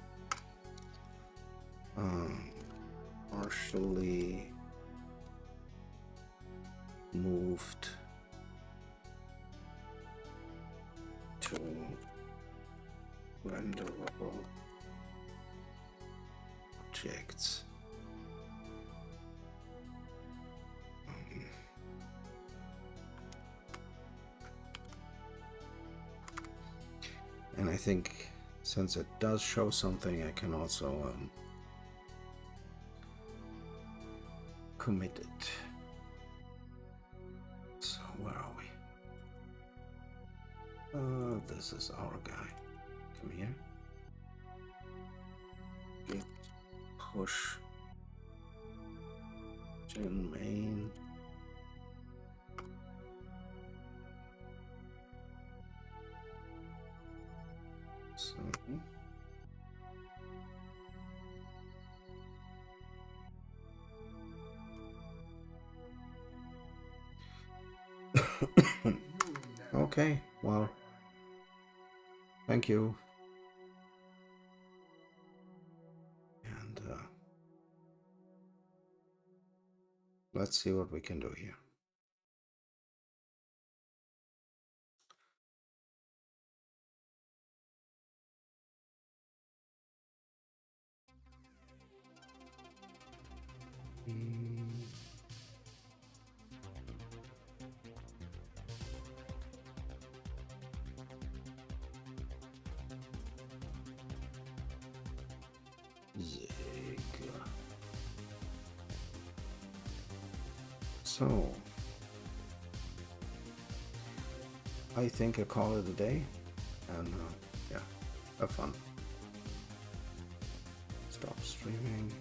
partially moved to renderable objects. And I think since it does show something, I can also commit it. So where are we? This is our guy. Come here. Git push gen main. So okay, well, thank you. And let's see what we can do here. So I think I'll call it a day, and yeah, have fun. Stop streaming.